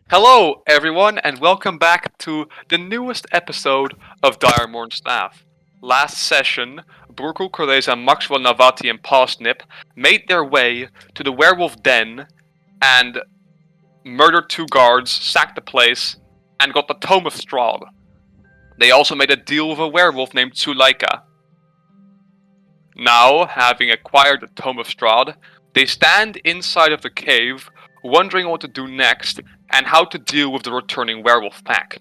Hello, everyone, and welcome back to the newest episode of Diremorn Staff. Last session, Burkul Koreza, Maxwell Navati, and Parsnip made their way to the werewolf den and murdered two guards, sacked the place, and got the Tome of Strahd. They also made a deal with a werewolf named Tsulaika. Now, having acquired the Tome of Strahd, they stand inside of the cave, wondering what to do next and how to deal with the returning werewolf pack.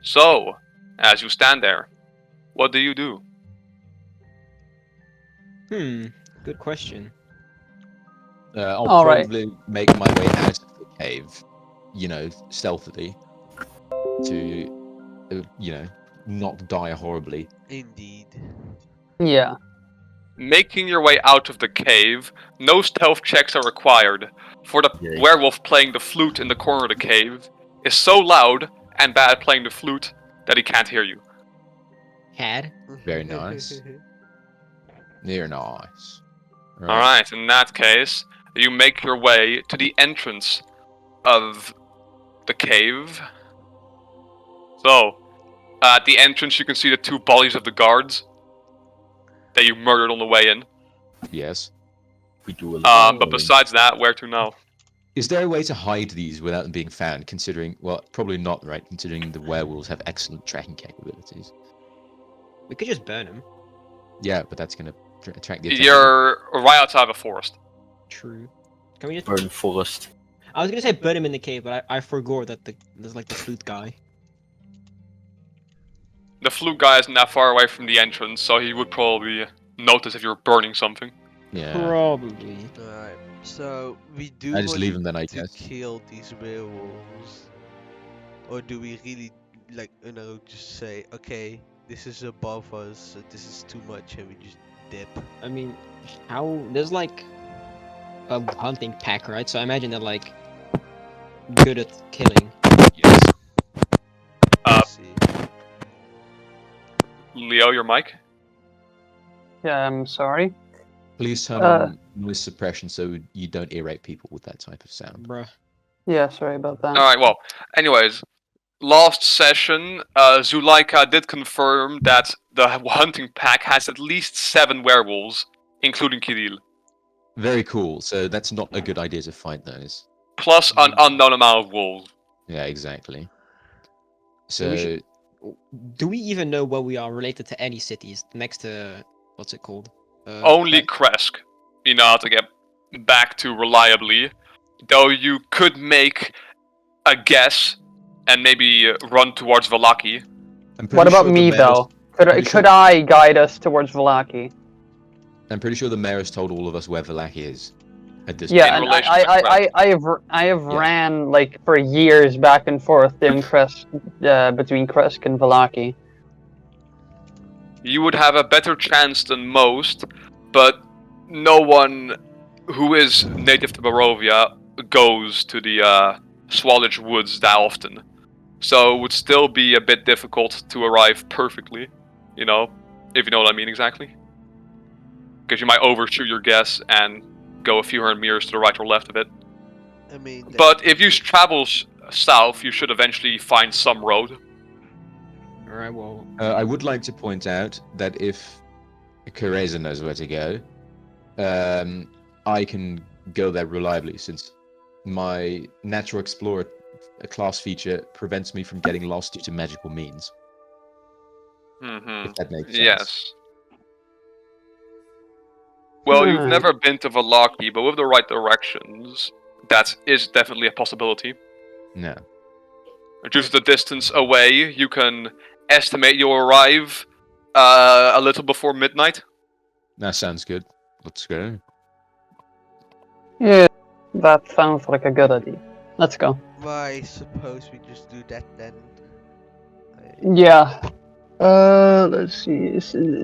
So, as you stand there, what do you do? Good question. I'll All right. probably make my way out of the cave, stealthily, to, not die horribly. Indeed. Yeah. Making your way out of the cave, no stealth checks are required, for the Yay. werewolf playing the flute in the corner of the cave is so loud and bad at playing the flute that he can't hear you. Had. Very nice. Near nice. Alright, in that case, you make your way to the entrance of the cave. So, at the entrance you can see the two bodies of the guards that you murdered on the way in. Yes. We do a But besides that, where to now? Is there a way to hide these without them being found, considering, well, probably not, right, considering the werewolves have excellent tracking capabilities? We could just burn him. Yeah, but that's going to attract the attention. You're right outside of a forest. True. Can we just? Burn forest. I was gonna say burn him in the cave, but I forgot that there's like the flute guy. The flute guy isn't that far away from the entrance, so he would probably notice if you were burning something. Yeah. Probably. Alright, so we do I just want leave them then, I to guess. kill these werewolves. Or do we really, just say, okay, this is above us, so this is too much, and we just dip? I mean, how there's like a hunting pack, right? So I imagine they're like good at killing. Yes. Let's see. Leo, your mic? Yeah, I'm sorry. Please turn on noise suppression so you don't irate people with that type of sound. Bruh. Yeah, sorry about that. Alright, well, anyways, last session, Zuleika did confirm that the hunting pack has at least 7 werewolves, including Kirill, Very cool. So that's not a good idea to fight those. plus an unknown amount of wolves. Yeah, exactly. So we So should- Do we even know where we are related to any cities next to what's it called? Only Kresk, you know how to get back to reliably, though you could make a guess and maybe run towards Vallaki. I'm pretty What about sure the me, mayor's- though? pretty Could sure- I guide us towards Vallaki? I'm pretty sure the mayor has told all of us where Vallaki is at this Yeah, In and relation to I have Yeah. ran like for years back and forth in Kresk, between Kresk and Vallaki. You would have a better chance than most, but no one who is native to Barovia goes to the Swallage Woods that often. So it would still be a bit difficult to arrive perfectly, if you know what I mean exactly. Because you might overshoot your guess and go a few hundred meters to the right or left of it. I mean, But if you travel south, you should eventually find some road. Alright, well, I would like to point out that if Kereza knows where to go, I can go there reliably since my Natural Explorer class feature prevents me from getting lost due to magical means. Mm-hmm. If that makes sense. Yes. Well, you've Hmm. never been to Vallaki, but with the right directions, that is definitely a possibility. No. Due to the distance away, you can estimate you'll arrive a little before midnight. That sounds good. Let's go. Yeah, that sounds like a good idea. Let's go. I suppose we just do that then. Yeah. Let's see.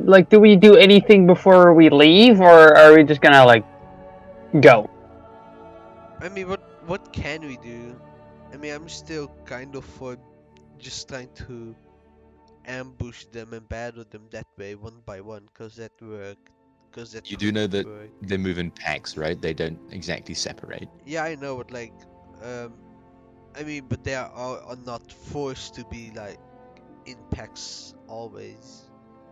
Like, do we do anything before we leave, or are we just gonna like go? I mean, what can we do? I mean, I'm still kind of for just trying to ambush them and battle them that way, one by one, cause that worked. Cause that You do know that work. they move in packs, right? They don't exactly separate. Yeah, I know, but like, I mean, but they are not forced to be like in packs always.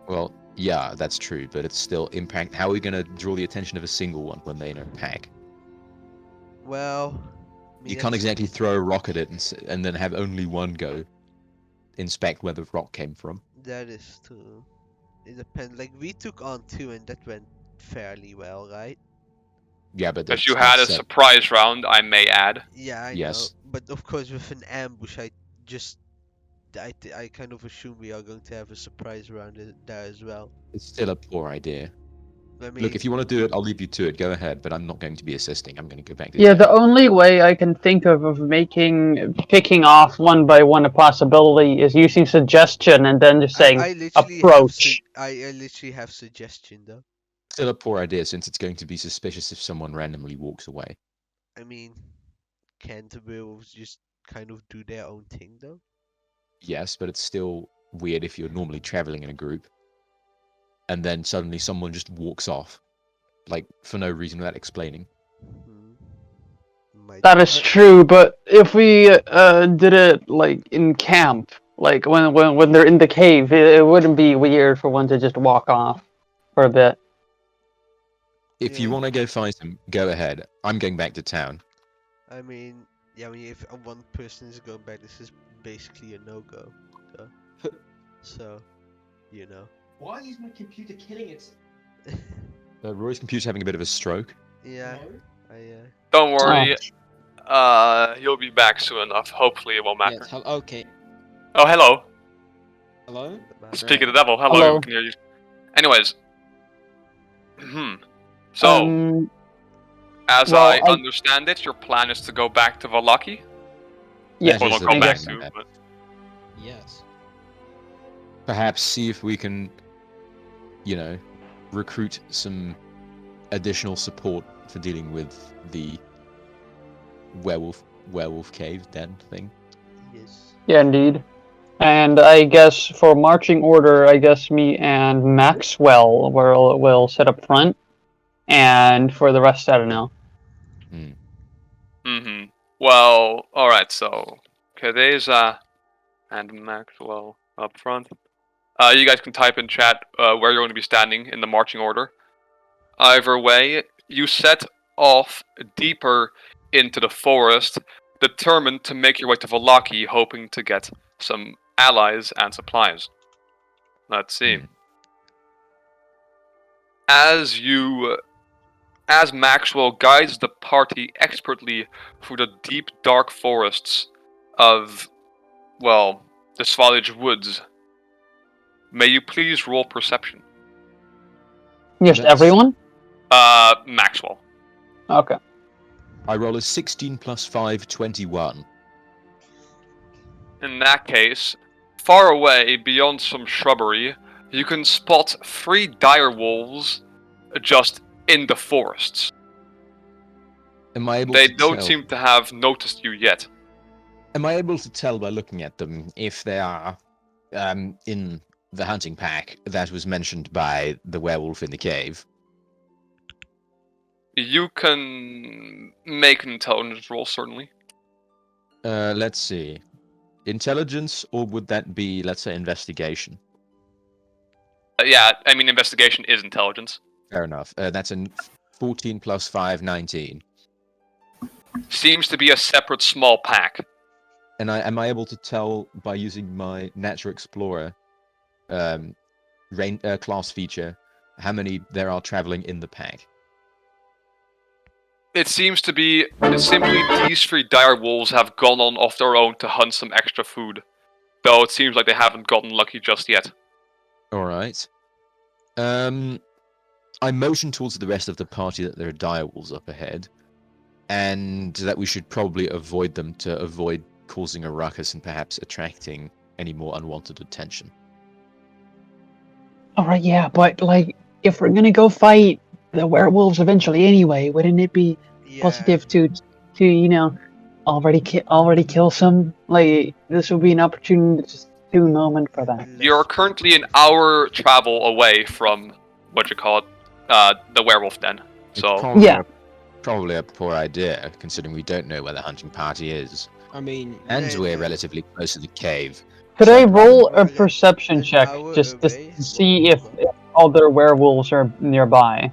Well, yeah, that's true, but it's still impact. How are we gonna draw the attention of a single one when they're in a pack? Well, I mean, You can't that's- exactly throw a rock at it and then have only one go inspect where the rock came from. That is true. It depends. Like we took on 2 and that went fairly well, right? Yeah, but As it's you not had a set. surprise round, I may add. Yeah, I know. Yes. But of course, with an ambush, I kind of assume we are going to have a surprise round there as well. It's still a poor idea. I mean, Look, if you want to do it, I'll leave you to it. Go ahead, but I'm not going to be assisting. I'm going to go back to Yeah, town. the only way I can think of picking off one by one a possibility is using suggestion and then just saying I literally approach. I literally have suggestion though. Still a poor idea since it's going to be suspicious if someone randomly walks away. I mean, can't the werewolves just kind of do their own thing though? Yes, but it's still weird if you're normally traveling in a group and then suddenly someone just walks off, like for no reason without explaining. Might That be. is true, but if we did it like in camp, like when they're in the cave, it wouldn't be weird for one to just walk off for a bit. If you Yeah. want to go fight them, go ahead. I'm going back to town. I mean, yeah. I mean, if one person is going back, this is basically a no-go. So, you know. Why is my computer killing itself? Roy's computer's having a bit of a stroke. Yeah. I Don't worry. You'll be back soon enough. Hopefully it won't matter. Yes, okay. Oh, hello. Hello? Speak of the devil. Hello. Hello. Can hear you. Anyways. So, as well, I I- understand it, your plan is to go back to Vallaki? Yeah, That Or is not the come back plan, to, but but... Yes. Perhaps see if we can, recruit some additional support for dealing with the werewolf cave den thing. yes. Yeah, indeed. And I guess for marching order, I guess me and Maxwell will sit up front, and for the rest, I don't know. Mm-hmm. Well, alright, so... Kedeza and Maxwell up front. You guys can type in chat where you're going to be standing in the marching order. Either way, you set off deeper into the forest, determined to make your way to Vallaki, hoping to get some allies and supplies. Let's see. As Maxwell guides the party expertly through the deep, dark forests of, well, the Svalage Woods, may you please roll perception. Just That's- everyone? Maxwell. Okay. I roll a 16 plus 5, 21. In that case, far away beyond some shrubbery, you can spot 3 dire wolves just in the forests. Am I able They to don't tell? seem to have noticed you yet. Am I able to tell by looking at them if they are in the hunting pack that was mentioned by the werewolf in the cave? You can make an intelligence roll, certainly. Let's see. Intelligence, or would that be, let's say, investigation? Yeah, I mean, investigation is intelligence. Fair enough. That's a 14 plus 5, 19. Seems to be a separate small pack. And am I able to tell by using my Natural Explorer class feature how many there are traveling in the pack? It seems to be simply these 3 dire wolves have gone on off their own to hunt some extra food. Though it seems like they haven't gotten lucky just yet. Alright. I motion towards the rest of the party that there are dire wolves up ahead, and that we should probably avoid them to avoid causing a ruckus and perhaps attracting any more unwanted attention. Alright, yeah, but like, if we're gonna go fight the werewolves eventually anyway, wouldn't it be Yeah. positive to already kill some? Like, this would be an opportune moment for that. You're currently an hour travel away from, the werewolf den. It's So, probably Yeah. probably a poor idea, considering we don't know where the hunting party is. I mean, And Yeah, we're no. relatively close to the cave. Could So I I'd rather- roll a We're like perception an check hour just to away? see What- if other werewolves are nearby?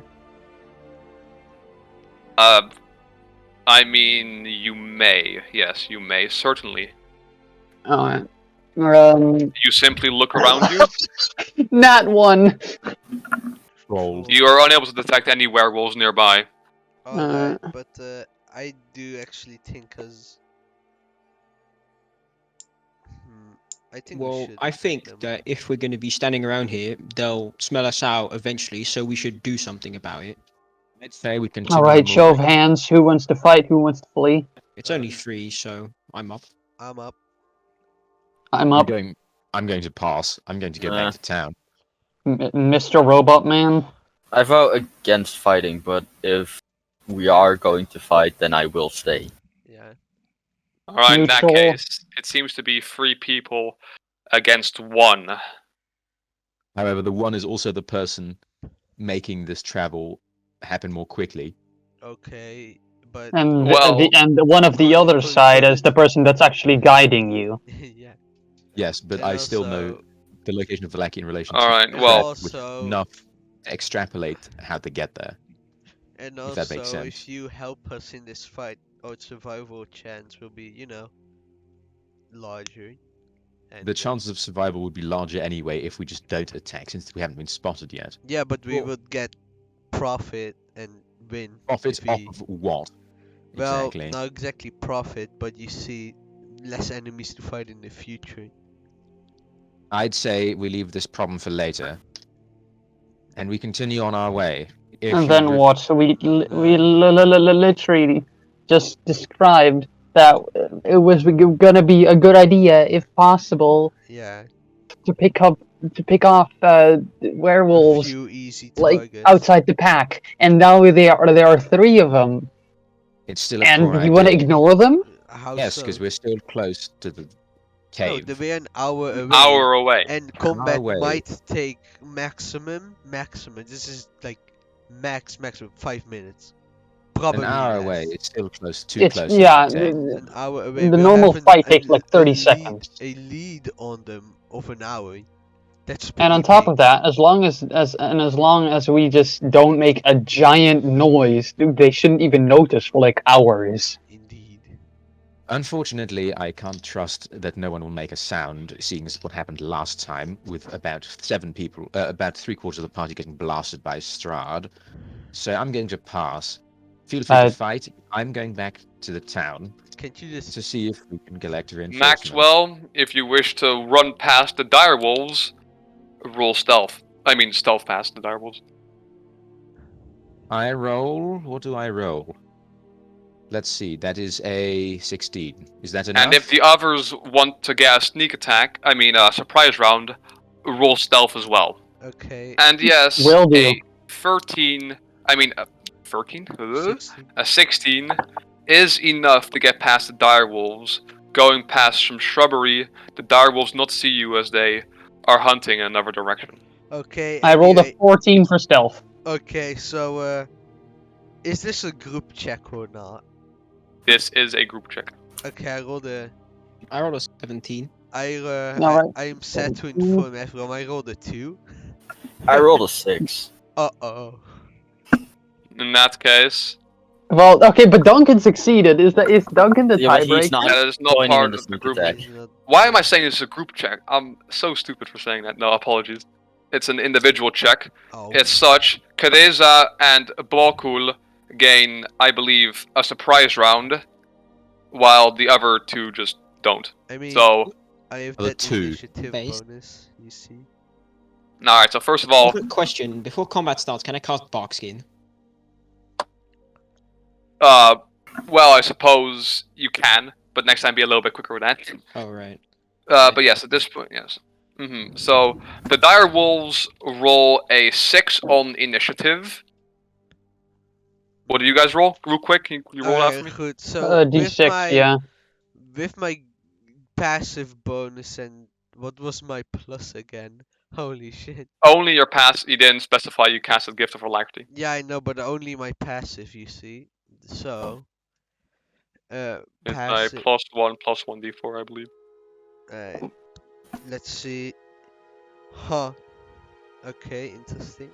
I mean, you may. Yes, you may, certainly. Alright. You simply look around you. Nat 1. Roll. You are unable to detect any werewolves nearby. Alright, but I do actually think I think we well, should I attack think them. that if we're going to be standing around here, they'll smell us out eventually, so we should do something about it. I'd say we continue. Alright, show of moving. hands. Who wants to fight? Who wants to flee? It's only 3, so I'm up. I'm up. I'm I'm up. going. I'm going to pass. I'm going to go back to town. Mr. Robot Man. I vote against fighting, but if we are going to fight, then I will stay. Yeah. Alright, in that Neutral. case, it seems to be 3 people against 1. However, the one is also the person making this travel happen more quickly. Okay, but And Well- and one of the other side is the person that's actually guiding you. yeah. Yes, but And I still know also- the location of Vallaki in relation Alright, to and well- Strahd, which is also- enough to extrapolate how to get there. And If that makes also, sense. if you help us in this fight, our survival chance will be, larger. And, The chances of survival would be larger anyway if we just don't attack, since we haven't been spotted yet. Yeah, but we Well- would get profit and win. Profits if off we- of what? Well, Exactly. not exactly profit, but you see less enemies to fight in the future. I'd say we leave this problem for later, and we continue on our way. If And you then ref- what? So we literally just described that it was gonna be a good idea, if possible, Yeah. to pick off A werewolves few easy like targets. outside the pack, and now there are 3 of them, It's still a and poor you want to idea. ignore them? How Yes, so? because we're still close to the No, cave. we're an hour away. Hour away. And combat away. might take maximum. This is like maximum 5 minutes. Probably An hour less. away. It's still close. Too It's close. yeah. To the cave. An hour away. The we'll normal have fight takes like 30 lead, seconds. A lead on them of an hour. That's And on pretty top big. of that, as long as we just don't make a giant noise, they shouldn't even notice for like hours. Indeed. Unfortunately, I can't trust that no one will make a sound, seeing as what happened last time with about 7 people, about 3/4 of the party getting blasted by Strahd. So I'm going to pass. Feel free to fight. I'm going back to the town Can't you just to see if we can collect reinforcements. Maxwell, if you wish to run past the direwolves, roll stealth. I mean, stealth past the direwolves. I roll. What do I roll? Let's see. That is a 16. Is that enough? And if the others want to get a sneak attack, I mean, a surprise round, roll stealth as well. okay? And yes, Will do. a 13, I mean, a 13? 16. A 16 is enough to get past the direwolves. Going past some shrubbery, the direwolves not see you as they are hunting in another direction. Okay. I rolled a anyway, 14 for stealth. Okay, so is this a group check or not? This is a group check. Okay, I rolled a. I rolled a 17. Alright. I am sad to inform everyone. I rolled a 2. I rolled a 6. Uh-oh. In that case, Well, okay, but Duncan succeeded. Is Duncan the Yeah, but he's tiebreaker? not that is not joining part in the of the sneak group. attack. He's not- Why am I saying this is a group check? I'm so stupid for saying that. No, apologies. It's an individual check. Oh. As such, Kadeza and Blokul gain, I believe, a surprise round, while the other 2 just don't. I mean, So, I have the that 2 initiative base. bonus. You see. alright, so first of all, Quick question: before combat starts, can I cast Bark Skin? well, I suppose you can, but next time be a little bit quicker with that. Oh right. But yes, at this point, yes. So, the dire wolves roll a 6 on initiative. What do you guys roll? Real quick, can you roll out for me? Good. So D6, yeah. With my passive bonus and what was my plus again? Holy shit. Only your pass, you didn't specify you casted Gift of Alacrity. Yeah, I know, but only my passive, you see. So, It's pass a it. +1 +1 d4, I believe. Let's see. Huh. Okay, interesting.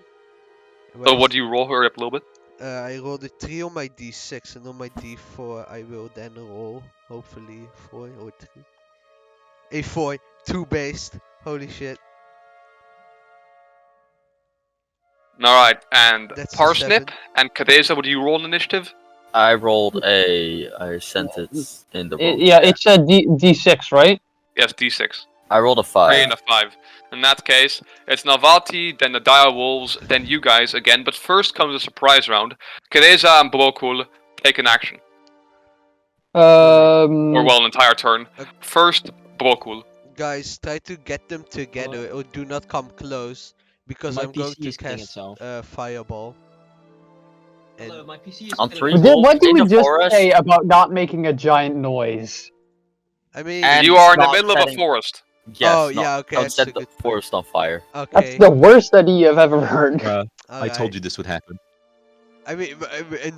So Where's what do you roll? Hurry up a little bit. I rolled a 3 on my d6, and on my d4 I will then roll, hopefully, 4 or 3. A 4, 2 based. Holy shit. Alright, and That's a Parsnip 7. and Kadeza, what do you roll in initiative? I rolled I sent it in the vote. Yeah, it's a D6, right? Yes, d6. I rolled a 3 5. and a 5. In that case, it's Navati, then the Dire Wolves, then you guys again, but first comes a surprise round. Kadeza and Brokul take an action. Or well, an entire turn. First, Brokul. Guys, try to get them together or do not come close, because My I'm going PC to is killing cast itself. Fireball. Hello, And my PC is On killing 3 itself. wolves What did in we the just forest. say about not making a giant noise? I mean, And You are in the not middle of a setting- forest. Yes, Oh, yeah, okay, don't that's set a the good point. forest on fire. That's okay. the worst idea I've ever heard. I told you this would happen. I mean,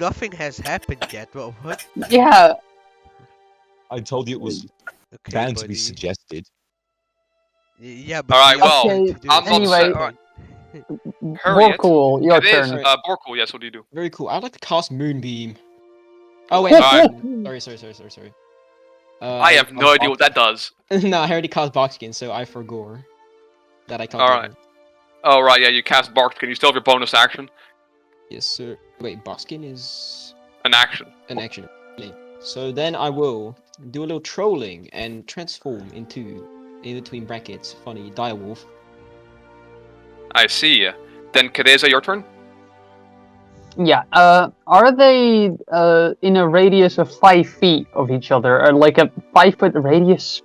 nothing has happened yet. Well, what? Yeah, I told you it was Okay, bound to be buddy. suggested. Yeah, but Alright, we are well, trying Okay, to do I'm it. not anyway. set. Alright, Harriet. Borkul, your Kadeza, turn. Borkul, yes, what do you do? Very cool. I'd like to cast Moonbeam. Oh wait, Alright. sorry. I have no idea what that does. No, I already cast Boxkin, so I forgore that I can't. Alright. Oh, right, yeah, you cast Bark. Can you still have your bonus action? Yes, sir. Wait, Boxkin is An action. an action. Okay. So then I will do a little trolling and transform into, in between brackets, funny direwolf. I see. Then Kadeza, your turn? Yeah. Are they in a radius of 5 feet of each other, or like a 5-foot radius?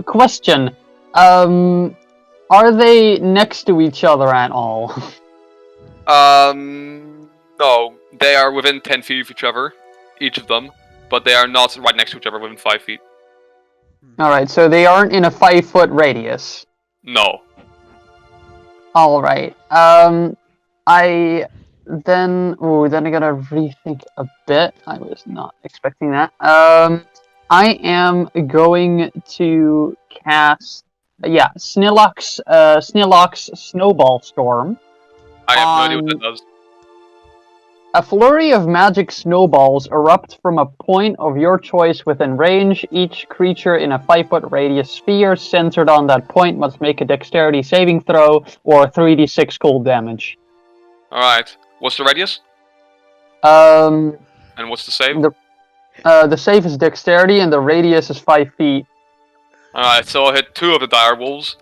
Question. Are they next to each other at all? No. They are within 10 feet of each other, each of them, but they are not right next to each other within 5 feet. All right. So they aren't in a 5-foot radius. No. All right. Then I gotta rethink a bit. I was not expecting that. I am going to cast, Snillock's Snowball Storm. I have no idea what that does. A flurry of magic snowballs erupt from a point of your choice within range. Each creature in a 5-foot radius sphere centered on that point must make a dexterity saving throw or 3d6 cold damage. Alright. What's the radius? Um, And what's the save? the save is dexterity and the radius is 5 feet. Alright, so I'll hit 2 of the dire wolves,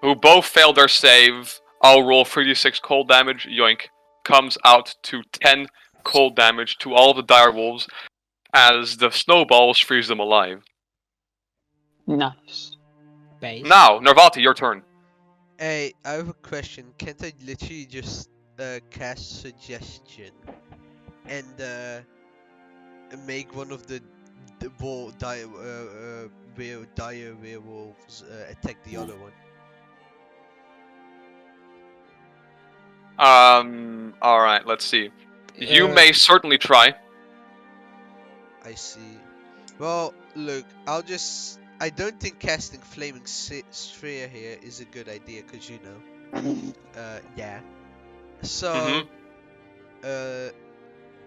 who both failed their save. I'll roll 3d6 cold damage. Yoink. Comes out to 10 cold damage to all of the dire wolves as the snowballs freeze them alive. Nice. Base. Now, Narvati, your turn. Hey, I have a question. Can't I literally just cast suggestion and make one of the dire werewolves attack the other one? Alright, let's see. You Uh, may certainly try. I see. Well, look, I don't think casting Flaming Sphere here is a good idea, because you know. Yeah. So,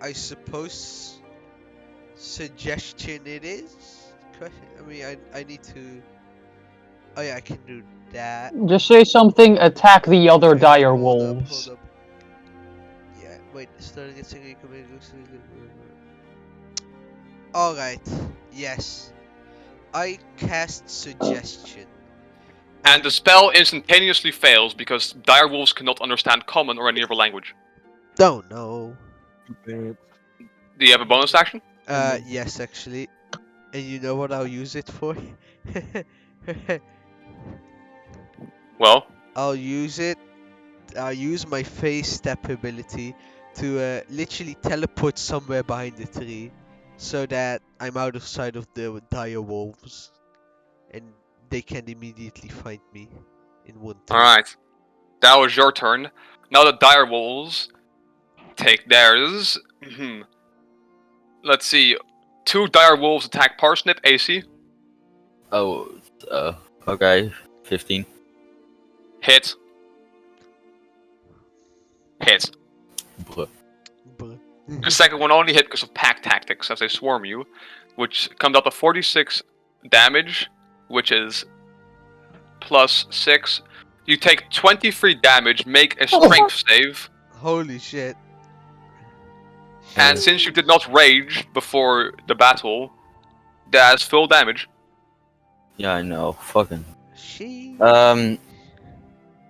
I suppose suggestion it is? I mean, I need to... Oh yeah, I can do that. Just say something, attack the other Okay, dire hold up, wolves. hold up. Yeah, wait, starting a single command looks really good. Alright, yes. I cast suggestion. And the spell instantaneously fails because dire wolves cannot understand common or any other language. Don't know. Do you have a bonus action? Yes, actually. And you know what I'll use it for? Well, I'll use my phase step ability to literally teleport somewhere behind the tree, so that I'm out of sight of the dire wolves, and they can immediately find me in one turn. alright. That was your turn. Now the dire wolves take theirs. Let's see. 2 dire wolves attack Parsnip, AC. Oh, okay. 15. Hit. Hit. Bruh. Bruh. The second one only hit because of pack tactics as they swarm you, which comes out to 46 damage, which is plus 6. You take 23 damage, make a strength save, Holy shit. and since you did not rage before the battle, that's full damage. Yeah, I know. Fucking. She.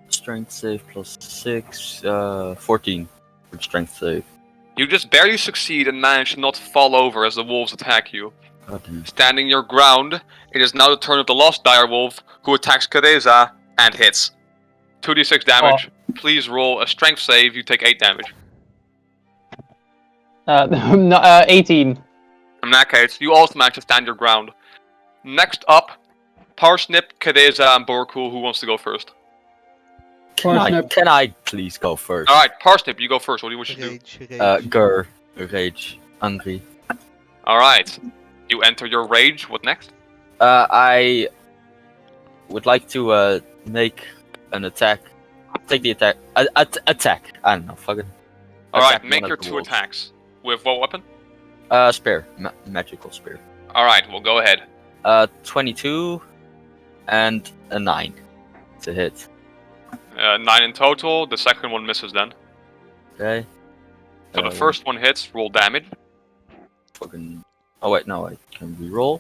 Strength save plus 6. 14 for strength save. You just barely succeed and manage to not fall over as the wolves attack you. God damn. Standing your ground, it is now the turn of the lost dire wolf, who attacks Teresa and hits. 2d6 damage. Please roll a strength save, you take 8 damage. 18. In that case, you also manage to stand your ground. Next up, Parsnip, Teresa, and Borkul, who wants to go first? Parsnip. Can I please go first? Alright, Parsnip, you go first, what do you wish to do? Rage. Rage. Angry. Alright, you enter your rage, what next? I would like to make an attack. Take the attack. Attack. I don't know. Fucking. Alright, attack make one your of the 2 wolves. attacks. With what weapon? Spear. Magical spear. Alright, well go ahead. 22 and a 9 to hit. 9 in total, the second one misses then. Okay. So the first one hits, roll damage. Fucking. Oh wait, no, I can reroll.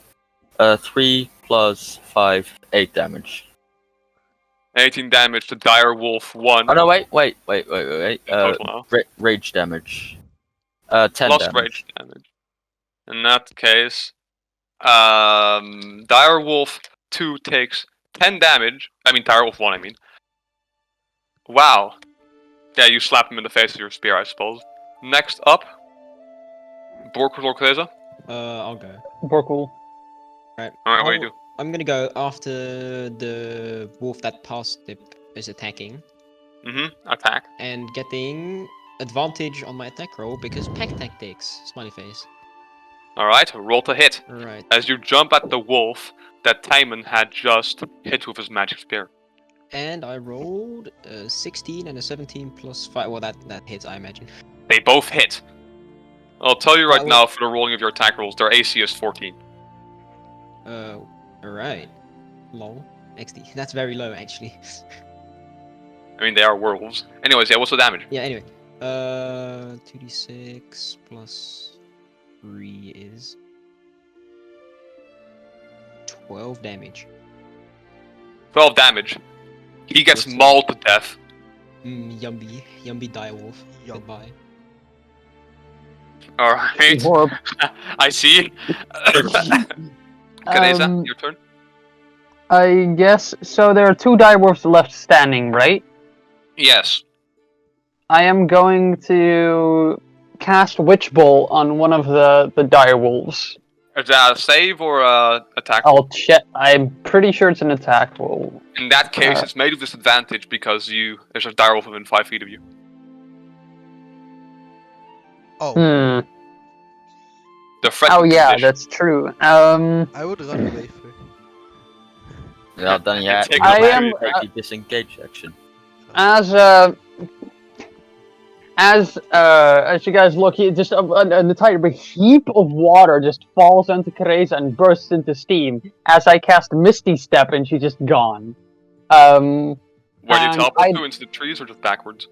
3 plus 5, 8 damage. 18 damage to Dire Wolf 1. Oh no, wait. In total now. Rage damage. 10 Plus damage. rage damage. In that case, Dire Wolf 2 takes 10 damage. I mean, Dire Wolf 1, I mean. Wow. Yeah, you slap him in the face with your spear, I suppose. Next up, Borkul or Teresa? I'll go. Borkul. Right. Alright, what do you do? I'm gonna go after the wolf that Parsnip is attacking Attack. and getting advantage on my attack roll because pack tactics. Smiley face. Alright, roll to hit. Alright. As you jump at the wolf that Timon had just hit with his magic spear. And I rolled a 16 and a 17 plus 5. Well, that hits, I imagine. They both hit. I'll tell you right well- now for the rolling of your attack rolls, their AC is 14. Alright. Lol. XD. That's very low, actually. I mean, they are werewolves. Anyways, yeah, what's the damage? Yeah, anyway. 2d6 plus 3 is 12 damage. 12 damage. He gets What's mauled to death. Yumby. Yumby direwolf. Yum. Goodbye. Alright. Warp. I see. Teresa, your turn. I guess so. There are 2 direwolves left standing, right? Yes. I am going to cast Witch Bolt on one of the direwolves. Is that a save or a attack? I'll check. I'm pretty sure it's an attack roll. In that case, it's made with disadvantage because there's a direwolf within 5 feet of you. Oh, The threat Oh yeah, condition. that's true. I would run away for. Yeah, then yeah. Take I the am- damage. Take the disengage action. As you guys look, just an entire heap of water just falls onto Teresa and bursts into steam. As I cast Misty Step, and she's just gone. Where do you and teleport to? Into the trees or just backwards?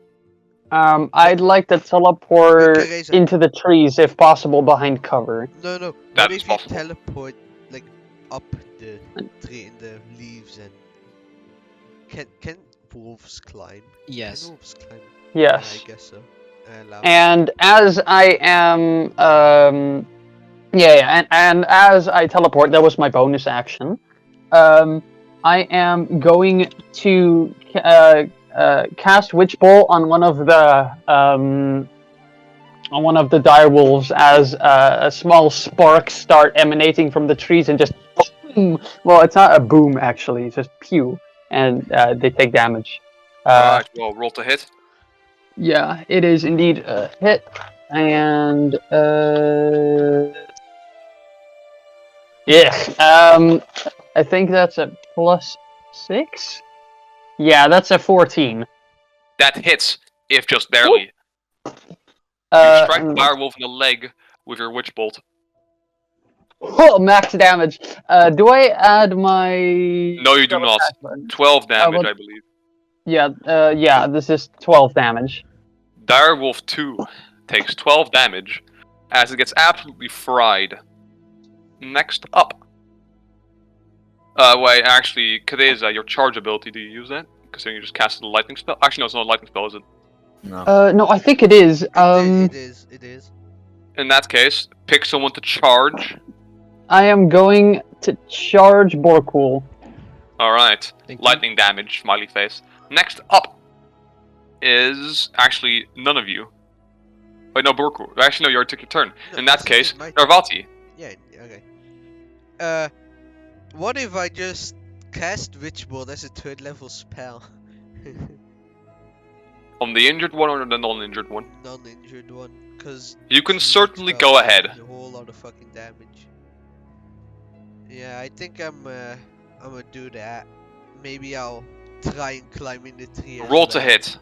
I'd like to teleport Teresa. into the trees if possible, behind cover. No, what That if is you possible. teleport like up the tree in the leaves and can wolves climb? Yes. Can wolves climb? Yes. I guess so. Allow. And as I am, and as I teleport, that was my bonus action. I am going to cast Witch Bolt on one of the direwolves as a small sparks start emanating from the trees and just boom. Well, it's not a boom actually; it's just pew, and they take damage. Alright, well, roll to hit. Yeah, it is indeed a hit, and Yeah. I think that's a +6. Yeah, that's a 14. That hits, if just barely. You strike the And- direwolf in the leg with your witch bolt. Oh, max damage. Do I add my? No, you do not. 12 damage, what- I believe. Yeah. This is 12 damage. Direwolf 2 takes 12 damage as it gets absolutely fried. Next up. Wait, actually, Kadeza, your charge ability, do you use that? Considering you just casted a lightning spell? Actually, no, it's not a lightning spell, is it? No. No, I think it is. It is. In that case, pick someone to charge. I am going to charge Borkul. Alright. Thank you. Lightning damage, smiley face. Next up is actually none of you. Wait, no, Burku. Actually, no, you already took your turn. No, In that this case, is my turn. Narvati. Yeah, okay. What if I just cast Witchbolt as a 3rd level spell? On the injured one or the non-injured one? Non-injured one, cause You can she certainly felt go ahead. A whole lot of fucking damage. Yeah, I think I'm gonna do that. Maybe I'll try and climb in the tree. As Roll to well, hit.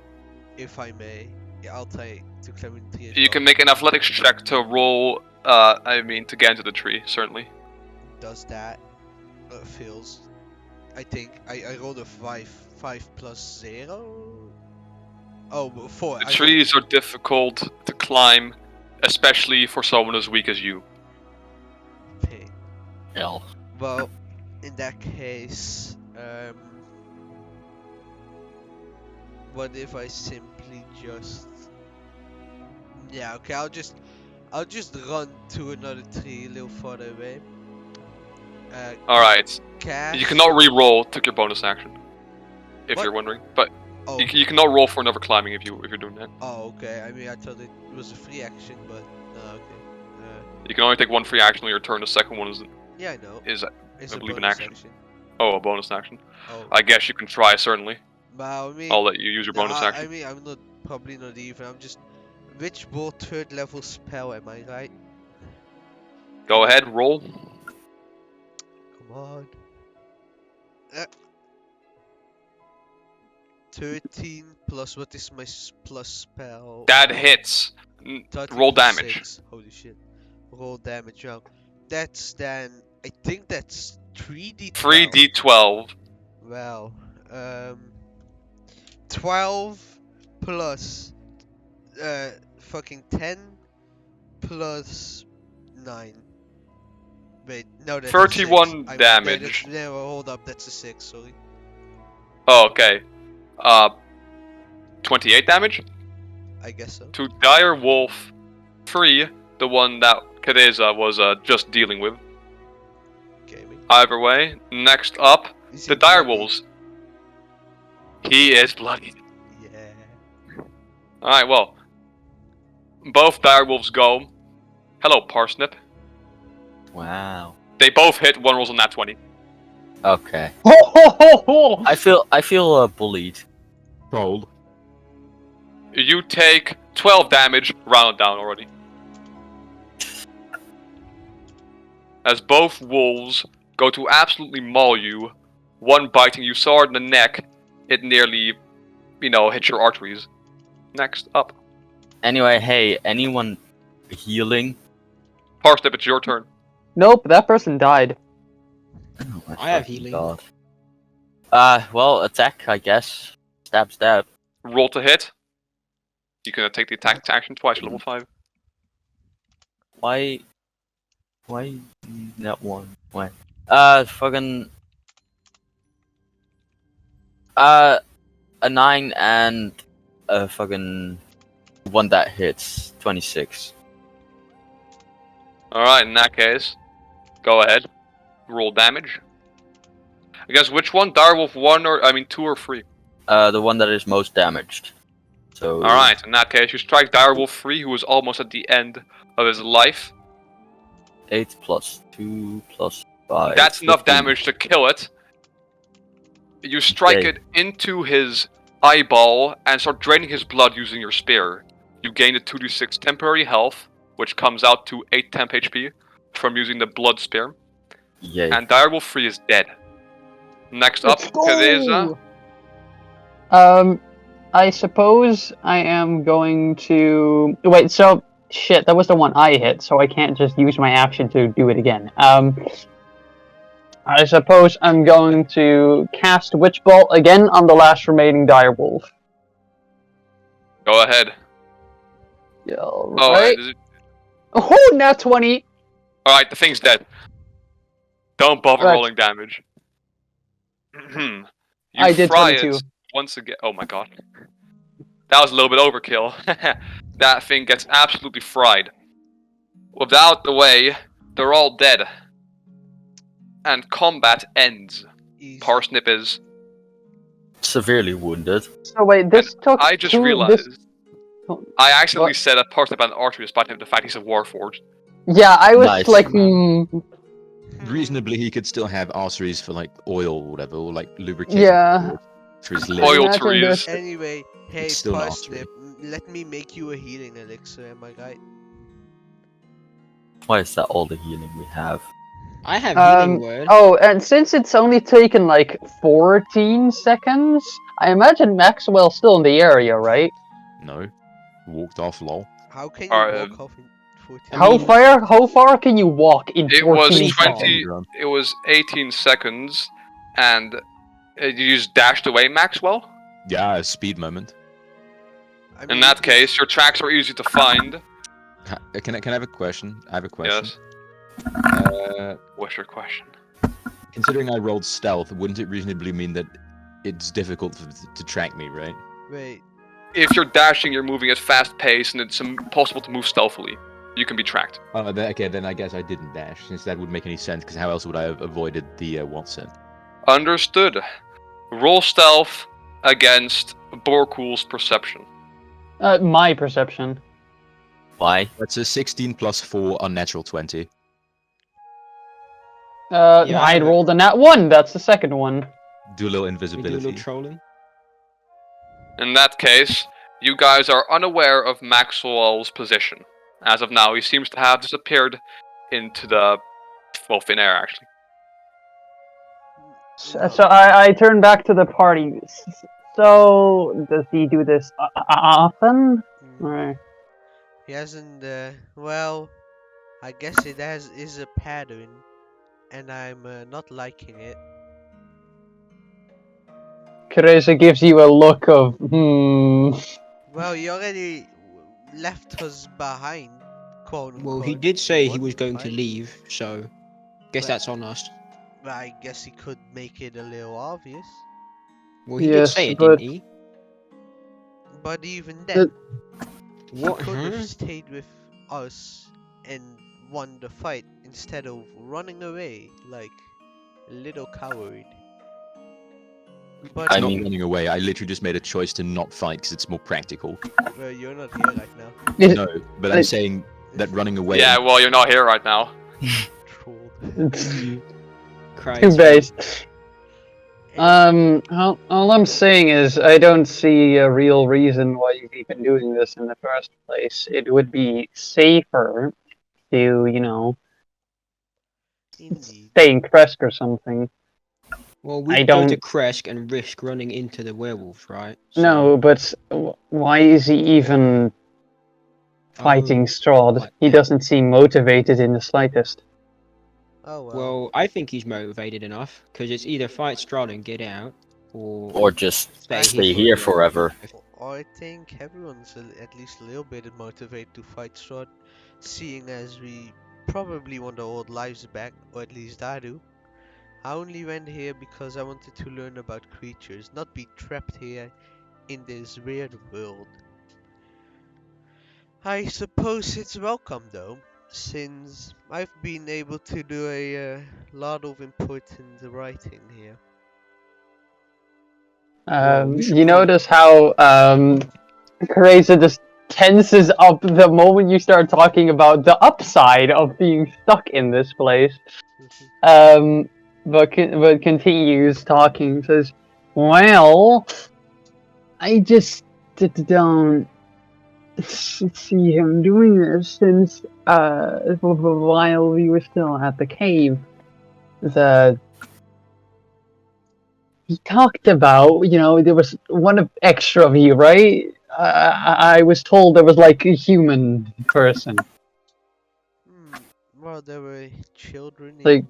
if I may. Yeah, I'll try to climb in the tree. As You well. can make an athletics check to roll, to get into the tree, certainly. Does that? Fails. I think I rolled a 5. 5 plus 0. Oh, 4. The trees are difficult to climb, especially for someone as weak as you. Okay. Hell. Well, in that case, what if I simply just? Yeah, okay. I'll just run to another tree a little further away. Alright. Cast. You cannot re-roll, took your bonus action. If What? you're wondering. But Oh, you cannot roll for another climbing if you're doing that. oh, okay. I mean, I thought it was a free action, but okay. You can only take one free action on your turn, the second one Yeah, I know. is It's I a believe an bonus action. a bonus action. Oh, I guess you can try, certainly. but I mean, I'll let you use your bonus I action. mean, I'm probably not even. I'm just Witchbolt 3rd level spell. Am I right? Go ahead, roll. Come on. 13 plus what is my plus spell? That hits. 13 Roll plus damage. 6. Holy shit. Roll damage. Well, that's then. I think that's 3d12. 3d12. Well, 12 plus fucking 10 plus 9. Wait, no, that's 31 a 6. damage. No, hold up, that's a 6, sorry. Oh, okay. 28 damage I guess so. to Dire Wolf 3, the one that Kadeza was just dealing with. Okay, me. Either way, next up, Is the he Dire bloody? Wolves. He is bloody. Yeah. Alright, well. Both Dire Wolves go. Hello, Parsnip. Wow. They both hit, one rolls on that 20. Okay. Ho ho ho ho! I feel bullied. Trolled. You take 12 damage, round down already. As both wolves go to absolutely maul you, one biting you so hard in the neck, it nearly, hits your arteries. Next up. Anyway, hey, anyone healing? Parsnip, it's your turn. Nope, that person died. Oh, my I have fucking healing. God. Well, attack, I guess. Stab, stab. Roll to hit. You can take the attack action twice, level 5. Why that one? Why? Fucking. A 9 and a fucking one that hits 26. Alright, in that case, go ahead. Roll damage. I guess which one? Direwolf 2 or 3? The one that is most damaged. So. Alright, in that case, you strike Direwolf 3, who is almost at the end of his life. 8 plus 2 plus 5. That's enough 15. damage to kill it. You strike Okay. it into his eyeball and start draining his blood using your spear. You gain a 2d6 temporary health, which comes out to 8 temp HP from using the blood spear. Yay. And Direwolf 3 is dead. Next up, Let's go! Teresa. I suppose I am going to wait. So shit, that was the one I hit, so I can't just use my action to do it again. I suppose I'm going to cast Witch Bolt again on the last remaining direwolf. Go ahead. Yeah, Oh, right. Oh, nat 20. Alright, the thing's dead. Don't bother Right. rolling damage. You I did fry 22. it once again. Oh my god. That was a little bit overkill. That thing gets absolutely fried. Without the way, they're all dead. And combat ends. Easy. Parsnip is. Severely wounded. So wait, this took I just two. realized. This... I accidentally What? said a Parsnip and Archery despite the fact he's a Warforged. Yeah, I was Nice. like, Reasonably, he could still have arteries for like oil or whatever, or like lubrication Yeah. for his liver. Oil Imagine trees. this- Anyway, hey It's still an Parsnip, let me make you a healing elixir, am I right? Why is that all the healing we have? I have healing word. Oh, and since it's only taken like 14 seconds, I imagine Maxwell's still in the area, right? No, walked off. Lol. How can you Alright, walk off in 14? How far can you walk in It 14 was seconds? 20. It was 18 seconds, and you just dashed away, Maxwell. Yeah, a speed moment. I In mean, that case, your tracks are easy to find. Can I have a question? I have a question. Yes. Uh, What's your question? considering I rolled stealth, wouldn't it reasonably mean that it's difficult to track me, right? Wait, If you're dashing, you're moving at fast pace, and it's impossible to move stealthily. You can be tracked. Oh, okay, then I guess I didn't dash, since that would make any sense, because how else would I have avoided the Watson? Understood. Roll stealth against Borkul's perception. My perception. Why? That's a 16 plus 4, unnatural 20. Yeah, I but- rolled a nat 1. That's the second one. Do a little We do a invisibility. little trolling. In that case, you guys are unaware of Maxwell's position. As of now, he seems to have disappeared into the, well, thin air, actually. So I turn back to the party. So, does he do this often? Or... he hasn't, well, I guess it is a pattern, and I'm not liking it. Teresa gives you a look of, Well, he already left us behind, quote Well, he unquote. did say he What? was going to Fine. leave, so guess But- that's on us. Well, I guess he could make it a little obvious. Well, he did Yes, say it, but- didn't he? But even then, What? he could Huh? have stayed with us and won the fight instead of running away like a little coward. But I I'm not mean- running away. I literally just made a choice to not fight because it's more practical. well, you're not here right now. No, but I'm saying that running away. Yeah, well, you're not here right now. Trolled. Christ. Too based. All I'm saying is I don't see a real reason why you've even doing this in the first place. It would be safer to, Indeed. stay in Kresk or something. Well, we I go to don't- Kresk and risk running into the werewolves, right? No, but why is he even fighting Strahd? what? He doesn't seem motivated in the slightest. Oh well. Well, I think he's motivated enough, because it's either fight Strahd and get out, Or just stay, stay here forever. I think everyone's at least a little bit motivated to fight Strahd, seeing as we probably want our old lives back, or at least I do. I only went here because I wanted to learn about creatures, not be trapped here in this weird world. I suppose it's welcome though, since I've been able to do a lot of important writing here. we should You probably- notice how Teresa just tenses up the moment you start talking about the upside of being stuck in this place. But continues talking. Says, "Well, I just don't see him doing this since while we were still at the cave. the he talked about, there was one extra of you, right? I was told there was like a human person, Hmm. Well, there were children like in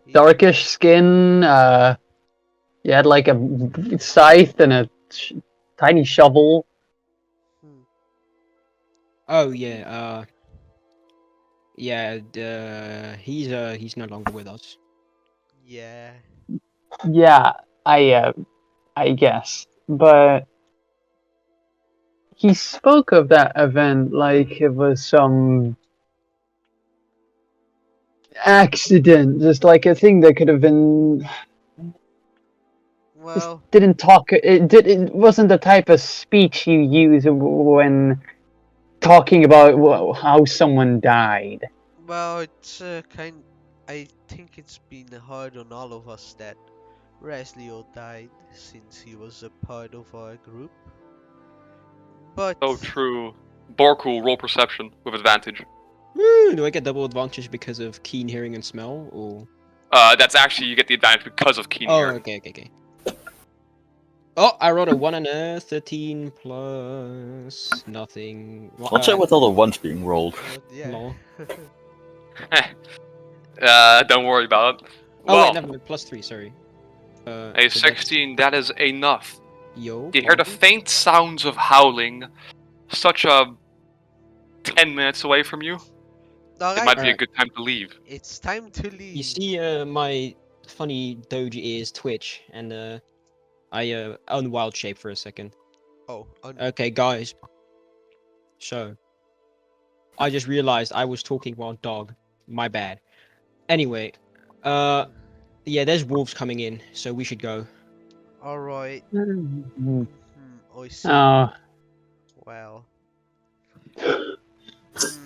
caves. darkish skin. You had like a scythe and a tiny shovel. Hmm. Oh yeah. Yeah. He's no longer with us. Yeah. Yeah, I guess, but he spoke of that event like it was some accident, just like a thing that could have been. Just Well, didn't talk. It wasn't the type of speech you use when talking about how someone died. it's kind. I think it's been hard on all of us that Raslio died since he was a part of our group. But So true. Borku, roll perception with advantage. Woo! Do I get double advantage because of keen hearing and smell, or? That's actually, you get the advantage because of keen Oh, hearing. okay. Oh, I rolled a 1 and a 13 plus nothing. What's it with all the ones being rolled? yeah. Lol. Don't worry about it. Oh Well, wait, never mind. Plus 3. Sorry. a So that's- 16, that is enough. Yo. You hear the Bobby? faint sounds of howling, such a 10 minutes away from you. It Alright, might be a Alright. good time to leave. it's time to leave. You see, my funny doji ears twitch, and I unwild shape for a second. Oh, Okay, guys. So, I just realized I was talking while dog. My bad. Anyway, yeah, there's wolves coming in, so we should go. alright. Mm. I see. Oh, Well.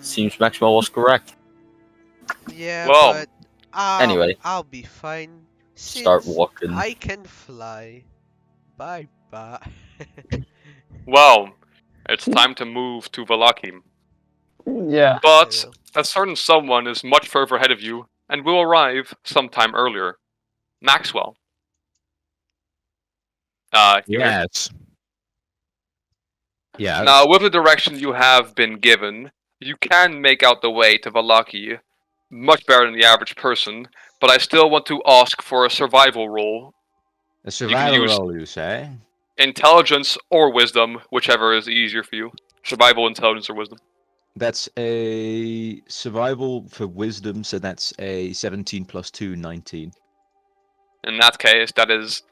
Seems Maxwell was correct. Yeah, Well, but anyway. I'll be fine. Start Since walking. I can fly. Bye bye. Well, it's time to move to Vallaki. yeah. But will. a certain someone is much further ahead of you and will arrive sometime earlier. Maxwell. You here? Yes. Yeah. Now, with the direction you have been given, you can make out the way to Vallaki much better than the average person, but I still want to ask for a survival roll. A survival use- roll, you say? Intelligence or wisdom, whichever is easier for you. Survival, intelligence, or wisdom. That's a survival for wisdom, so that's a 17 plus 2, 19. In that case, that is...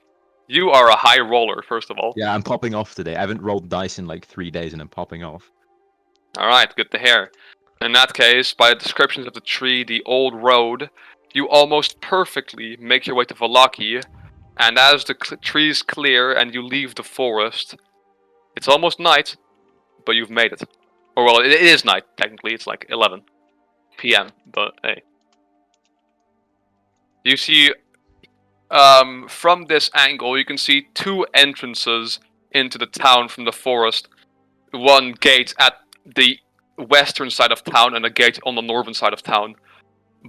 You are a high roller, first of all. Yeah, I'm popping off today. I haven't rolled dice in like 3 days and I'm popping off. Alright, good to hear. In that case, by the descriptions of the tree, the old road, you almost perfectly make your way to Vallaki, and as the trees clear and you leave the forest, it's almost night, but you've made it. Or well, it is night, technically, it's like 11 PM, but hey. You see, from this angle, you can see two entrances into the town from the forest. One gate at the western side of town and a gate on the northern side of town.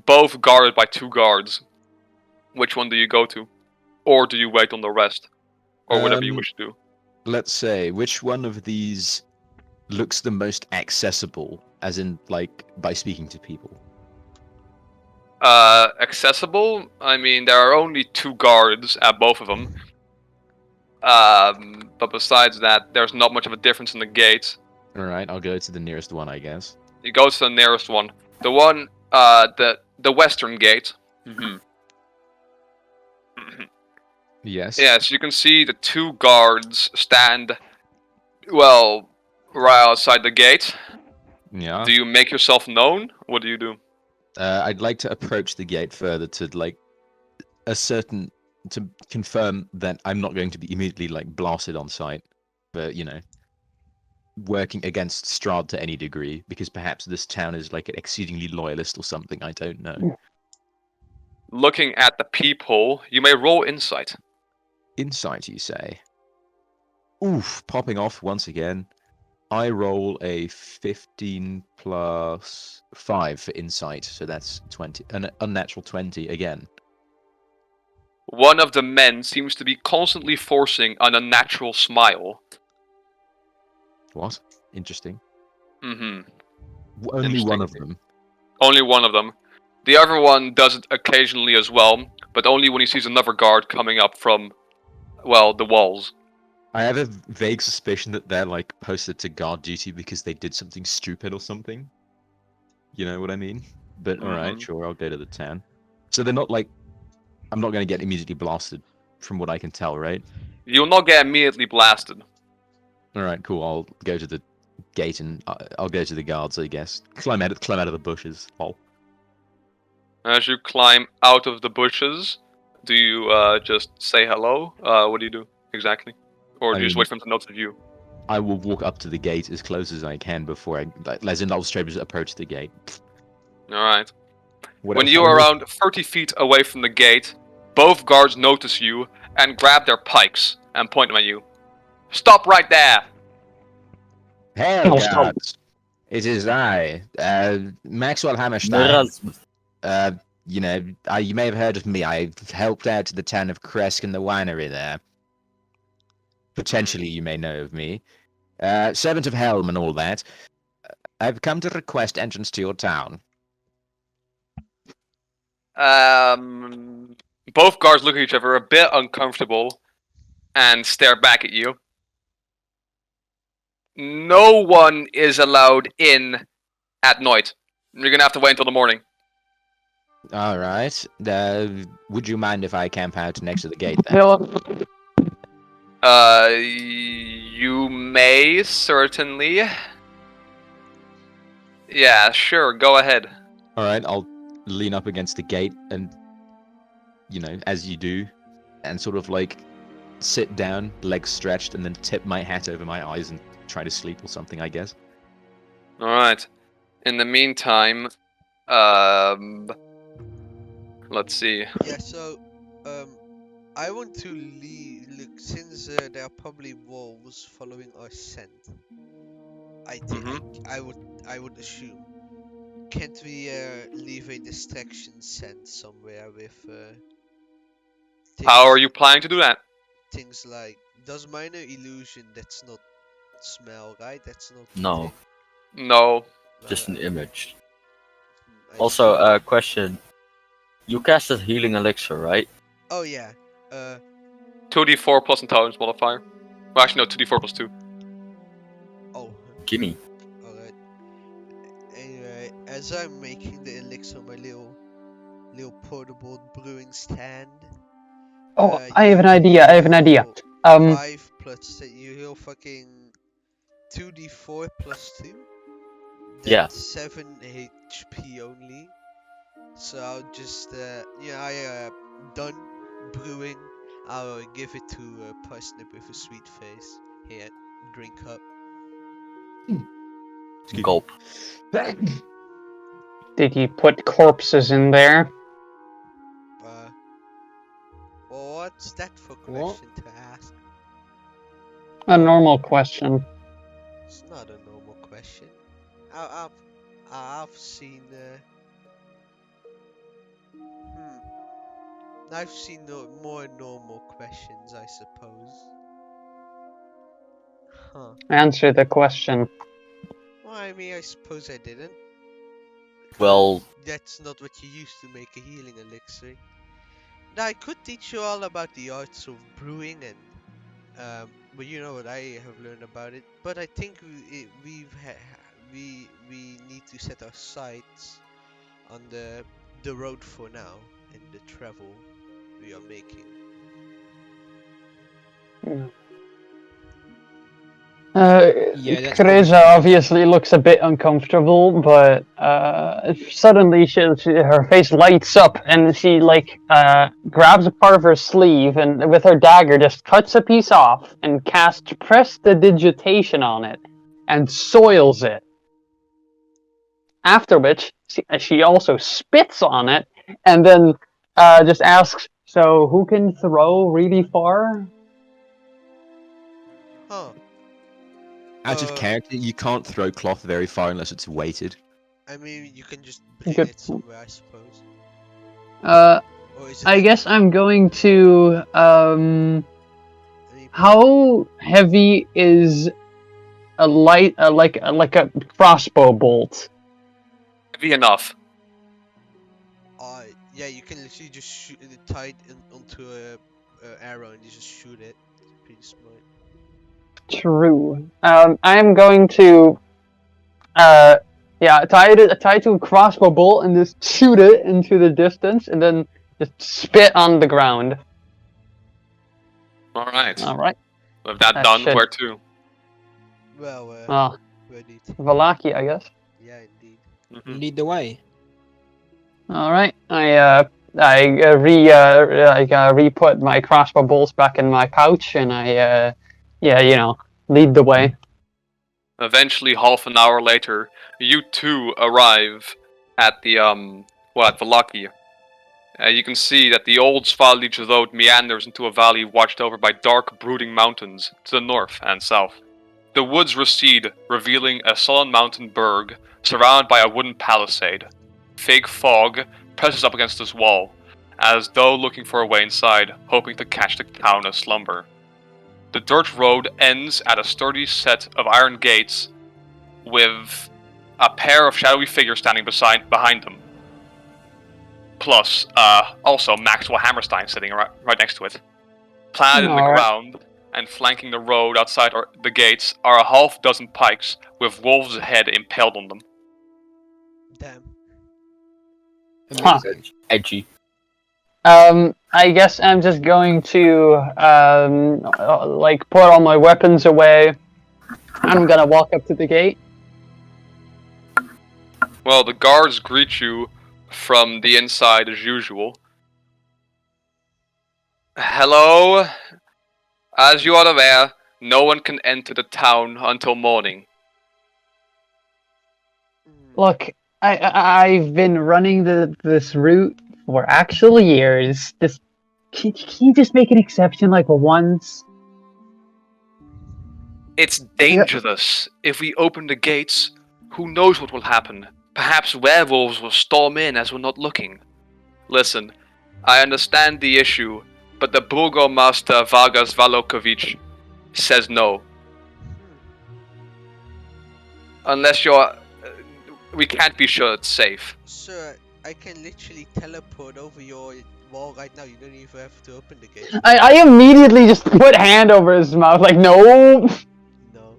Both guarded by two guards. Which one do you go to? Or do you wait on the rest? Or whatever you wish to do. Let's say, which one of these looks the most accessible, as in, like, by speaking to people? Accessible? I mean, there are only two guards at both of them. But besides that, there's not much of a difference in the gates. Alright, I'll go to the nearest one, I guess. You go to the nearest one. The one, the western gate. Yes. Yes, you can see the two guards stand, well, right outside the gate. Yeah. Do you make yourself known? What do you do? I'd like to approach the gate further to, like, to confirm that I'm not going to be immediately, like, blasted on sight. But, you know, working against Strahd to any degree, because perhaps this town is, like, exceedingly loyalist or something, I don't know. Looking at the peephole, you may roll insight. Insight, you say? Oof, popping off once again. I roll a 15 plus 5 for insight, so that's 20, an unnatural 20 again. one of the men seems to be constantly forcing an unnatural smile. What? Interesting. Mm-hmm. Only one Interesting of indeed. them. Only one of them. The other one does it occasionally as well, but only when he sees another guard coming up from, well, the walls. I have a vague suspicion that they're like posted to guard duty because they did something stupid or something. You know what I mean? But alright, Mhm. sure, I'll go to the town. So they're not like... I'm not going to get immediately blasted, from what I can tell, right? You'll not get immediately blasted. Alright, cool, I'll go to the gate and I'll go to the guards, I guess. Climb out of the bushes. Lol. As you climb out of the bushes, do you just say hello? What do you do exactly? Or do you just wait for him to notice you? I will walk up to the gate as close as I can before I... as in, I'll straight just approach the gate. Alright. What When else? you are around 30 feet away from the gate, both guards notice you and grab their pikes and point them at you. Stop right there! Hail, I'll stop. guards! It is I, Maxwell Hammerstein. Erasmus. You know, you may have heard of me. I helped out to the town of Kresk and the winery there. Potentially, you may know of me. Servant of Helm and all that. I've come to request entrance to your town. Both guards look at each other a bit uncomfortable and stare back at you. No one is allowed in at night. You're gonna have to wait until the morning. All right. Would you mind if I camp out next to the gate then? Philip, You may certainly. Yeah, sure. Go ahead. All right. I'll lean up against the gate and, you know, as you do, and sort of like sit down, legs stretched, and then tip my hat over my eyes and try to sleep or something, I guess. All right. In the meantime, let's see. Yeah, so, I want to look, since there are probably wolves following our scent. I think I would assume. Can't we leave a distraction scent somewhere with How are you planning to do that? things like, does minor illusion, that's not smell, right? That's not No, No. just an image. I Also, see. question. You casted healing elixir, right? Oh yeah. 2d4 plus intelligence modifier. Well, actually, no, 2d4 plus 2. Oh. Gimme. Alright. Anyway, as I'm making the elixir, my little portable brewing stand. oh, I have an idea. I have an idea. 5 plus you heal fucking 2d4 plus 2. Yeah. 7 HP only. So I'll just I done brewing. I'll give it to Parsnip with a sweet face. Here, drink up. Gulp. Did he put corpses in there? Well, what's that for What? question to ask? A normal question. It's not a normal question. I've seen. I've seen more normal questions, I suppose. Huh. Answer the question. Well, I mean, I suppose I didn't. Well, That's not what you used to make a healing elixir. Now, I could teach you all about the arts of brewing and, but you know what I have learned about it. But I think we need to set our sights on the road for now and the travel we are making. Yeah, that's Teresa obviously looks a bit uncomfortable, but suddenly her face lights up and she grabs a part of her sleeve and with her dagger just cuts a piece off and casts prestidigitation on it and soils it. After which she also spits on it and then just asks, "So who can throw really far?" Huh. Out of character, you can't throw cloth very far unless it's weighted. I mean, you can just bring Good. it somewhere, I suppose. Or is it I like guess I'm going to. any- How heavy is a light, like a crossbow bolt? Be enough. Yeah, you can literally just shoot it tied onto a arrow and you just shoot it. It's pretty smart. True. I'm going to. Tie it to a crossbow bolt and just shoot it into the distance, and then just spit on the ground. All right. All right. With that That done, should- where to? Well, Well, ready. Vallaki, I guess. Yeah, indeed. Mhm. Lead the way. All right. I re-put my crossbow bolts back in my pouch, and I lead the way. Eventually, half an hour later, you two arrive at the at Vallaki. You can see that the old Svalage road meanders into a valley watched over by dark, brooding mountains to the north and south. The woods recede, revealing a sullen mountain berg surrounded by a wooden palisade. Fake fog presses up against this wall, as though looking for a way inside, hoping to catch the town of slumber. The dirt road ends at a sturdy set of iron gates with a pair of shadowy figures standing behind them. Plus, also Maxwell Hammerstein sitting right next to it. Planted in the Alright. ground and flanking the road outside the gates are a half dozen pikes with wolf's head impaled on them. Damn. Huh. Amazing. Edgy. I guess I'm just going to put all my weapons away. I'm gonna walk up to the gate. Well, the guards greet you from the inside as usual. Hello? As you are aware, no one can enter the town until morning. Look, I've been running this route for actual years. Can you just make an exception like once? It's dangerous. If we open the gates, who knows what will happen? Perhaps werewolves will storm in as we're not looking. Listen, I understand the issue, but the Burgomaster Vargas Valokovic says no. Unless you're... we can't be sure it's safe. Sir, I can literally teleport over your wall right now. You don't even have to open the gate. I immediately just put hand over his mouth, like no. No.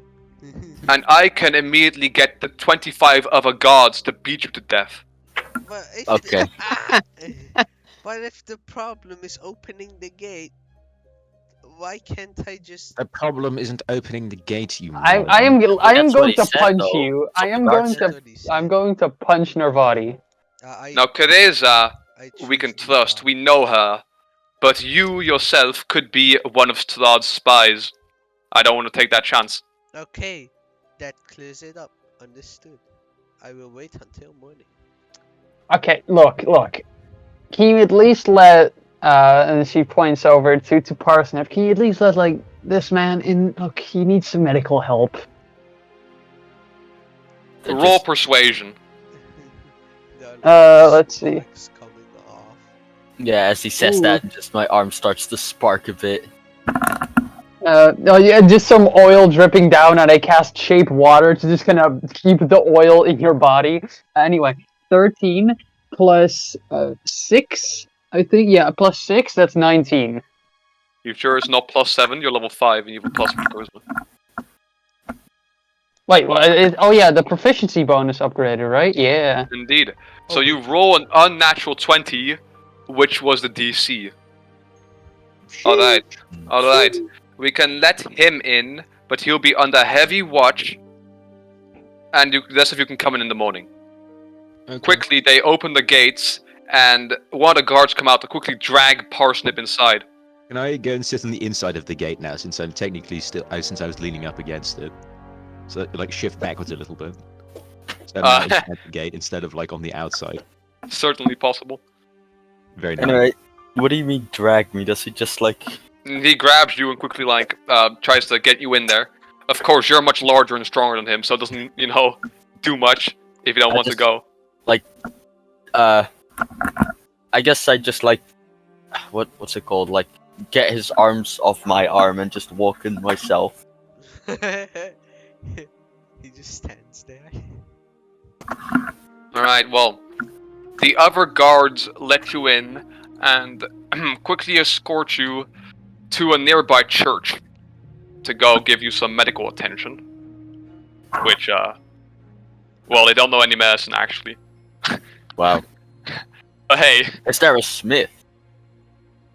And I can immediately get the 25 other guards to beat you to death. But if Okay. but if the problem is opening the gate, why can't I just? The problem isn't opening the gate, you I moron. am That's going what he to said, punch though. you. I am Guards going That's to what he said. I'm going to punch Nervati. Now, Teresa, I we can choose trust, Levi. we know her. But you yourself could be one of Strahd's spies. I don't want to take that chance. Okay, that clears it up. Understood. I will wait until morning. Okay, look. Can you at least let and she points over to Parsnip. Can you at least let like this man in? Look, he needs some medical help. They're Roll just- persuasion. Let's see. Spikes coming off. Yeah, as he says Ooh. that, just my arm starts to spark a bit. Oh yeah, just some oil dripping down, and I cast shape water to just kind of keep the oil in your body. Anyway, 13 plus 6, I think. Yeah, plus 6. That's 19. You sure it's not +7? You're level 5 and you have a +1 charisma. Wait, oh yeah, the proficiency bonus upgraded, right? Yeah. Indeed. So Oh, you wait. roll an unnatural 20, which was the DC. Alright. We can let him in, but he'll be under heavy watch. And the rest of you can come in the morning. Okay. Quickly, they open the gates, and one of the guards come out to quickly drag Parsnip inside. Can I go and sit on the inside of the gate now, since I'm technically still, since I was leaning up against it? So like shift backwards a little bit. So I'm now at the gate instead of like on the outside. Certainly possible. Very nice. Anyway, what do you mean drag me? Does he just like... And he grabs you and quickly tries to get you in there. Of course, you're much larger and stronger than him, so it doesn't, do much if you don't I want to just- go. I guess I just what's it called? Like, get his arms off my arm and just walk in myself. He just stands there. Alright, well, the other guards let you in and quickly escort you to a nearby church to go give you some medical attention. Which, well, they don't know any medicine actually. Wow. But hey, Is there a smith?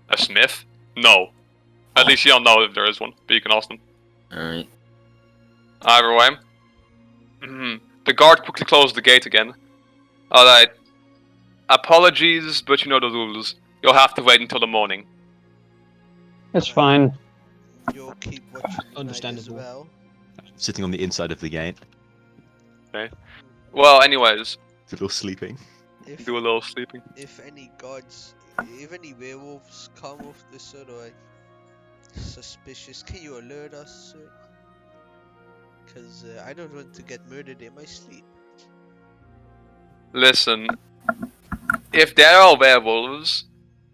a smith? No. At least you don't know if there is one, but you can ask them. Alright. Either way. The guard quickly closed the gate again. Alright. Apologies, but you know the rules. You'll have to wait until the morning. It's fine. You'll keep watching the night as Understandable. well. Sitting on the inside of the gate, Well, anyways, a little sleeping. If do a little sleeping. if any gods, if any werewolves come off this sort of like suspicious, can you alert us, sir? Because I don't want to get murdered in my sleep. Listen, if there are werewolves,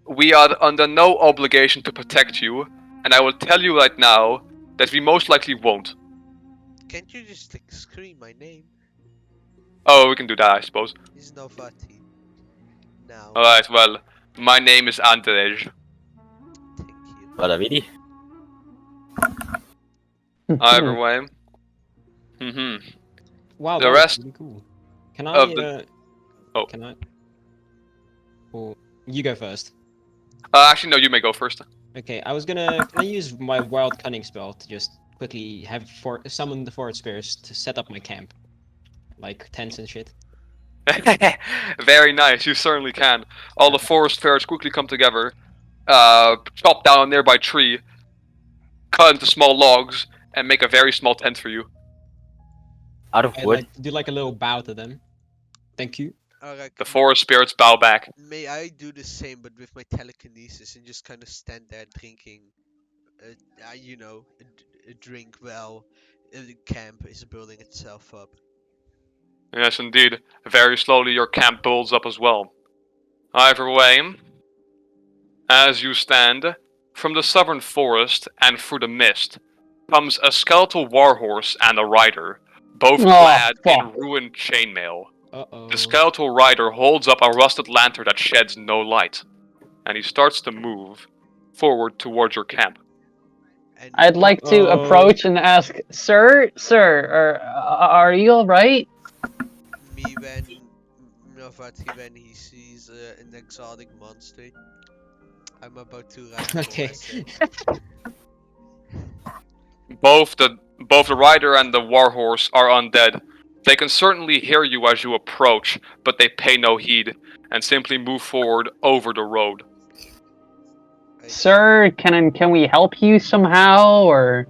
we are under no obligation to protect you, and I will tell you right now that we most likely won't. Can't you just like scream my name? Oh, we can do that, I suppose. It's Novati. Now, Alright, well, my name is Andrej. thank you. Varavidi? Either way. Wow, The that was rest really cool. Can I? of the- Oh. Can I? Or you go first. Actually, no, you may go first. Okay, I was gonna. Can I use my wild cunning spell to just quickly summon the forest spirits to set up my camp, like tents and shit? Very nice, you certainly can. All the forest fairs quickly come together, chop down a nearby tree, cut into small logs, and make a very small tent for you. Out of I'd wood? like to do like a little bow to them. Thank you. Alright, The forest spirits bow back. may I do the same, but with my telekinesis and just kind of stand there drinking, you know, a drink while the camp is building itself up. Yes, indeed. Very slowly your camp builds up as well. Either way, as you stand, from the southern forest and through the mist, comes a skeletal warhorse and a rider, both Oh, clad in fuck. ruined chainmail. Uh-oh. The skeletal rider holds up a rusted lantern that sheds no light, and he starts to move forward towards your camp. And I'd like to Uh-oh. approach and ask, sir, are you alright? me when Novati when he sees an exotic monster, I'm about to like Okay. caress him. Both the rider and the warhorse are undead. They can certainly hear you as you approach, but they pay no heed and simply move forward over the road. Sir, can we help you somehow, or?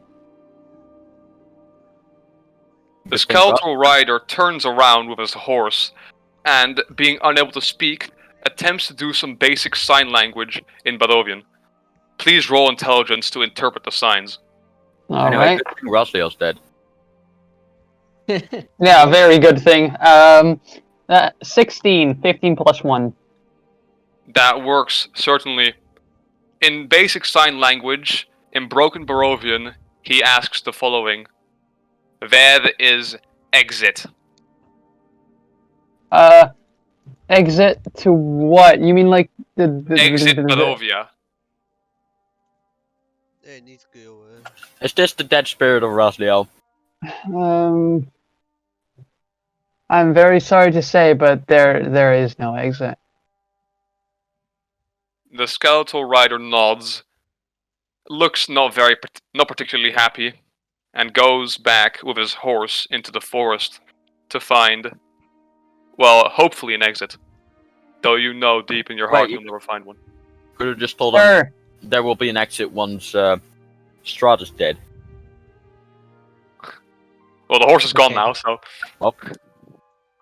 The skeletal rider turns around with his horse, and, being unable to speak, attempts to do some basic sign language in Barovian. Please roll intelligence to interpret the signs. Anyway, Alright. good thing Rosleo's dead. Yeah, very good thing. 16, 15 plus 1. That works, certainly. In basic sign language, in broken Barovian, he asks the following. Where is exit? Exit to what? You mean like the Exit Barovia. I need to go. Is this the dead spirit of Rosleo? I'm very sorry to say, but there is no exit. The skeletal rider nods, looks not particularly happy, and goes back with his horse into the forest to find, well, hopefully an exit. Though you know deep in your heart Right. you'll never find one. Could have just told him Sir, there will be an exit once Strahd is dead. Well, the horse is gone Okay. now, so... Well,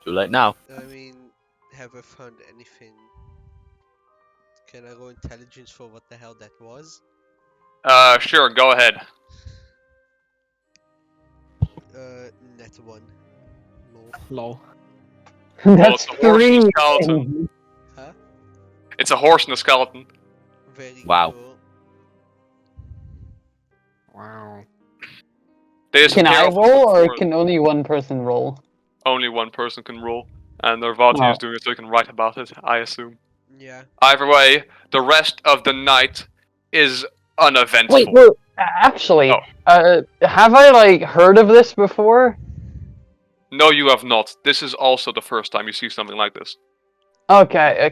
too late now. I mean, have I found anything? Can I roll intelligence for what the hell that was? Sure, go ahead. Net 1. Lol. Lol. that's it's a horse and a 3. skeleton. Huh? It's a horse and a skeleton. Very Wow. cool. Wow. They Can disappear I off the roll, or forest. can only one person roll? Only one person can roll, and Narvati Oh. is doing it so he can write about it, I assume. Yeah. Either way, the rest of the night is uneventful. Wait, no, actually, Oh. have I like heard of this before? No, you have not. This is also the first time you see something like this. Okay.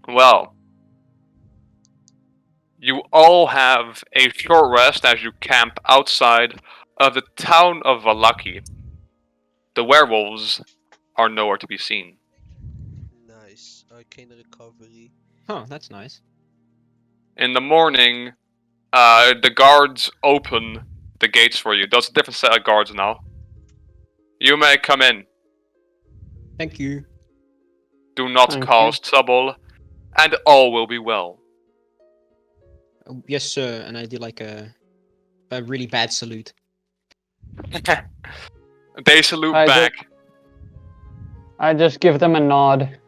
Well, you all have a short rest as you camp outside of the town of Vallaki. The werewolves are nowhere to be seen. Nice. Arcane recovery. Huh, that's nice. In the morning, the guards open the gates for you. There's a different set of guards now. You may come in. Thank you. Do not Thank cause trouble, and all will be well. Yes, sir. And I did like a really bad salute. They salute I back. I just give them a nod.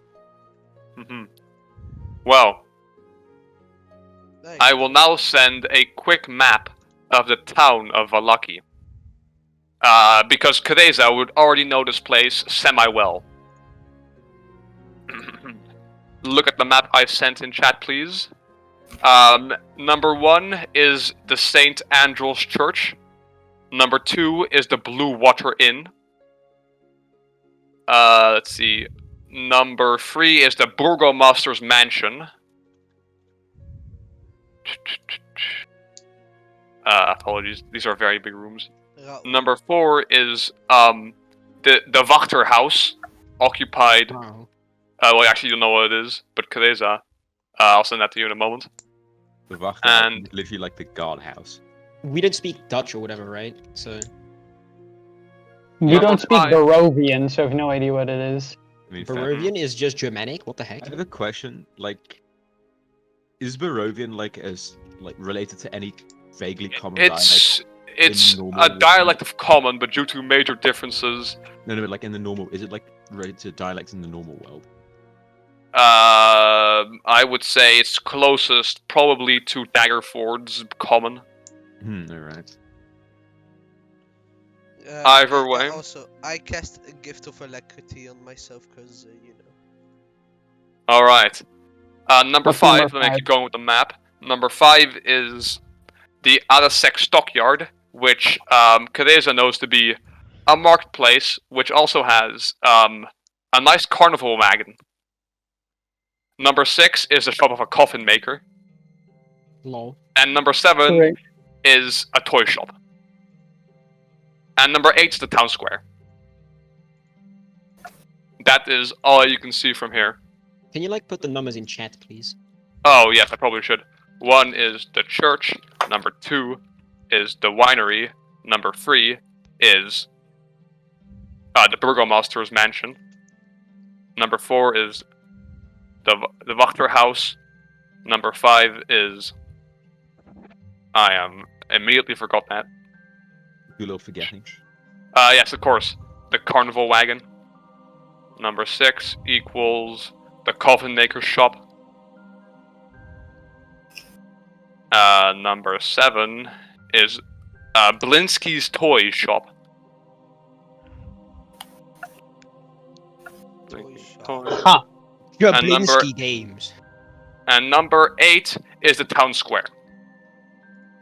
Well, Nice. I will now send a quick map of the town of Vallaki. Because Teresa would already know this place semi-well. Look at the map I sent in chat, please. Number 1 is the St. Andrew's Church. Number 2 is the Blue Water Inn. Let's see. Number 3 is the Burgomaster's Mansion. Apologies, these are very big rooms. Number 4 is the Wachter House, occupied. Wow. Well, actually, you don't know what it is, but Teresa. I'll send that to you in a moment. The Wachter And- is literally like the guardhouse. We don't speak Dutch or whatever, right? So You Number don't speak 5. Barovian, so I have no idea what it is. I mean, fair. Barovian is just Germanic. What the heck? I have a question. Like, is Barovian like related to any vaguely common dialect? It's normal a world? dialect of common, but due to major differences, No, but like in the normal, is it like related to dialects in the normal world? I would say it's closest probably to Daggerford's common. Alright. Either way. Also, I cast a gift of alacrity on myself because you know. All right. Number What's 5. number Let me five? keep going with the map. Number 5 is the Adasek Stockyard, which Teresa knows to be a marketplace, which also has a nice carnival wagon. Number 6 is the shop of a coffin maker, Lol. and number 7 Correct. is a toy shop. And number 8 is the town square. That is all you can see from here. Can you like put the numbers in chat, please? Oh, yes, I probably should. 1 is the church. Number 2 is the winery. Number 3 is the Burgomaster's mansion. Number 4 is the Wachter house. Number 5 is... I immediately forgot that. You little forgetting. Yes, of course. The carnival wagon. Number 6 equals the coffin maker's shop. Number 7 is Blinsky's toy shop. Toy shop. Toy. Ha! And number- Blinsky games. And number 8 is the town square.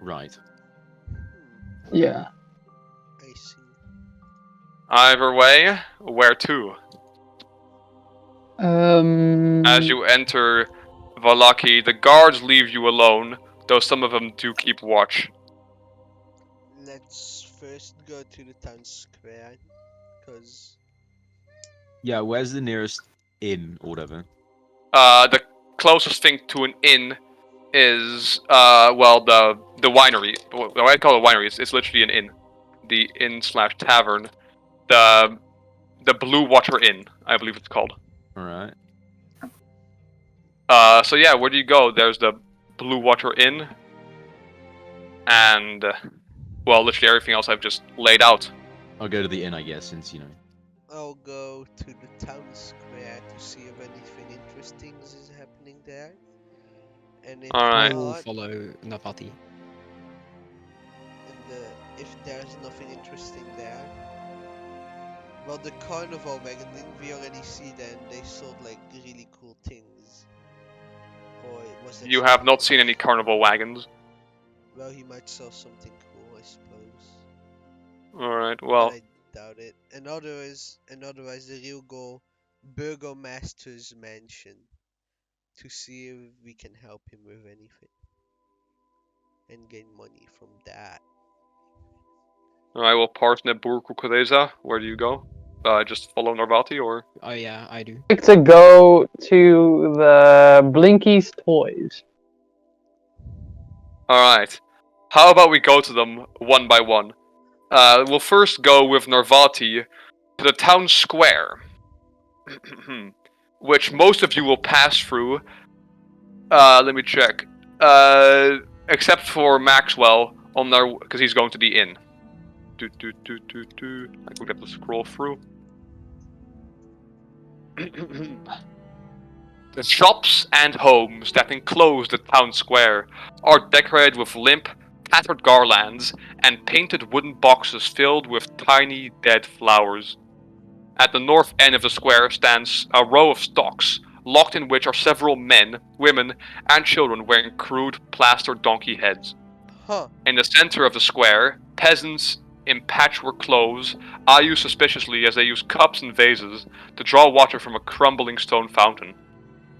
Right. Yeah. I see. Either way, where to? As you enter Vallaki, the guards leave you alone, though some of them do keep watch. Let's first go to the town square, cause Yeah, where's the nearest inn or whatever? The closest thing to an inn is, well, the winery. What I call a winery, it's literally an inn. The inn/tavern. The Blue Water Inn, I believe it's called. Alright. So yeah, where do you go? There's the Blue Water Inn. And, well, literally everything else I've just laid out. I'll go to the inn, I guess, since, you know. I'll go to the town square to see if anything interesting is happening there. And if Alright. We'll not, follow Navati. if there's nothing interesting there, well, the carnival wagon, didn't we already see then? They sold like really cool things. Or was that You have not something seen else? any carnival wagons. Well, he might sell something cool, I suppose. Alright, But well, I doubt it. And otherwise, the real goal, Burgomaster's mansion, to see if we can help him with anything and gain money from that. alright, well, Parsnip Burkukureza, where do you go? Just follow Narvati, or? Oh yeah, I do. I'd like to go to the Blinky's Toys. Alright. How about we go to them one by one? We'll first go with Narvati to the town square, which most of you will pass through. Let me check. Except for Maxwell, on their because he's going to the inn. I can get to scroll through. The shops and homes that enclose the town square are decorated with limp, tattered garlands and painted wooden boxes filled with tiny dead flowers. At the north end of the square stands a row of stocks, locked in which are several men, women, and children wearing crude plastered donkey heads. Huh. In the center of the square, peasants in patchwork clothes eye you suspiciously as they use cups and vases to draw water from a crumbling stone fountain.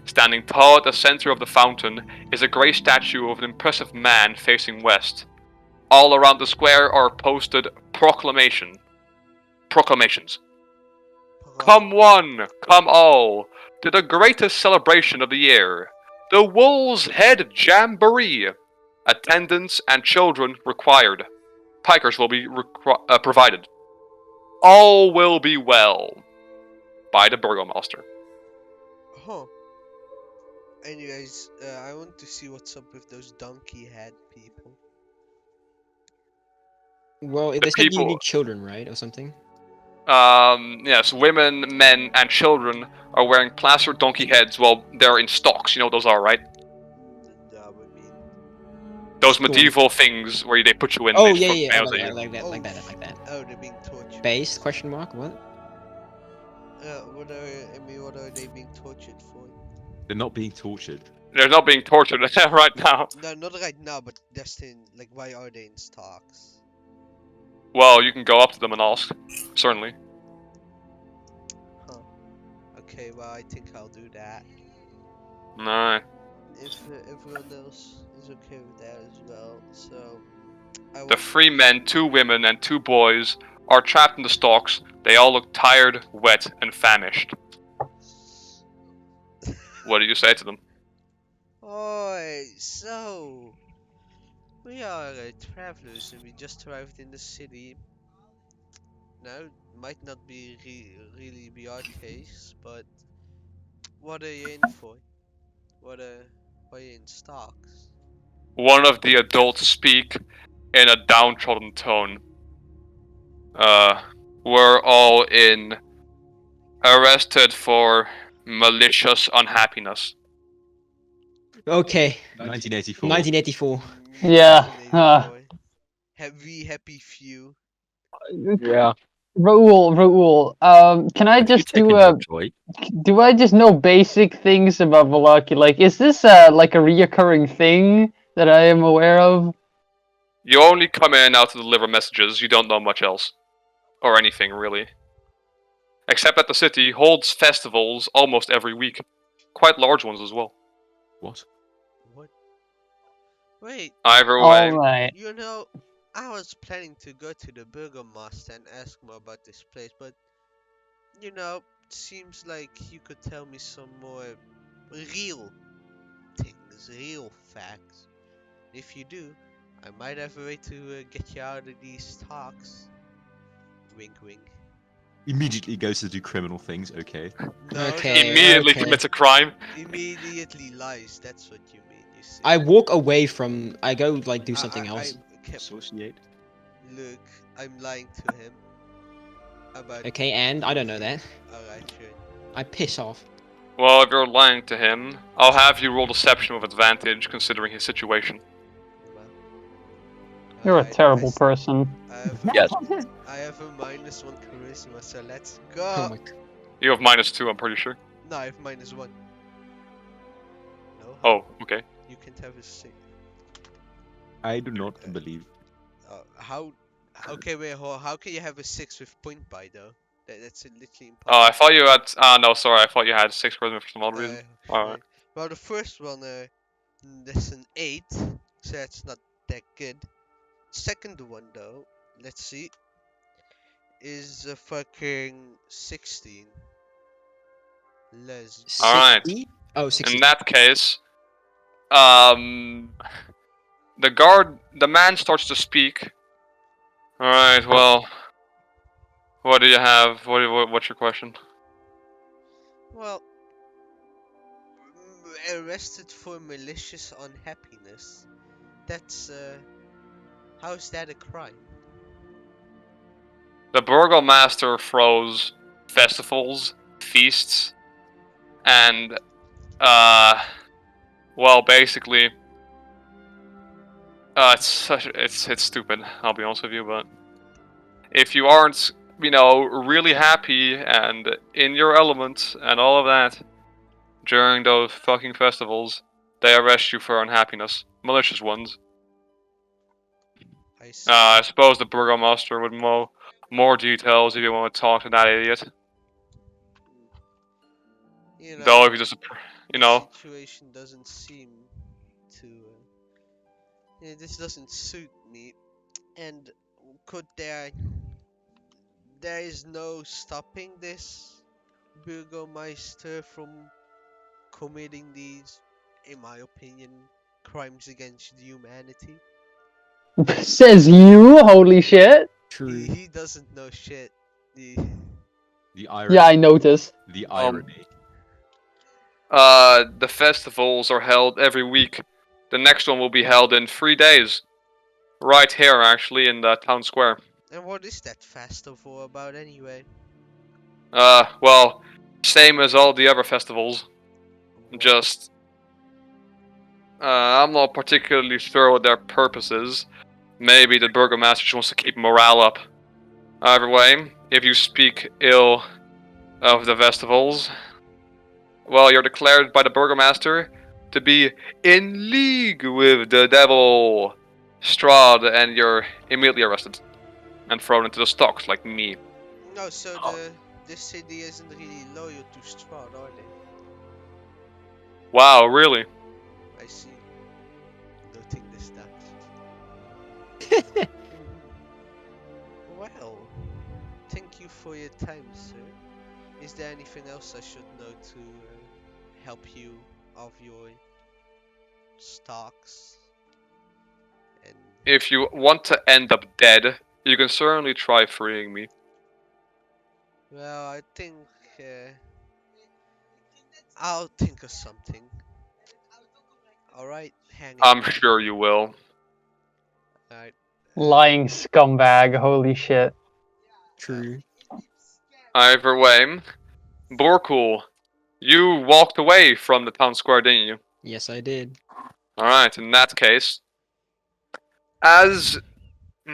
Standing tall at the center of the fountain is a grey statue of an impressive man facing west. All around the square are posted proclamations. Come one, come all, to the greatest celebration of the year, the Wool's Head Jamboree. Attendants and children required. Pikers will be provided. All will be well. By the Burgomaster. Huh. Anyways, I want to see what's up with those donkey head people. Well, The they said you people- need children, right, or something? Yes, women, men, and children are wearing plastered donkey heads while they're in stocks. You know what those are, right? That would mean. Those Cool. medieval things where they put you in. Oh they yeah, throw yeah, I nails like at that, you. like that, Oh, like that, like that. Oh, they're being tortured. Base? Question mark? What? What are they being tortured for? They're not being tortured. They're not being tortured right now. No, not right now, but destined. Like, why are they in stocks? Well, you can go up to them and ask. Certainly. Huh. Okay, well, I think I'll do that. No. If everyone else is okay with that as well, so I The 3 men, 2 women, and 2 boys are trapped in the stocks. They all look tired, wet, and famished. What do you say to them? Oi, so we are travelers and we just arrived in the city. Now, might not be really be our case, but what are you in for? Why are you in stocks? One of the adults speak in a downtrodden tone. We're all arrested for malicious unhappiness. Okay. 1984. 1984. Yeah, 1984. Happy few. Yeah. Raul, can I just do do I just know basic things about Vallaki? Like, is this like a reoccurring thing that I am aware of? You only come in and out to deliver messages, you don't know much else. Or anything, really. Except that the city holds festivals almost every week. Quite large ones as well. What? What? Wait, Either way, Alright. you know, I was planning to go to the Burgomaster and ask more about this place, but you know, it seems like you could tell me some more real things, real facts. If you do, I might have a way to get you out of these talks. Wink, wink. Immediately goes to do criminal things, okay. No, Okay. immediately okay. commits a crime. Immediately lies. That's what you mean. You see. I walk away from. I go like do something else. Associate. Look, I'm lying to him. About. Okay, and I don't know that. Alright, sure. I piss off. Well, if you're lying to him, I'll have you roll deception with advantage, considering his situation. Well, You're a alright, terrible I person. Yes. I have a -1 charisma, so let's Oh go. my god. You have -2, I'm pretty sure. No, I have -1. No, Oh, okay. you can't have a 6. I do not believe. How? Okay, wait, how can you have a 6 with point buy though? That's literally Oh, I impossible. thought you had. Ah, no, sorry. I thought you had 6 charisma for some odd reason. Alright. Okay. Well, the first one, that's an 8, so that's not that good. Second one though, let's see, is a fucking 16. Les. Alright. 60? Oh, 60. In that case, the man starts to speak. Alright, well, what do you have? What's your question? Well, arrested for malicious unhappiness. That's how's that a crime? The burgomaster throws festivals, feasts, and, well, basically, it's stupid, I'll be honest with you, but if you aren't, really happy and in your element and all of that during those fucking festivals, they arrest you for unhappiness. Malicious ones. I see. I suppose the burgomaster would know more details if you want to talk to that idiot. You Though know, if you just, the situation doesn't seem to. This doesn't suit me, and could there is no stopping this Burgomeister from committing these, in my opinion, crimes against humanity. Says you, holy shit. True. He doesn't know shit. The irony. Yeah, I noticed. The irony. the festivals are held every week. The next one will be held in 3 days. Right here, actually, in the town square. And what is that festival about anyway? Well, same as all the other festivals. Just, I'm not particularly sure what their purpose is. Maybe the burgomaster just wants to keep morale up. Either way, if you speak ill of the festivals, well, you're declared by the burgomaster to be in league with the devil, Strahd, and you're immediately arrested and thrown into the stocks like me. No, so the city isn't really loyal to Strahd, are they? Wow, really? I see. Noting this down. Well, thank you for your time, sir. Is there anything else I should know to help you of your stocks? And If you want to end up dead, you can certainly try freeing me. well, I think I'll think of something. Alright, hang it. I'm sure you will. Alright. Lying scumbag, holy shit. True. Either way, Borkul, you walked away from the town square, didn't you? Yes, I did. Alright, in that case, as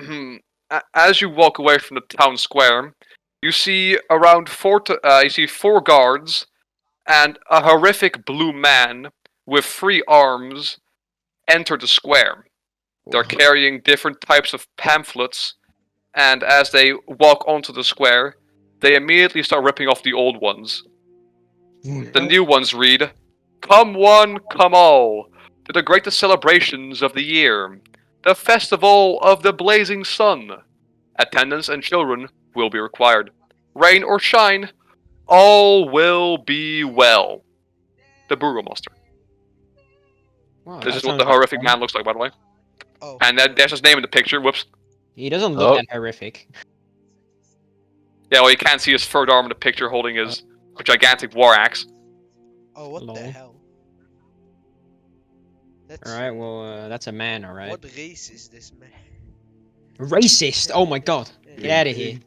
you walk away from the town square, you see around 4 guards and a horrific blue man with 3 arms enter the square. They're carrying different types of pamphlets, and as they walk onto the square, they immediately start ripping off the old ones. The new ones read, "Come one, come all, to the greatest celebrations of the year, the Festival of the Blazing Sun. Attendance and children will be required. Rain or shine, all will be well. The Burgomaster." Wow, This that is what sounds the like horrific fun. man looks like, by the way. Oh. And there's his name in the picture. Whoops. He doesn't look Oh. that horrific. Yeah, well, you can't see his third arm in the picture holding his gigantic war axe. Oh, what the Lol. hell? That's Alright, well, that's a man, alright. What race is this man? Racist! Oh my god! Get out of here.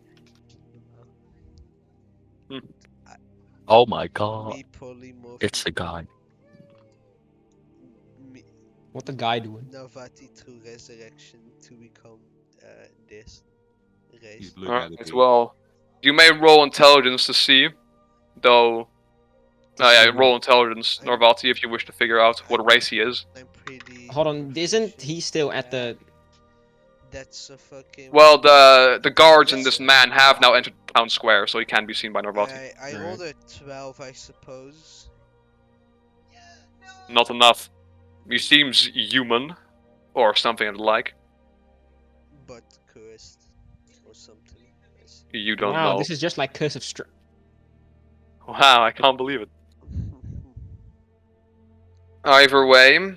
Oh my god. Me polymorph. It's a guy. Me, What the guy doing? Navati through resurrection to become this race. He's blue guy Alright, well, you may roll intelligence to see, though. Roll intelligence, Norvati, if you wish to figure out what race he is. I'm pretty. Hold on, isn't he still at the? That's a fucking. Well, the guards and this man have now entered the town square, so he can be seen by Norvati. I rolled a 12, I suppose. Not enough. He seems human, or something of the like. But cursed or something. Yes. You don't Wow, know. this is just like Curse of Strahd. Wow, I can't believe it. Either way,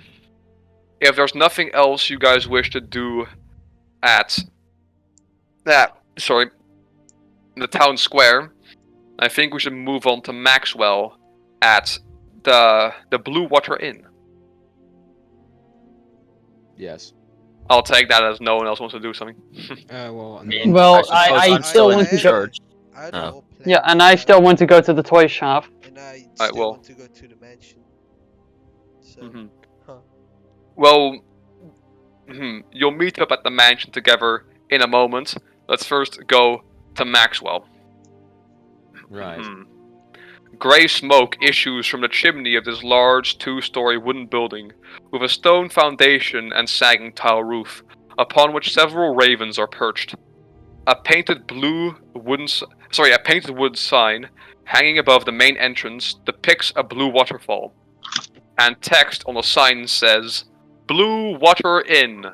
if there's nothing else you guys wish to do at the town square, I think we should move on to Maxwell at the Blue Water Inn. Yes. I'll take that as no one else wants to do something. Well, Well, suppose I I'm still in want to go. church. I Oh. don't know. Yeah, and I still want to go to the toy shop. And I Alright, still well. want to go to the mansion. So, Mhm. huh. Well, you'll meet up at the mansion together in a moment. Let's first go to Maxwell. Right. Grey smoke issues from the chimney of this large two-story wooden building with a stone foundation and sagging tile roof, upon which several ravens are perched. A painted wood sign hanging above the main entrance depicts a blue waterfall, and text on the sign says, "Blue Water Inn."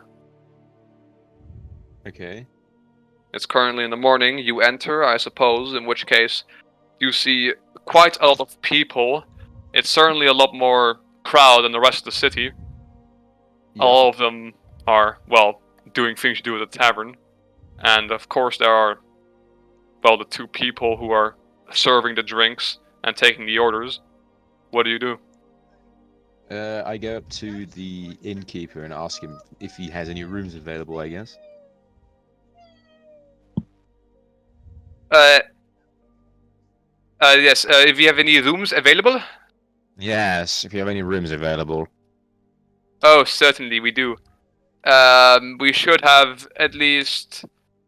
Okay. It's currently in the morning. You enter, I suppose, in which case you see quite a lot of people. It's certainly a lot more crowd than the rest of the city. Yeah. All of them are, well, doing things you do at the tavern. And of course there are, well, the two people who are serving the drinks and taking the orders. What do you do? I go up to the innkeeper and ask him if he has any rooms available, I guess. Yes, if you have any rooms available? Yes, if you have any rooms available. Oh, certainly we do. We should have at least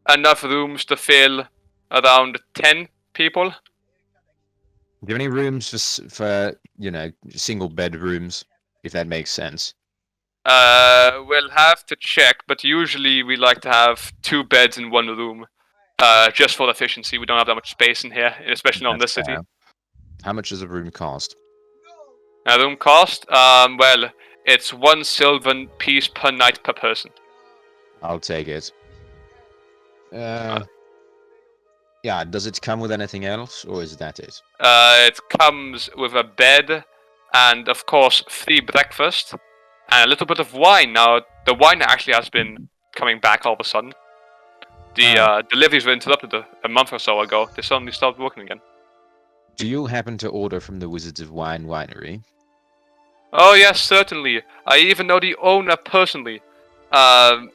enough rooms to fill around 10 people. Do you have any rooms for single bedrooms, if that makes sense? We'll have to check, but usually we like to have 2 beds in one room. Just for efficiency, we don't have that much space in here, especially not in this That's city. fair. How much does a room cost? A room cost? Well, it's 1 silver piece per night per person. I'll take it. Yeah, does it come with anything else, or is that it? It comes with a bed, and of course, free breakfast, and a little bit of wine. Now, the wine actually has been coming back all of a sudden. The deliveries were interrupted a month or so ago. They suddenly stopped working again. Do you happen to order from the Wizards of Wine winery? Oh yes, certainly. I even know the owner personally. Well,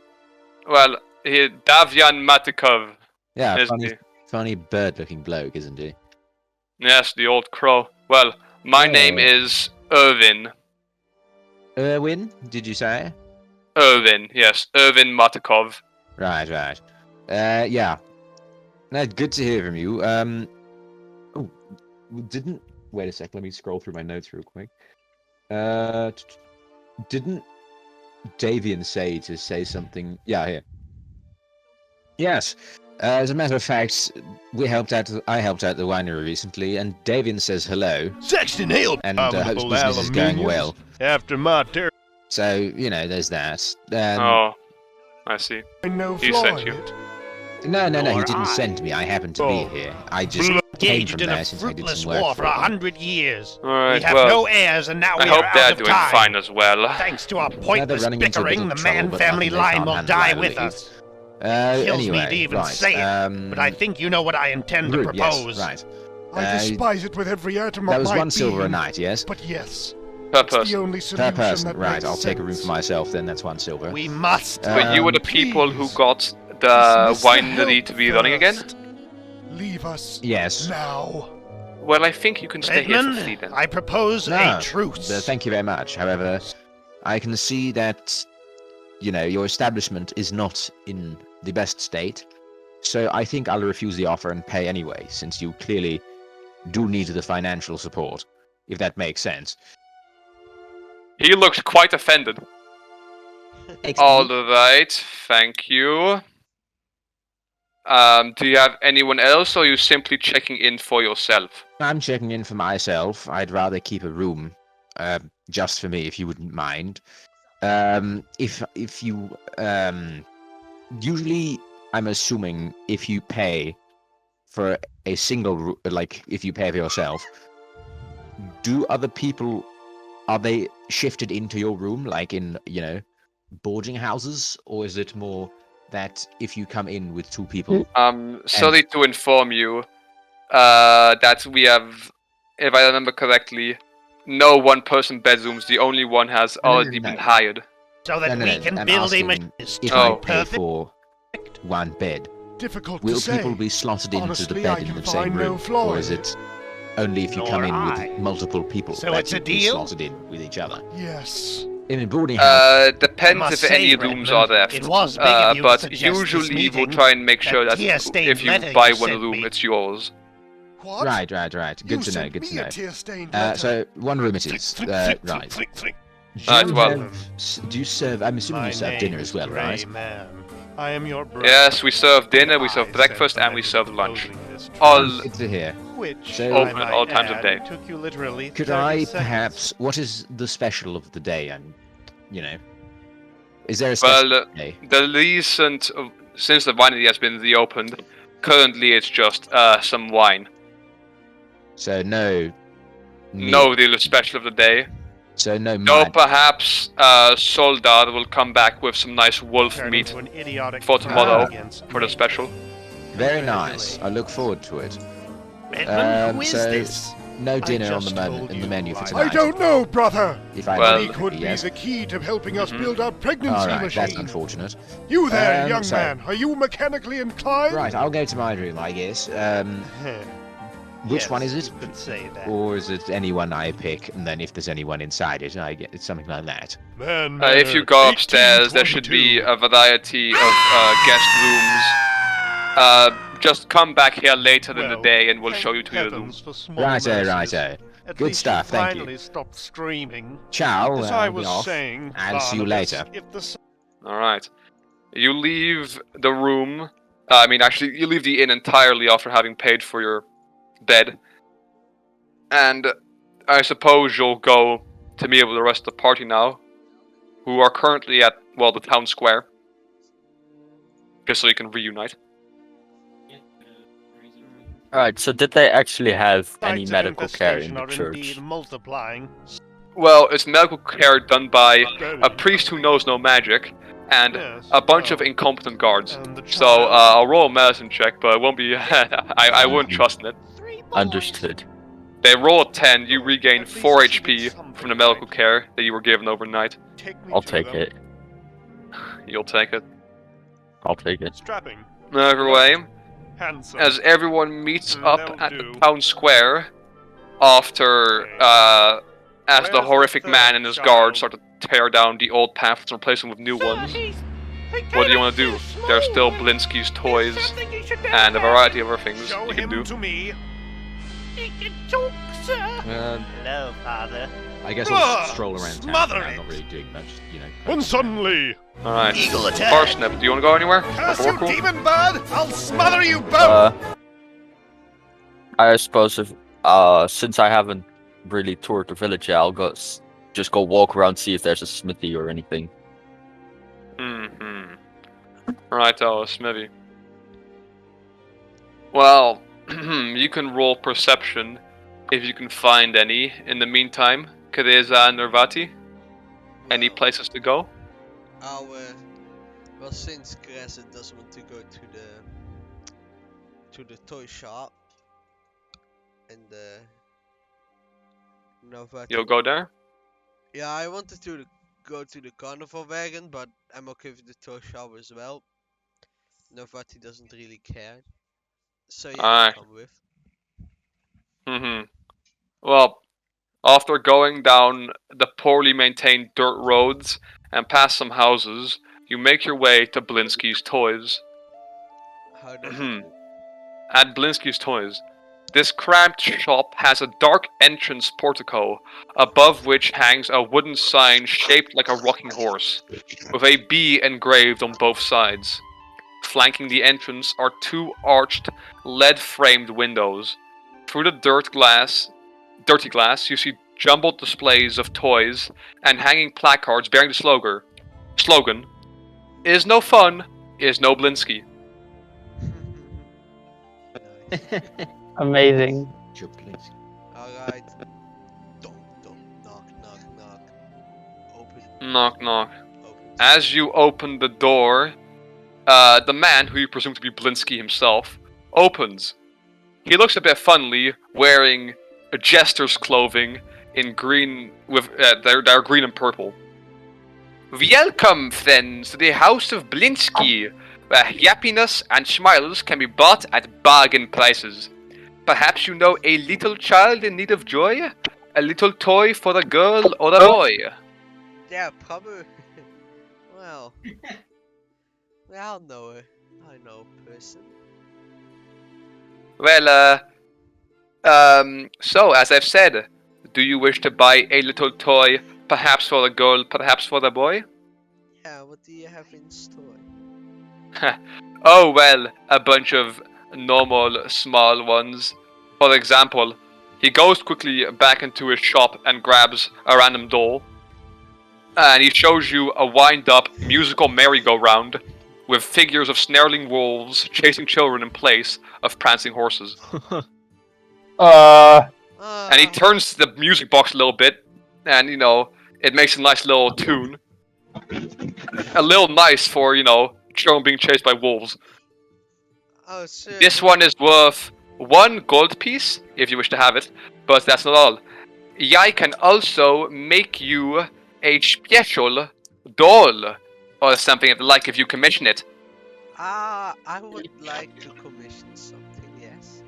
Davian Matikov. Yeah, Isn't funny bird-looking bloke, isn't he? Yes, the old crow. Well, my name is Irvin. Erwin, did you say? Irvin, yes, Irvin Matikov. Right. Yeah. No, good to hear from you. Wait a sec, let me scroll through my notes real quick. Didn't Davian say something? Yeah, here. Yes. As a matter of fact, I helped out the winery recently, and Davian says hello. Sexton Hill, And hopes business is going well. After my turn. So, there's that. Oh, I see. No He sent you. No, he Nor didn't I. send me. I happened to be here. I just came Engaged from in there a since I did fruitless some work war for for them. 100 years. Alright, We have well, no heirs, and now we I are hope out they're of doing time. fine as well. Thanks to our Now they're pointless running into a bit bickering, of the trouble, man but family nothing they line can't will handle, die I with believe. us. Kills Anyway, me to even right, say it, but I think you know what I intend to room, yes, propose. right. I despise it with every atom That of was my 1 silver a being, night, yes? But yes, Per it's the person. only Per solution person, that right. makes I'll take a room sense. for myself then, that's 1 silver. We must. But you were the people who please. got the Dismiss the winery help to be running again? first. Leave us Yes. now. Well, I think you can stay here for free Redmond, then. I propose No, a truce. thank you very much. However, I can see that, your establishment is not in the best state. So I think I'll refuse the offer and pay anyway, since you clearly do need the financial support, if that makes sense. He looks quite offended. Excellent. Alright, thank you. Do you have anyone else, or are you simply checking in for yourself? I'm checking in for myself. I'd rather keep a room, just for me, if you wouldn't mind. If you, usually I'm assuming if you pay for a single, like if you pay for yourself, do other people, are they shifted into your room, like in, boarding houses, or is it more that if you come in with two people? Sorry to inform you, that we have, if I remember correctly, no one-person bedrooms. The only one has No, no, already no. been hired. So that we can I'm build a asking machine. if Oh. I pay for one bed, Difficult will to say. people be slotted into the Honestly, bed I in can the same find no room, flaw or in is it. it only if you come Nor in I. with multiple people So that it's a you'll be deal? slotted in with each other? Yes. In a boarding house, I Depends must if any say, rooms Redmond, are left. it was big of you to But suggest this usually we'll meeting. try and make sure That that tear-stained if you letter buy you one sent room, me. it's yours. What? right. You Good to know. sent Good to me a know. tear-stained letter. So one room it is. Right. Do Right, you well- do you serve? I'm assuming you serve dinner as well, right? Man. I am your brother. Yes, we serve dinner, we serve I breakfast, sent the and we letter serve lunch. proposing this All truce, Good to hear. which, So- Open I at all might times of add, day. took you literally Could 30 I seconds. perhaps? What is the special of the day? And is there a Well, special day? the recent, since the winery has been reopened, currently it's just some wine. So no. No meal. real special of the day. So no. Though mine. perhaps Soldar will come back with some nice wolf Turn meat into an idiotic for tomorrow crowd against for the me. special. Very nice. I look forward to it. Redmond, who is so this? no dinner on just the told you, menu for I tonight. don't know, brother. If I Well- He could be yes. the key to helping us Mhm. build our pregnancy All right, that's machine. unfortunate. You there, young so- man. Are you mechanically inclined? Right, I'll go to my room, I guess. Which Yes, one is it? You could say that. Or is it anyone I pick, and then if there's anyone inside it, I get it's something like that. Man, If you go upstairs, there should be a variety of guest rooms. Just come back here later in the day and we'll show you to your room. Righto. Good stuff, thank you. Finally stopped screaming. Ciao, As I I'll be was off. saying, I'll see you Barnabas, later. if the Alright. You leave the room. Actually, you leave the inn entirely after having paid for your bed. And I suppose you'll go to meet with the rest of the party now, who are currently at, well, the town square. Just so you can reunite. Alright, so did they actually have any sites of medical care in infestation the are church? indeed multiplying. Well, it's medical care done by Steady. a priest who knows no magic, and Yes, a bunch of well, incompetent guards. and the So, child- I'll roll a medicine check, but it won't be... I wouldn't trust in it. Understood. They roll a 10, you regain At least 4 it should be HP something from the medical right. care that you were given overnight. Take me I'll to take them. it. You'll take it. I'll take it. Strapping, Anyway, handsome. as everyone meets up That'll at do. the town square, after, as the Where's the horrific man third and his child? guards start to tear down the old paths and replace them with new ones. What do you want to do? There's still Blinsky's toys and a variety of other things Show you can him do. to me. Hello, Father. I guess Ah, I'll stroll around town. smother I'm it. not really doing much, When suddenly, Alright. Eagle attack. Parsnip, do you want to go anywhere? curse Before you, cool? demon bird! I'll smother you both. I suppose if since I haven't really toured the village yet, I'll just go walk around, see if there's a smithy or anything. Mm-hmm. Right, Smithy. Well, you can roll perception if you can find any. In the meantime, Teresa and Nervati, any places to go? Well, since Crescent doesn't want to go to the toy shop, and Novati. You'll go there? Yeah, I wanted to go to the carnival wagon, but I'm okay with the toy shop as well. Novati doesn't really care, so yeah, I'll Alright. come with. Mm-hmm. Well, after going down the poorly maintained dirt roads and past some houses, you make your way to Blinsky's Toys. How does it Mhm. look? At Blinsky's Toys, this cramped shop has a dark entrance portico, above which hangs a wooden sign shaped like a rocking horse, with a bee engraved on both sides. Flanking the entrance are two arched, lead-framed windows. Through the dirty glass, you see jumbled displays of toys and hanging placards bearing the slogan, "Is no fun, is no Blinsky." Nice. Amazing. Sure, please. Alright. Dunk, dunk, knock, knock, knock. Open, Knock, knock. open. As you open the door, the man, who you presume to be Blinsky himself, opens. He looks a bit funnily, wearing a jester's clothing in green with they're green and purple. Welcome, friends, to the House of Blinsky, where happiness and smiles can be bought at bargain prices. Perhaps you know a little child in need of joy? A little toy for a girl or a boy? Yeah, probably. Well. Well, I know a person. Well, so, as I've said, do you wish to buy a little toy, perhaps for a girl, perhaps for a boy? Yeah, what do you have in store? Oh, well, a bunch of normal, small ones. For example, he goes quickly back into his shop and grabs a random doll. And he shows you a wind-up musical merry-go-round with figures of snarling wolves chasing children in place of prancing horses. And he turns the music box a little bit, and it makes a nice little tune. A little nice for, children being chased by wolves. Oh, sure. This one is worth 1 gold piece, if you wish to have it, but that's not all. I can also make you a special doll, or something of the like if you commission it. I would like to commission something, yes.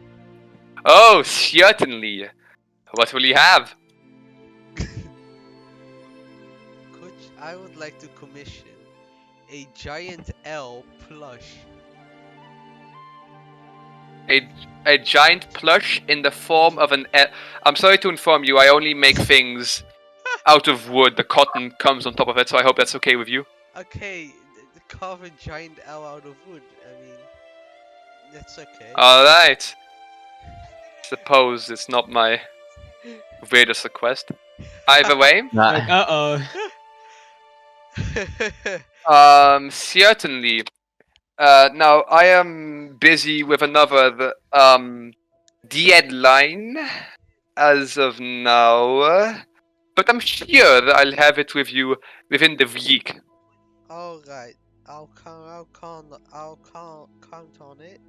Oh, certainly. What will you have? I would like to commission a giant L plush. A giant plush in the form of an L. I'm sorry to inform you, I only make things out of wood. The cotton comes on top of it, so I hope that's okay with you. Okay, carve a giant L out of wood. I mean, that's okay. Alright. Suppose it's not my weirdest request. Either way, certainly. Now I am busy with another deadline as of now, but I'm sure that I'll have it with you within the week. All right, I'll count on it.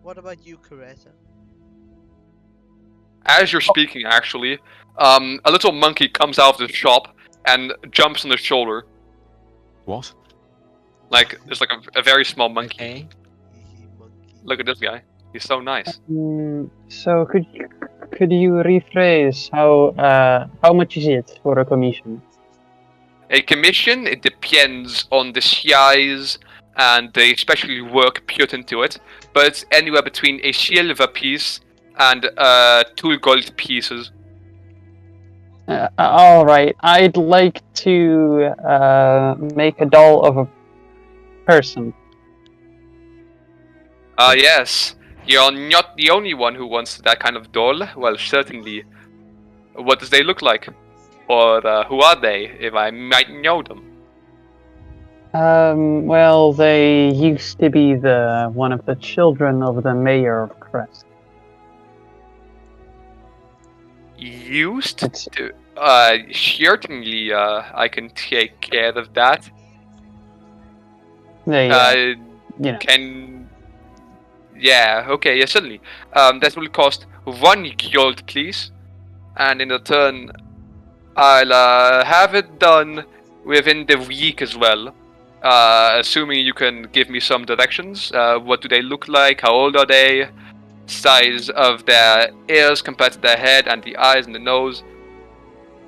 What about you, Caressa? As you're speaking, actually, a little monkey comes out of the shop and jumps on his shoulder. What? Like, it's like a very small monkey. Okay. Monkey. Look at this guy. He's so nice. So could you rephrase how much is it for a commission? A commission, it depends on the size and the special work put into it, but it's anywhere between a silver piece and 2 gold pieces. All right, I'd like to make a doll of a person. Yes. You're not the only one who wants that kind of doll. Well, certainly. What does they look like? Or who are they, if I might know them? Well, they used to be one of the children of the mayor of Crest. Used It's- to? Certainly, I can take care of that. They, Yeah, okay, yeah, certainly. That will cost 1 gold, please. And in return, I'll have it done within the week as well. Assuming you can give me some directions. What do they look like? How old are they? size of their ears compared to their head and the eyes and the nose.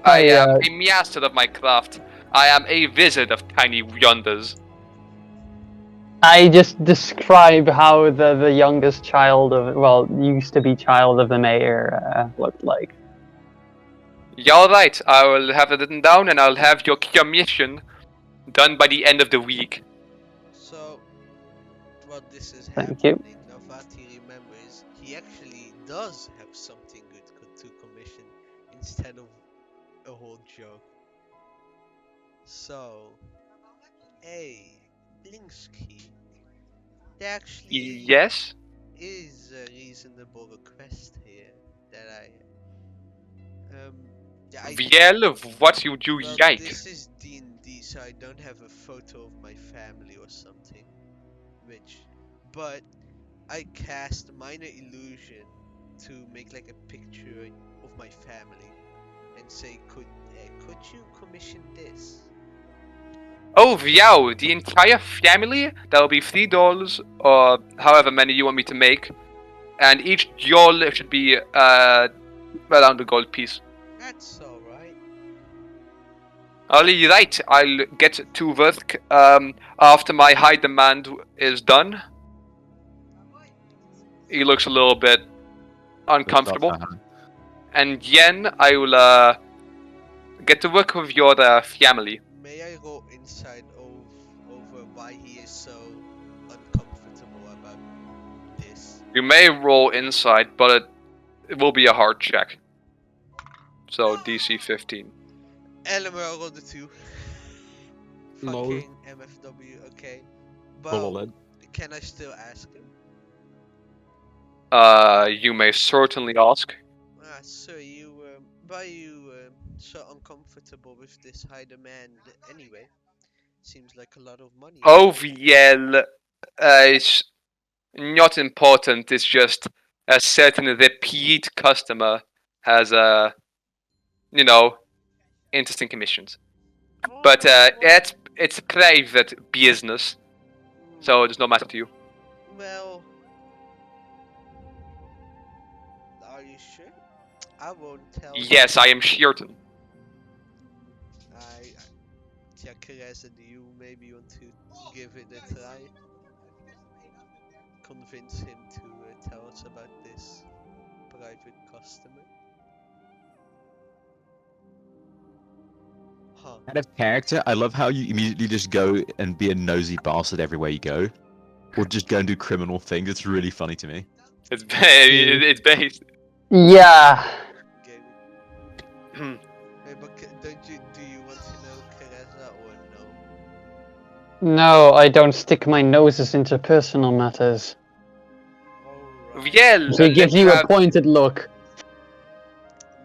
I am a master of my craft. I am a wizard of tiny wonders. I just describe how the youngest child of, well, used to be child of the mayor looked like. You're right. I will have it written down, and I'll have your commission done by the end of the week. So, what this is Thank you. happening, now Vati remembers he actually does have something good to commission instead of a whole joke. So, hey, Blinsky, there actually Yes? is a reasonable request here that Viel, what you do, well, yike? this is D&D, so I don't have a photo of my family or something, but I cast minor illusion to make like a picture of my family and say, could you commission this? Oh, Viao, the entire family? That'll be $3, or however many you want me to make. And each jol should be around a gold piece. That's alright. Only right, I'll get to work after my high demand is done. He looks a little bit uncomfortable. And Yen, I will get to work with your family. May I go inside over why he is so uncomfortable about this? You may roll insight, but it will be a hard check. So DC 15. Eleanor, I rolled a 2. Lol. Fucking MFW, okay. Lol. But can I still ask him? You may certainly ask. So why are you so uncomfortable with this high demand anyway? Seems like a lot of money. Oh, Viel, it's not important. It's just a certain repeat customer has interesting commissions. But it's private business, so it does not matter to you. Well, are you sure? I won't tell. Yes, I am certain. Teresa, do you maybe want to give it a try? Convince him to tell us about this private customer? Huh. Out of character, I love how you immediately just go and be a nosy bastard everywhere you go. Or just go and do criminal things. It's really funny to me. It's it's based. Yeah. Okay. Hey, but do you want to know Teresa or no? No, I don't stick my noses into personal matters. Alright. Viel, She gives you a pointed look.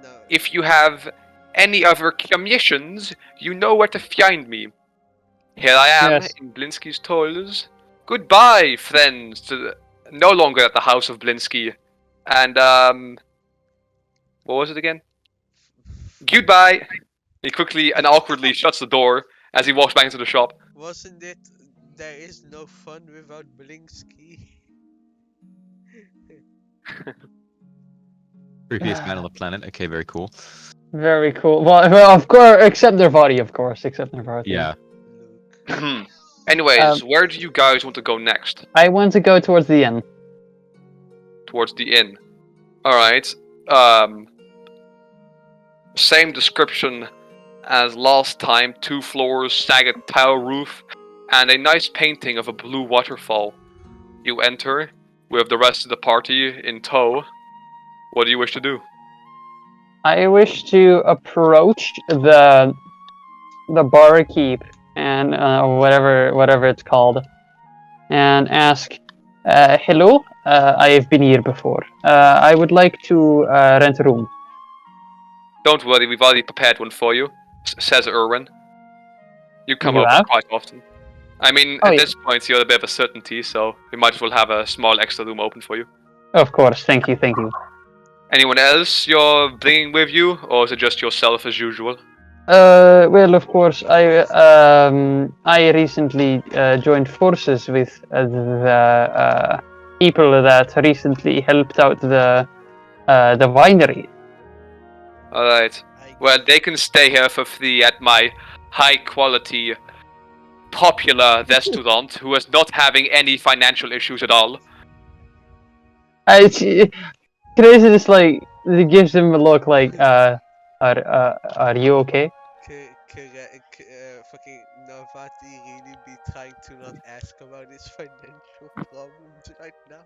No. if you have any other commissions, you know where to find me. Here I am Yes. in Blinsky's toils. Goodbye, friends. No longer at the house of Blinsky. And what was it again? Goodbye. He quickly and awkwardly shuts the door as he walks back into the shop. Wasn't it? There is no fun without Blinsky. Creepiest man on the planet. Okay, very cool. Very cool. Well, of course, except their body, of course, except their body. Yeah. Anyways, where do you guys want to go next? I want to go towards the inn. Towards the inn. Alright. Same description as last time. 2 floors, sagged tile roof, and a nice painting of a blue waterfall. You enter with the rest of the party in tow. What do you wish to do? I wish to approach the barkeep and whatever it's called, and ask, "Hello, I've been here before. I would like to rent a room." Don't worry, we've already prepared one for you, says Irwin. You come You over have? quite often. I mean, Oh, at yeah. this point, you're a bit of a certainty, so we might as well have a small extra room open for you. Of course, thank you. Anyone else you're bringing with you, or is it just yourself as usual? Well, of course, I recently joined forces with people that recently helped out the winery. Alright. Well, they can stay here for free at my high-quality, popular restaurant, who is not having any financial issues at all. Crazy is like, it gives him a look like, are you okay? Fucking Navati really be trying to not ask about his financial problems right now.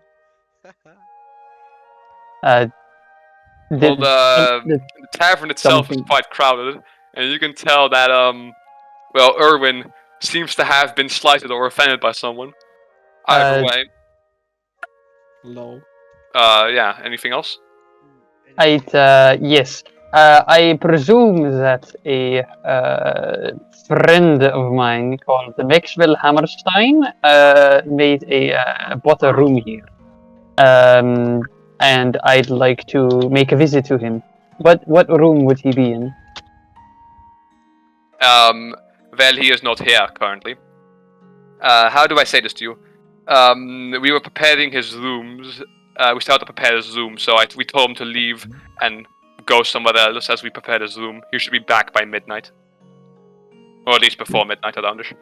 Well, the tavern itself is something- quite crowded, and you can tell that, well, Erwin seems to have been slighted or offended by someone. Either way. Lol. Yeah, anything else? Yes. I presume that a friend of mine called Maxwell Hammerstein bought a room here. And I'd like to make a visit to him. What room would he be in? Well, he is not here currently. How do I say this to you? We were preparing his rooms. We started to prepare his room, so we told him to leave and go somewhere else as we prepared his room. He should be back by midnight. Or at least before midnight, around-ish.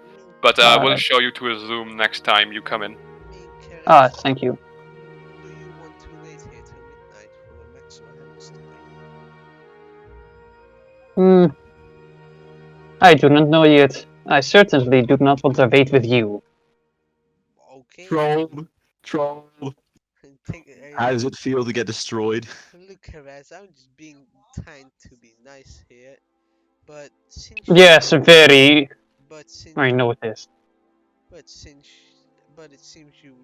But we'll show you to his room next time you come in. Thank you. Do you want to wait here till midnight for Maxwell Hammerstein? I do not know yet. I certainly do not want to wait with you. Okay. Troll. How does it feel to get destroyed? Look, Haraz, I'm just being trying to be nice here, but since Yes, very. I noticed. But it seems you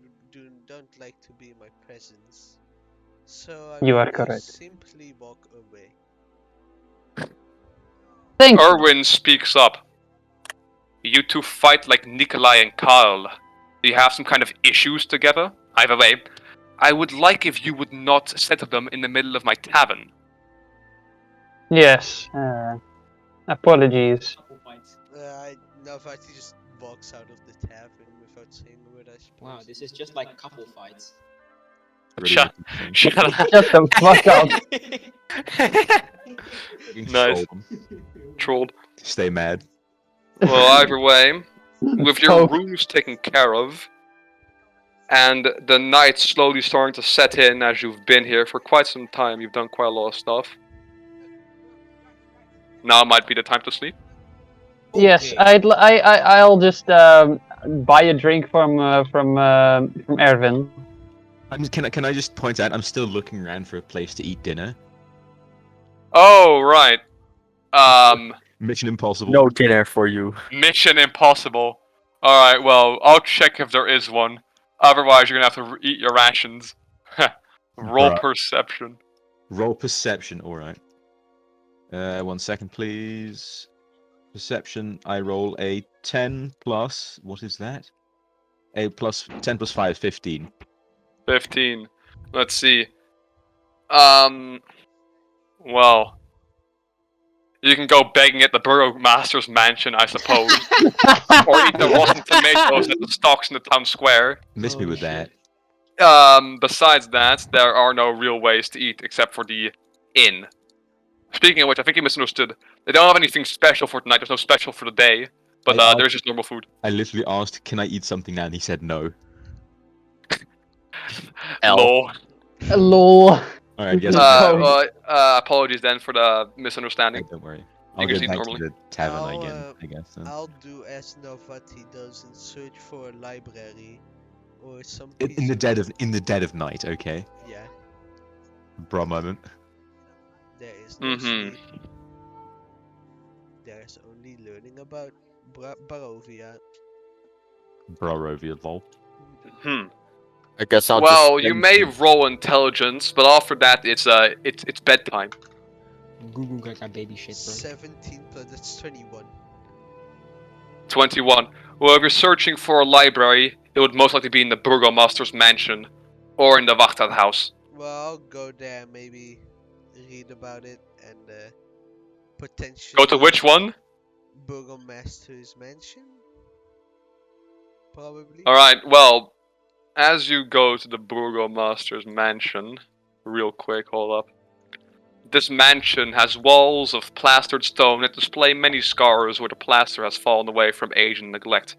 don't like to be in my presence, so I You are will correct. simply walk away. Thank you. Erwin speaks up. You two fight like Nikolai and Karl. Do you have some kind of issues together? Either way, I would like if you would not settle them in the middle of my tavern. Yes. Apologies. Navati just walks out of the tavern without saying a word, I suppose. Wow, this is just like couple fights. Shut up. Shut the fuck up. Nice. Trolled. Stay mad. Well, either way, with your Oh. rooms taken care of, and the night slowly starting to set in as you've been here for quite some time, you've done quite a lot of stuff. Now might be the time to sleep. Yes, Okay. I'll just buy a drink from Erwin. Can I just point out I'm still looking around for a place to eat dinner? Oh, right. Mission Impossible. No dinner for you. Mission Impossible. Alright, well, I'll check if there is one. Otherwise, you're gonna have to eat your rations. Roll Bruh. perception. Roll perception. All right. 1 second, please. Perception. I roll a 10 plus. What is that? A plus 10 plus 5, 15. 15. Let's see. Well, you can go begging at the Burgomaster's mansion, I suppose. Or eat the rotten tomatoes at the stalks in the town square. Miss me with that. Besides that, there are no real ways to eat except for the inn. Speaking of which, I think you misunderstood. They don't have anything special for tonight. There's no special for the day. But there's just normal food. I literally asked, can I eat something now? And he said no. Lol. Lol. Alright, yes. Apologies then for the misunderstanding. Don't worry. You I'll can go eat back normally. to the tavern again, I guess. Then. I'll do as Navati does and search for a library or some. In the dead of night, okay? Yeah. Bro moment. There is no sleep. There is only learning about Barovia. Barovia, lol. I guess I'll Well, just you may roll intelligence, but after that, it's bedtime. Google got that baby shit, bro. 17 plus that's 21. 21. Well, if you're searching for a library, it would most likely be in the Burgomaster's mansion, or in the Wachthouse. Well, I'll go there, maybe read about it, and potentially. Go to which one? Burgomaster's mansion? Probably. Alright, well, as you go to the Burgomaster's mansion, real quick, hold up. This mansion has walls of plastered stone that display many scars where the plaster has fallen away from age and neglect.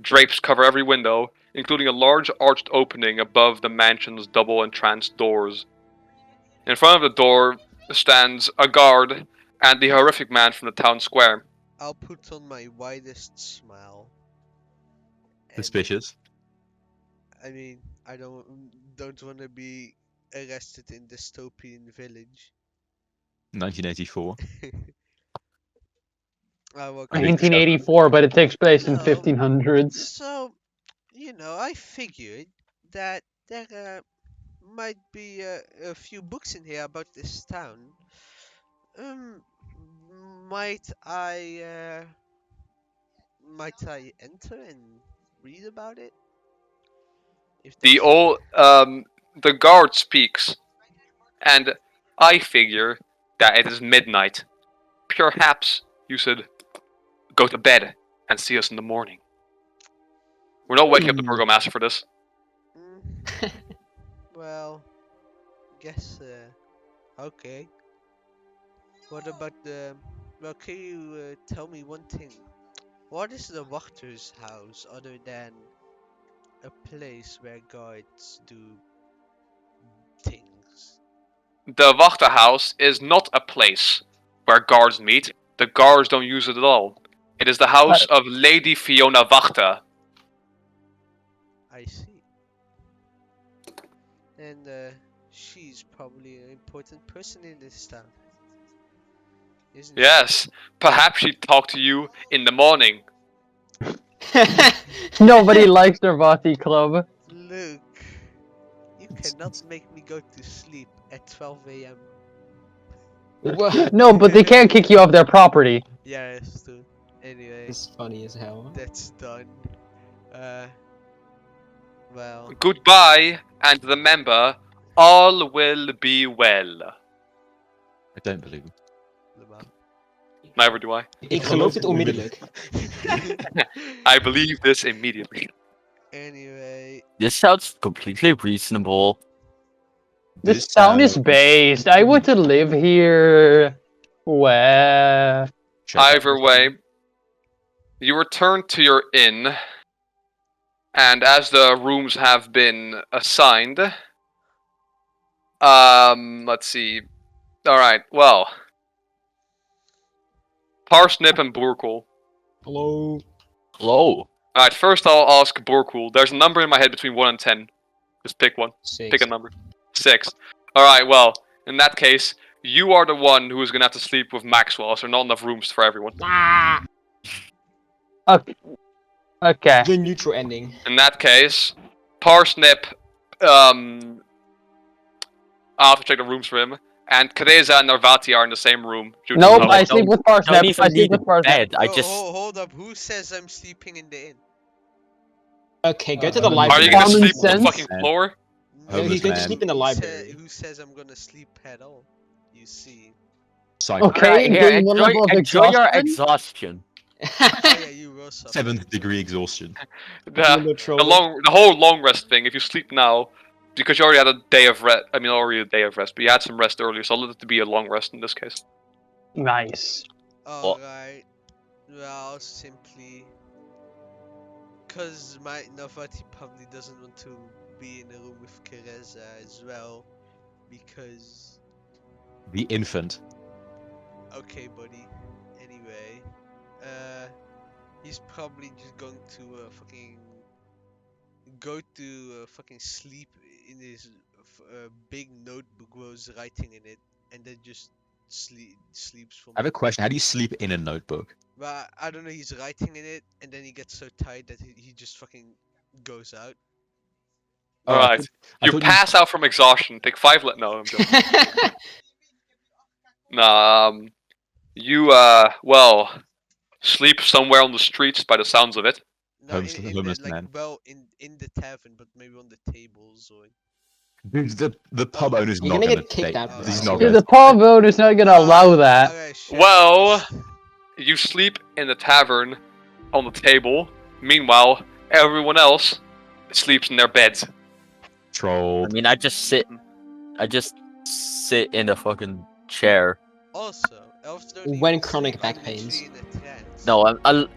Drapes cover every window, including a large arched opening above the mansion's double entranced doors. In front of the door stands a guard and the horrific man from the town square. I'll put on my widest smile. And, Suspicious. I mean, I don't want to be arrested in dystopian village. 1984. I work 1984, but it takes place in No. 1500s. So, I figured that there might be a few books in here about this town. Might I enter and read about it? If The guard speaks, and I figure that it is midnight. Perhaps you should go to bed and see us in the morning. We're not waking up the Burgomaster for this. Mm, well, guess okay. What about the? Well, can you tell me one thing? What is the Wachter's house other than a place where guards do things? The Wachterhaus is not a place where guards meet. The guards don't use it at all. It is the house of Lady Fiona Wachter. I see. And she's probably an important person in this town. Isn't Yes, perhaps she'd talk to you in the morning. Nobody likes their Vati club. she? Look, you cannot make me go to sleep at 12 a.m. What? No, but they can't kick you off their property. Yeah, it's true. Anyway, It's funny as hell. that's done. Well, Goodbye, and remember, all will be well. I don't believe him. Lamar. Neither do I. Ik geloof dit onmiddellijk. I believe this immediately. Anyway, This sounds completely reasonable. This town is based. I want to live here. Where? Either way, you return to your inn, and as the rooms have been assigned, let's see. Alright, well. Parsnip and Burkle. Hello. Hello. Alright, first I'll ask Burkle. There's a number in my head between 1 and 10. Just pick one. 6. Pick a number. 6. Alright, well, in that case, you are the one who is gonna have to sleep with Maxwell, as there are not enough rooms for everyone. Okay. Okay. The neutral ending. In that case, Parsnip, I'll have to check the rooms for him, and Teresa and Narvati are in the same room. due to Nope, the- I sleep with Don't Parsnip. even I sleep need a with Parsnip. bed. I just hold up. Who says I'm sleeping in the inn? Okay, go to the Are you Are library. you gonna Common sleep on the sense? fucking floor? No, he's going to sleep in the library. Who says I'm gonna sleep at all? You see. Psycho. Okay. Alright, here, gain one level of enjoy your exhaustion. Oh yeah, you will suffer. 7th degree exhaustion. The whole long rest thing, if you sleep now, because you already had a day of rest, already a day of rest, but you had some rest earlier, so I'll let it to be a long rest in this case. Nice. Alright. Well, simply. Because my Navati probably doesn't want to be in a room with Teresa as well. Because. The infant. Okay, buddy. Anyway. He's probably just going to fucking sleep in his big notebook where he's writing in it, and then just sleeps for. I have a question. How do you sleep in a notebook? But I don't know. He's writing in it, and then he gets so tired that he just fucking goes out. Oh, I Alright. thought- I You thought pass out from exhaustion, take 5 no, I'm joking. Nah, you, sleep somewhere on the streets by the sounds of it. No, Homeless like, man. well, in the tavern, but maybe on the tables or. Dude, the pub owner's You're not gonna gonna get kicked take. out, He's bro. not Dude, gonna. the pub owner's not gonna allow that. Alright, shit. Well, you sleep in the tavern on the table. Meanwhile, everyone else sleeps in their beds. Troll. I mean, I just sit in a fucking chair. Also, elves don't When even chronic sleep, back I'm pains. literally in a trance. No,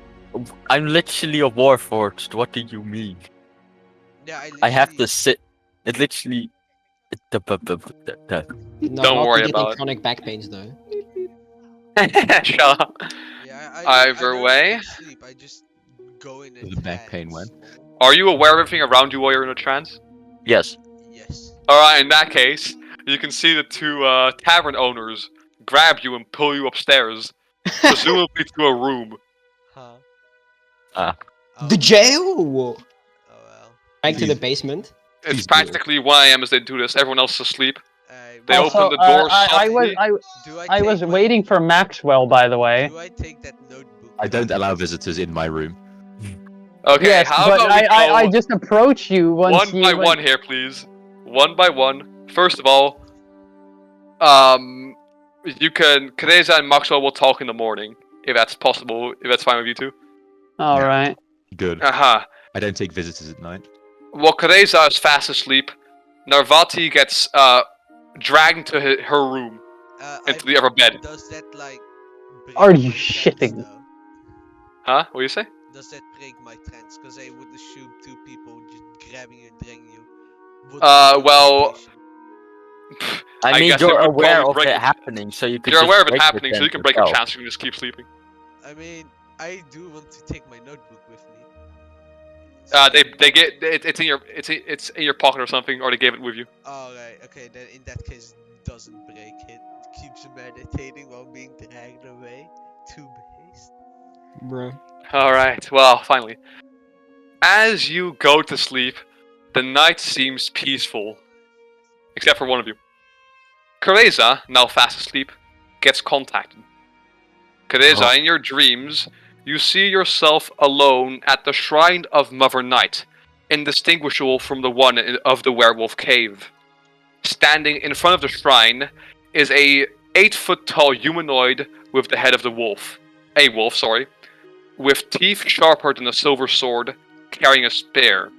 I'm literally a warforged. What do you mean? Yeah, I have literally- to sit. It literally. No, Don't not worry getting about it. chronic back pains though. Shut up. Yeah, I Either don't way. even sleep. I just go in a The back pain trance. Are you aware of everything around you while you're in a trance? Yes. Yes. Alright, in that case, you can see the two tavern owners grab you and pull you upstairs, presumably to a room. Huh. Ah. Oh, The jail? Or what? Oh well. Back to the Please. basement. It's Please do it. practically 1 a.m. as they do this. Everyone else is asleep. They Also, open the door I was softly. Do I was take my- waiting for Maxwell, by the way. Do I take that notebook? I don't allow visitors in my room. Okay, Yes, how but about we go I just approach you once one you. by one here, please. One by one. First of all, Teresa and Maxwell will talk in the morning, if that's possible, if that's fine with you two. All right. Good. Uh-huh. I don't take visitors at night. While Teresa is fast asleep, Narvati gets dragged into her room, into the other bed. Does that like? break Are you my trance, shitting? though? Huh? What do you say? Does that break my trance? Because I would assume two people just grabbing you and dragging you. would Well, meditation. I mean, guess it you're would aware probably of break it it. happening, so you could. You're just aware of it break your happening, so you trance can break your yourself. chance. You can just keep sleeping. I mean, I do want to take my notebook with me. So- They get it's in your pocket or something, or they gave it with you. Alright, okay, then in that case, doesn't break it. Keeps meditating while being dragged away. Too based. Bro. Alright, well, finally. As you go to sleep, the night seems peaceful. Except for one of you. Teresa, now fast asleep, gets contacted. Teresa, in your dreams, you see yourself alone at the shrine of Mother Night, indistinguishable from the one of the werewolf cave. Standing in front of the shrine is a 8-foot-tall humanoid with the head of the wolf. A wolf, sorry. With teeth sharper than a silver sword, carrying a spear.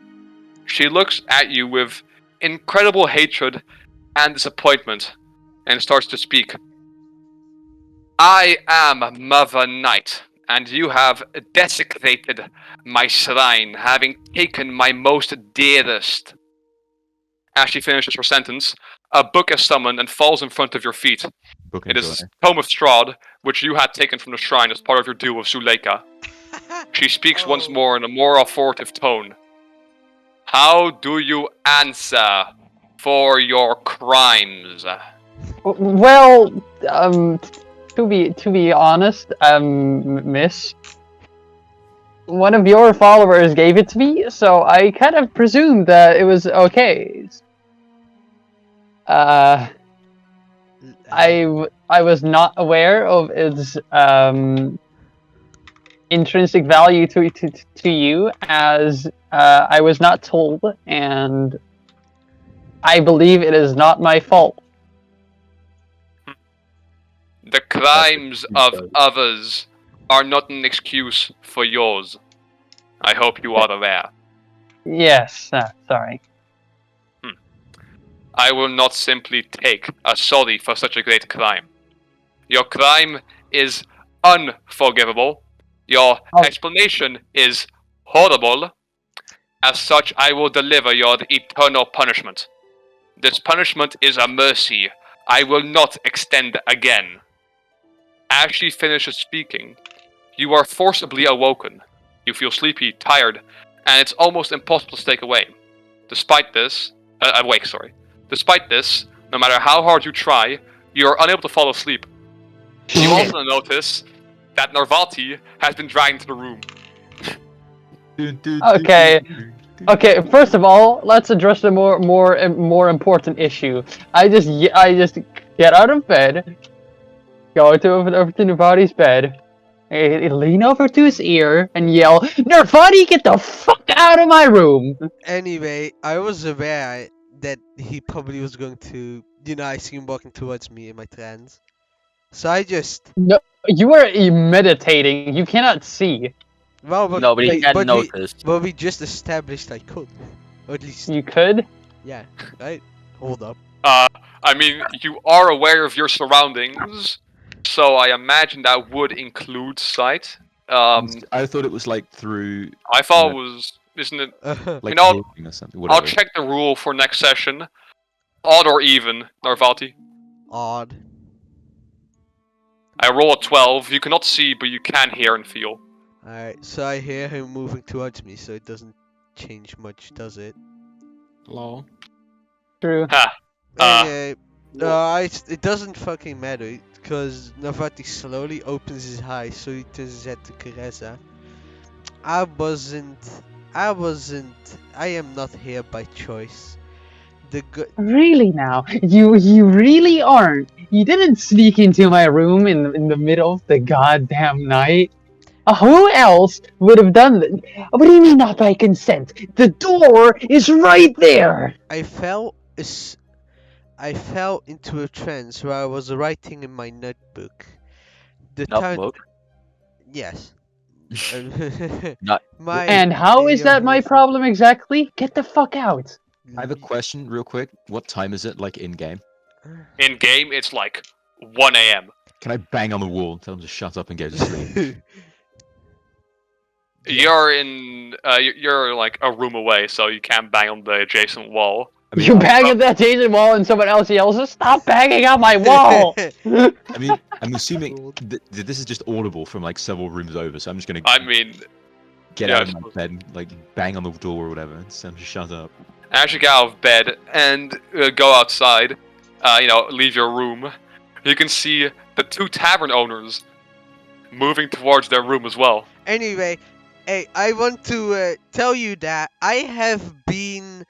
She looks at you with incredible hatred and disappointment, and starts to speak. I am Mother Night, and you have desecrated my shrine, having taken my most dearest. As she finishes her sentence, a book is summoned and falls in front of your feet. Book It is enjoy. Tome of Strahd, which you had taken from the shrine as part of your duel with Zuleika. She speaks once Oh. more in a more authoritative tone. How do you answer for your crimes? Well, to be honest, miss, one of your followers gave it to me, so I kind of presumed that it was okay. I was not aware of its intrinsic value to you, as I was not told, and I believe it is not my fault. The crimes of others are not an excuse for yours. I hope you are aware. Yes, sorry. I will not simply take a sorry for such a great crime. Your crime is unforgivable. Your explanation is horrible. As such, I will deliver your eternal punishment. This punishment is a mercy I will not extend again. As she finishes speaking, you are forcibly awoken. You feel sleepy, tired, and it's almost impossible to stay awake. Despite this, Despite this, no matter how hard you try, you are unable to fall asleep. You also notice that Narvati has been dragged into the room. Okay. First of all, let's address the more important issue. I just get out of bed, go over to Narvati's bed, lean over to his ear, and yell, "Narvati, get the fuck out of my room!" Anyway, I was aware that he probably was going to, I see him walking towards me in my trance. So I just... No, you are meditating. You cannot see. Well, No, but he can notice. Well, we just established I could. Or at least, You could. yeah, right? Hold up. I mean, you are aware of your surroundings, so I imagine that would include sight. I thought it was like through I thought it was, isn't it? like know, hearing or something. I'll Whatever. check the rule for next session. Odd or even, Narvati. Odd. I roll a 12. You cannot see, but you can hear and feel. Alright, so I hear him moving towards me, so it doesn't change much, does it? Lol. True. Ha. Anyway, it doesn't fucking matter, because Navati slowly opens his eyes, so he turns his head to Caressa. I am not here by choice. Really now? You really aren't? You didn't sneak into my room in the middle of the goddamn night? Who else would have done that? What do you mean not by consent? The door is right there! I fell into a trance where I was writing in my notebook. Notebook? Yes. Not- And how is that my problem exactly? Get the fuck out! I have a question, real quick. What time is it, like in game? In game, it's like 1 a.m. Can I bang on the wall and tell them to shut up and go to sleep? You're in, you're like a room away, so you can't bang on the adjacent wall. I mean, You bang at that adjacent wall and someone else yells, "Stop banging on my wall!" I mean, I'm assuming this is just audible from like several rooms over, so I'm just gonna I mean, get yeah, out of my bed and like bang on the door or whatever and tell them to shut up. as you get out of bed and go outside, leave your room, you can see the 2 tavern owners moving towards their room as well. Anyway, hey, I want to tell you that I have been,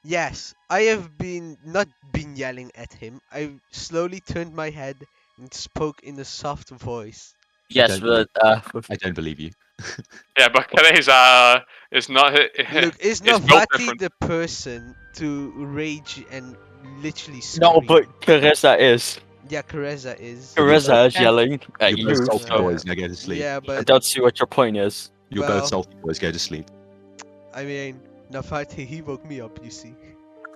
yes, I have been not been yelling at him. I slowly turned my head and spoke in a soft voice. Yes, but I don't believe you. Yeah, but Kane's is not. Look, is built Navati different. the person to rage and literally no, scream? but Caressa is. Yeah, Caressa is. Caressa is yelling at You're you. both salty So boys, now go to sleep. Yeah, I but don't see what your point is. You're well- both salty boys, go to sleep. I mean, Navati, he woke me up, you see.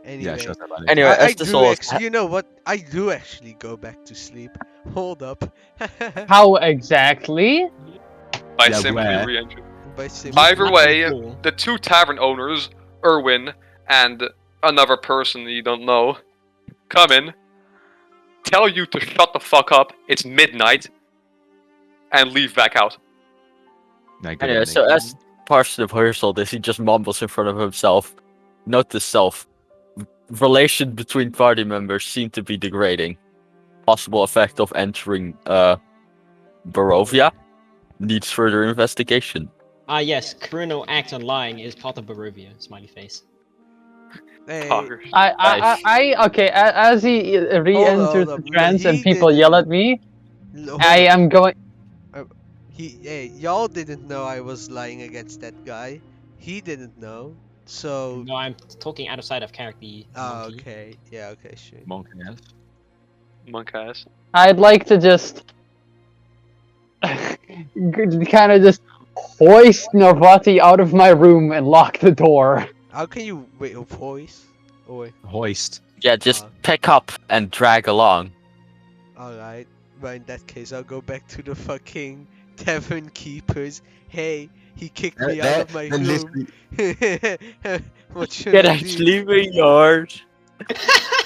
Anyway. Yeah, shut up, Alex. Anyway, I as this all is you know what? I do actually go back to sleep. Hold up. How exactly? By Yeah, simply where? re-entering. By simply- Either way, Cool. the 2 tavern owners, Erwin and another person you don't know, come in, tell you to shut the fuck up, it's midnight, and leave back out. Now, good Anyway, evening. so as part of the rehearsal, this he just mumbles in front of himself. Note to self: relation between party members seem to be degrading. Possible effect of entering Barovia needs further investigation. Yes, criminal act on lying is part of Barovia. Smiley face. Hey, Fuckers. Okay, as he re-enters hold the up. trance and He people didn't- yell at me, hold I up. am going. Hey, y'all didn't know I was lying against that guy. He didn't know. So. No, I'm talking outside of character. Oh, monkey. okay. Yeah, okay, sure. Monk ass. Monk ass. I'd like to just kind of just hoist Narvati out of my room and lock the door. How can you wait a voice? Or Hoist. Yeah, just pick up and drag along. alright. Well, in that case, I'll go back to the fucking tavern keepers. Hey, he kicked me out of my Then room. What should Can I I do? sleep in yours?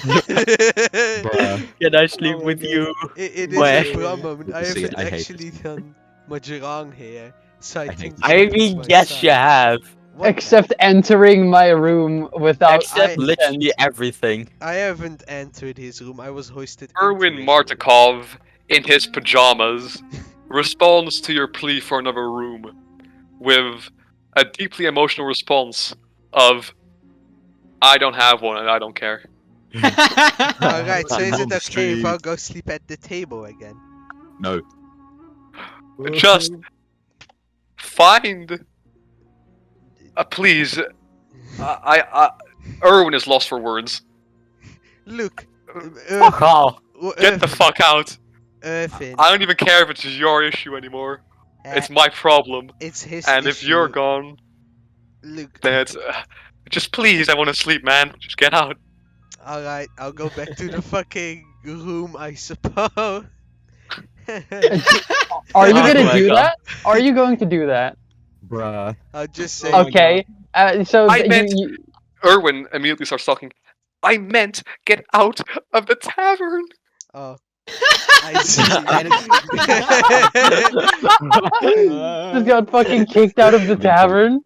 Bruh. Can I sleep Oh with my you? It is Where? a problem. I See, haven't I hate actually done much wrong here. So I hate think this. I something's mean, my yes, side. you have. What? Except entering my room without Except consent. literally everything. I haven't entered his room. I was hoisted. Erwin into his room. Martikov, in his pajamas, responds to your plea for another room with a deeply emotional response of, I don't have one and I don't care. Alright, so I'm is on it the okay if I'll street. go sleep at the table again? No. Just find please. Erwin is lost for words. Look, Fuck off. Get the fuck out. Irvin, I don't even care if it's your issue anymore. It's uh, my problem. it's his And if you're issue. gone, Look, That's just please, I want to sleep, man. Just get out. alright, I'll go back to the fucking room, I suppose. Are you Oh gonna my do God. that? Are you going to do that? Bruh. I'll just say, Oh my Okay. So I you, meant- you Erwin immediately starts talking. I meant get out of the tavern. oh, I see. just got fucking kicked out of the tavern.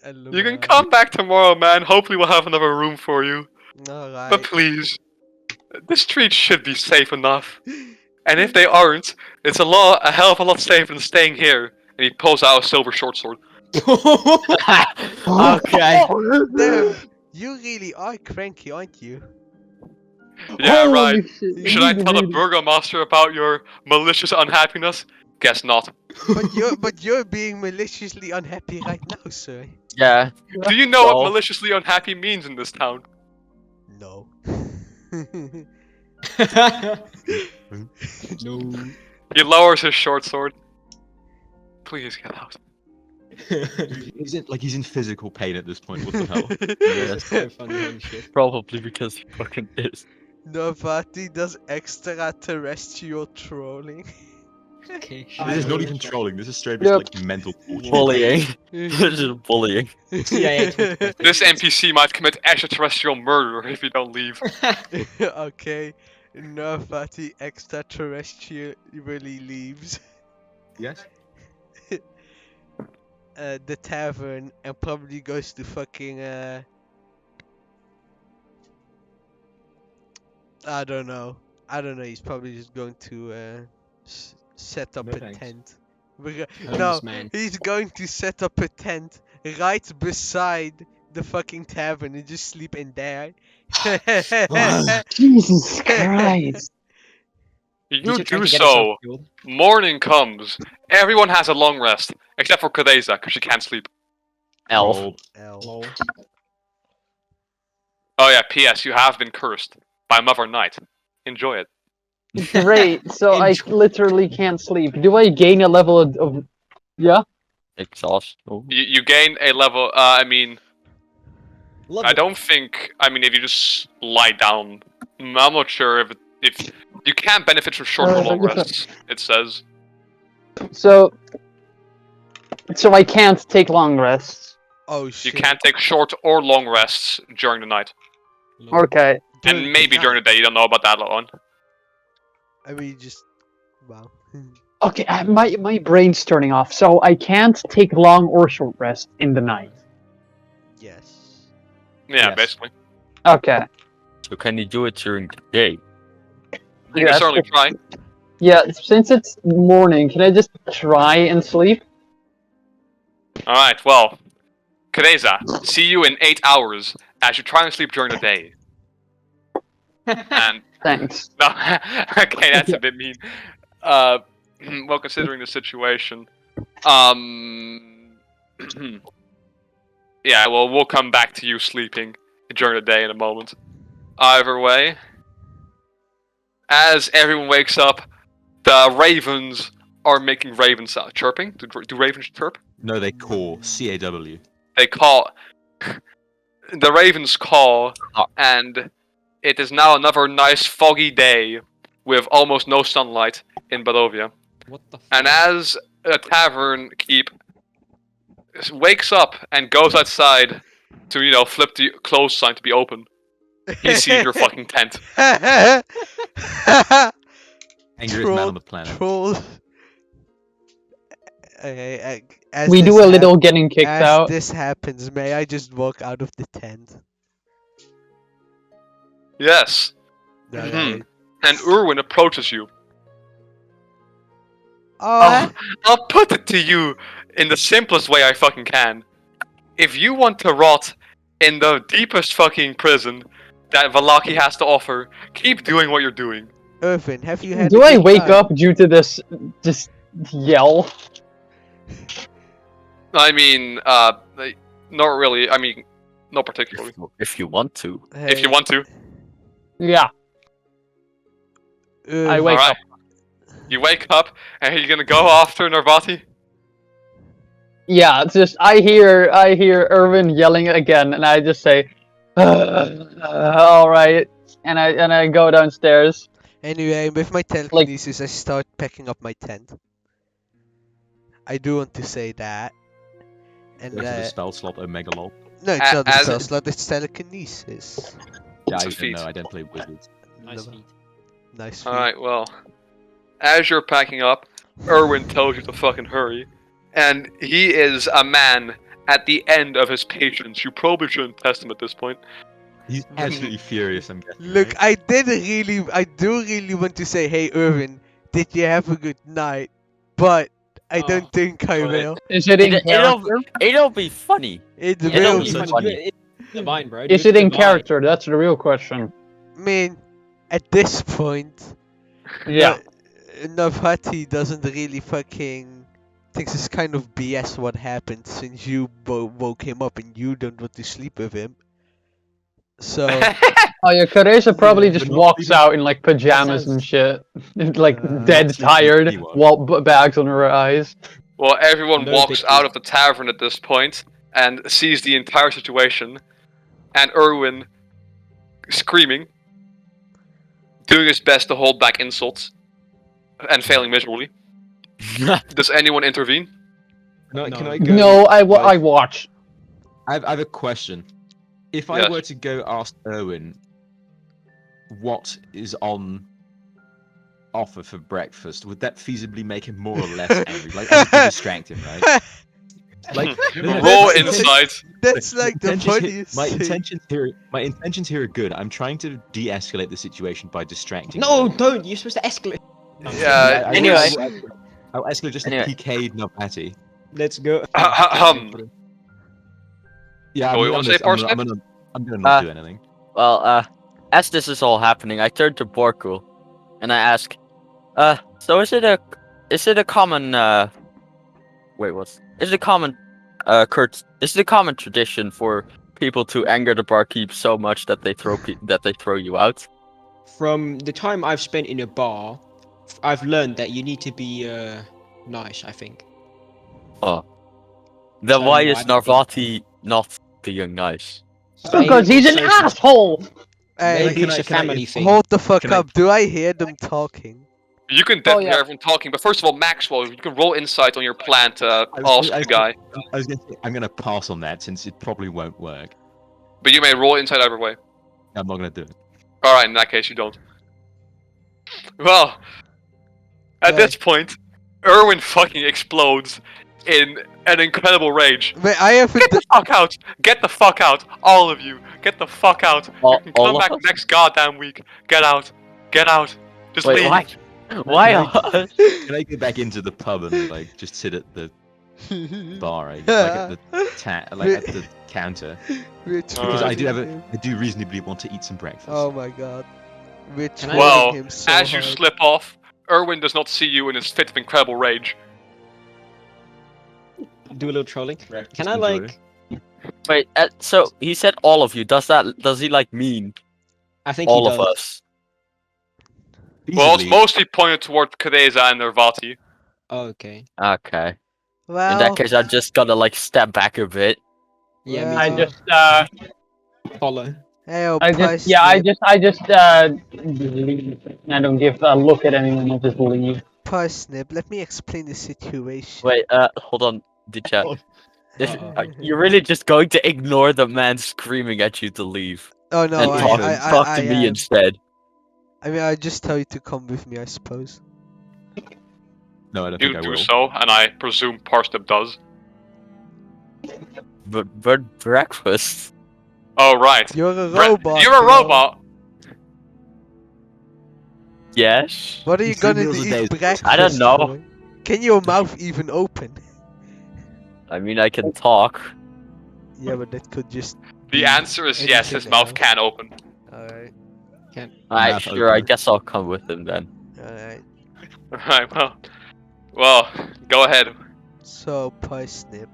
You can come back tomorrow, man. Hopefully we'll have another room for you. But Alright. please, the streets should be safe enough. And if they aren't, it's a hell of a lot safer than staying here. And he pulls out a silver short sword. Okay. Damn, you really are cranky, aren't you? Yeah, Holy right. shit, Should I he's tell the really- burgomaster about your malicious unhappiness? Guess not. But you're being maliciously unhappy right now, sir. Yeah. Do you know what So- maliciously unhappy means in this town? No. No. He lowers his short sword. Please get out. He's in physical pain at this point. What the hell? Yes. So funny, holy shit. Probably because he fucking is. Nobody does extraterrestrial trolling. Okay, This is not even trolling. This is straight Yep. just like mental torture. Bullying. This is bullying. Yeah, This NPC might commit extraterrestrial murder if you don't leave. Okay, nobody extraterrestrial really leaves Yes. the tavern and probably goes to fucking I don't know. He's probably just going to set up No a thanks. tent. No, Homeless man. he's going to set up a tent right beside the fucking tavern and just sleep in there. Jesus Christ. You He's trying do to get so. himself killed. Morning comes. Everyone has a long rest, except for Kadeza, because she can't sleep. Elf. L. Lol. Oh yeah, P.S. You have been cursed by Mother Night. Enjoy it. Great. So I Enjoy. literally can't sleep. Do I gain a level of yeah? Exhaust. Oh. You gain a level. I mean, Love I it. don't think. I mean, if you just lie down, I'm not sure if you can't benefit from short or long rests. It says. So I can't take long rests. Oh You shit. can't take short or long rests during the night, Lol. Okay. During the and maybe during the day. You don't know about that one. I mean, just wow. Okay, my brain's turning off, so I can't take long or short rest in the night. Yes. Yeah, Yes. basically. Okay. So can you do it during the day? You Yeah, can certainly try. Yeah, since it's morning, can I just try and sleep? All right. Well, Kadeza, see you in 8 hours as you try and sleep during the day. And Thanks. no, okay, that's a bit mean. Well, considering the situation, yeah. Well, we'll come back to you sleeping during the day in a moment. Either way, as everyone wakes up, the ravens are making raven sound chirping. Do ravens chirp? No, they call CAW. They call. The ravens call, and it is now another nice foggy day with almost no sunlight in Barovia. What the fuck? And as a tavern keep wakes up and goes outside to, flip the close sign to be open, he sees your fucking tent. Angriest man on the planet. Troll. Okay, as We this do a little getting kicked as out. this happens, may I just walk out of the tent? Yes. Alright. And Urwin approaches you. Oh, I'll put it to you in the simplest way I fucking can. If you want to rot in the deepest fucking prison that Vallaki has to offer, keep doing what you're doing. Irvin, have you had? Do a I good wake time? up due to this yell? I mean, not really. I mean, not particularly. If you want to. If you want to. Yeah, I wake Alright. up. You wake up, and you're gonna go after Narvati? Yeah, it's just I hear Irvin yelling again, and I just say, "All right," and I go downstairs. Anyway, with my telekinesis, I start packing up my tent. I do want to say that. And Go to the spell slot Omega Lol. no, it's not a as spell a- slot. It's telekinesis. Yeah, It's a I feat. know. I don't play wizards. Nice Never. feat. Nice. All right, well, as you're packing up, Erwin tells you to fucking hurry, and he is a man at the end of his patience. You probably shouldn't test him at this point. He's absolutely furious. I'm guessing. Look, right? I do really want to say, hey, Irvin, did you have a good night? But I don't Oh, think I but- will. Is it in It'll character? it'll be funny. It It'll will be be. funny. funny. It's divine, bro. Is Do it in divine. character? That's the real question. I mean, at this point, Yeah. Navhati doesn't really fucking thinks it's kind of BS what happened since you woke him up and you don't want to sleep with him. So Oh yeah, Teresa probably Yeah, just but not walks even- out in like pajamas sounds- and shit, like Not dead sleeping tired, anyone. bags on her eyes. Well, everyone No walks big out deal. of the tavern at this point and sees the entire situation, and Erwin screaming, doing his best to hold back insults, and failing miserably. Does anyone intervene? Can No. I go? No, I like- watch. I have a question. If I Yes. were to go ask Erwin what is on offer for breakfast, would that feasibly make him more or less angry? Like, I would distract him, right? Like, Roll insight. that's like the intentions funniest thing. my intentions here are good. I'm trying to de-escalate the situation by distracting. No, Erwin. don't. You're supposed to escalate. Yeah. I- I- Anyway. I'll escalate just Anyway. a PK Navati. Let's go. Yeah, Oh, you wanna say Parsnip? I'm gonna not Uh, do anything. Well, as this is all happening, I turn to Borku, and I ask, so is it a common, wait, what's, is it a common, is it a common tradition for people to anger the barkeep so much that they throw you out? From the time I've spent in a bar, I've learned that you need to be nice. I think. Then So why no, is I don't think- Narvati not being nice? Because he's an Social- asshole. Hey, Maybe it's a can I- family thing. hold the fuck Can I- up. Do I hear them talking? You can Oh, definitely yeah. hear everyone talking, but first of all, Maxwell, you can roll insight on your plan to ask the guy. I was gonna say, I'm gonna pass on that since it probably won't work. But you may roll insight either way. I'm not gonna do it. Alright, in that case, you don't. Well, at this point, Erwin fucking explodes in an incredible rage. Wait, I haven't. Get the fuck out! Get the fuck out! All of you! Get the fuck out! All- You can come all of back us? next goddamn week. Get out! Get out! Just Wait, leave! why? Why? Can I go back into the pub and like just sit at the bar, right? Like at the like at the counter? We're Because I trolling him. do reasonably want to eat some breakfast. Oh my god. We're Can I- trolling Well, him so as you hard. slip off, Erwin does not see you in his fit of incredible rage. Do a little trolling. Breakfast Can I enjoy. like? Wait, so he said all of you. Does he like mean I think all he of does. us? Well, it's Feasibly, mostly pointed toward Kadeza and Nervati. Oh, okay. Okay. Well, In that case, I just gotta like step back a bit. Yeah, me Well, too. I just follow. hey, oh, I just yeah, I just leave. I don't give a look at anyone. I just leave. Parsnip, let me explain the situation. Wait, hold on, Dichat. Uh-oh. You're really just going to ignore the man screaming at you to leave Oh no, and talk to me am. instead. I mean, I just tell you to come with me, I suppose. no, I don't You think I do will. so, and I presume Parsnip does. But breakfast. Oh, right. You're a Bre- robot. You're a bro. robot! Yes. What are you Three gonna meals a eat day is breakfast? I don't know. boy? Can your mouth even open? I mean, I can talk. Yeah, but that could just. The answer is yes, his Anything mouth else? can open. Alright, Alright, Mouth sure. I opener. guess I'll come with him then. alright. Alright, well, go ahead. So, Parsnip.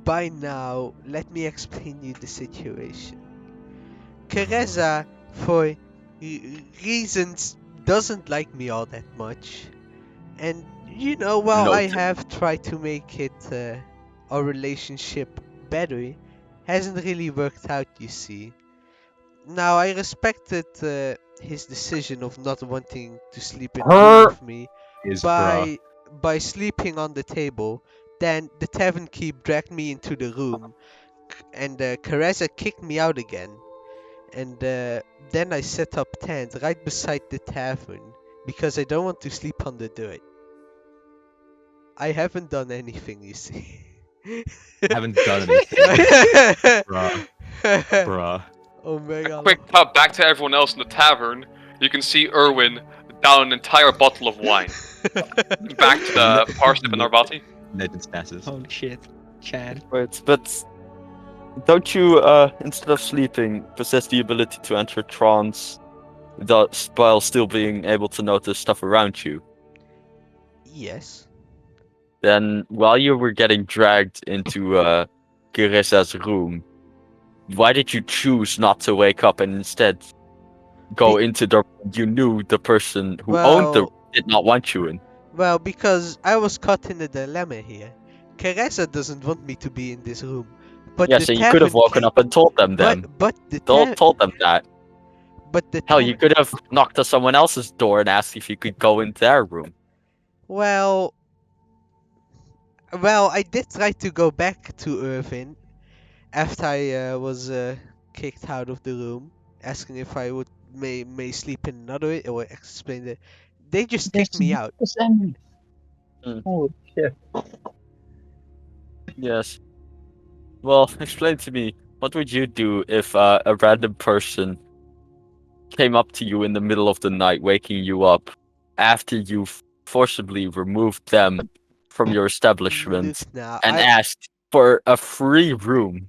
By now, let me explain you the situation. Teresa, for reasons, doesn't like me all that much. And You know, well, I Noted. have tried to make it our relationship better. Hasn't really worked out, you see. Now, I respected his decision of not wanting to sleep in a room Her with me Is by sleeping on the table. Then the tavern keep dragged me into the room, and Caressa kicked me out again. And then I set up tent right beside the tavern because I don't want to sleep on the dirt. I haven't done anything, you see. Haven't done anything. Bruh. Bruh. Oh my A god. quick cut back to everyone else in the tavern. You can see Erwin down an entire bottle of wine. Back to the parsnip and Arvati. Legend status. Holy shit, Chad. Right, but don't you, instead of sleeping, possess the ability to enter trance while still being able to notice stuff around you? Yes. Then, while you were getting dragged into Carissa's room, why did you choose not to wake up and instead go into the room you knew the person who owned the room did not want you in? Well, because I was caught in a dilemma here. Caressa doesn't want me to be in this room, but Yeah, the so you could have tavern woken up and told them then. but the Told them that. but the Hell, you tavern. could have knocked on someone else's door and asked if you could go into their room. Well, I did try to go back to Irvin after I was kicked out of the room, asking if I would may sleep in another or explain it. They just kicked me out. Hmm. Holy shit. Yes. Well, explain to me, what would you do if a random person came up to you in the middle of the night, waking you up after you've forcibly removed them from your establishment Look now, and asked for a free room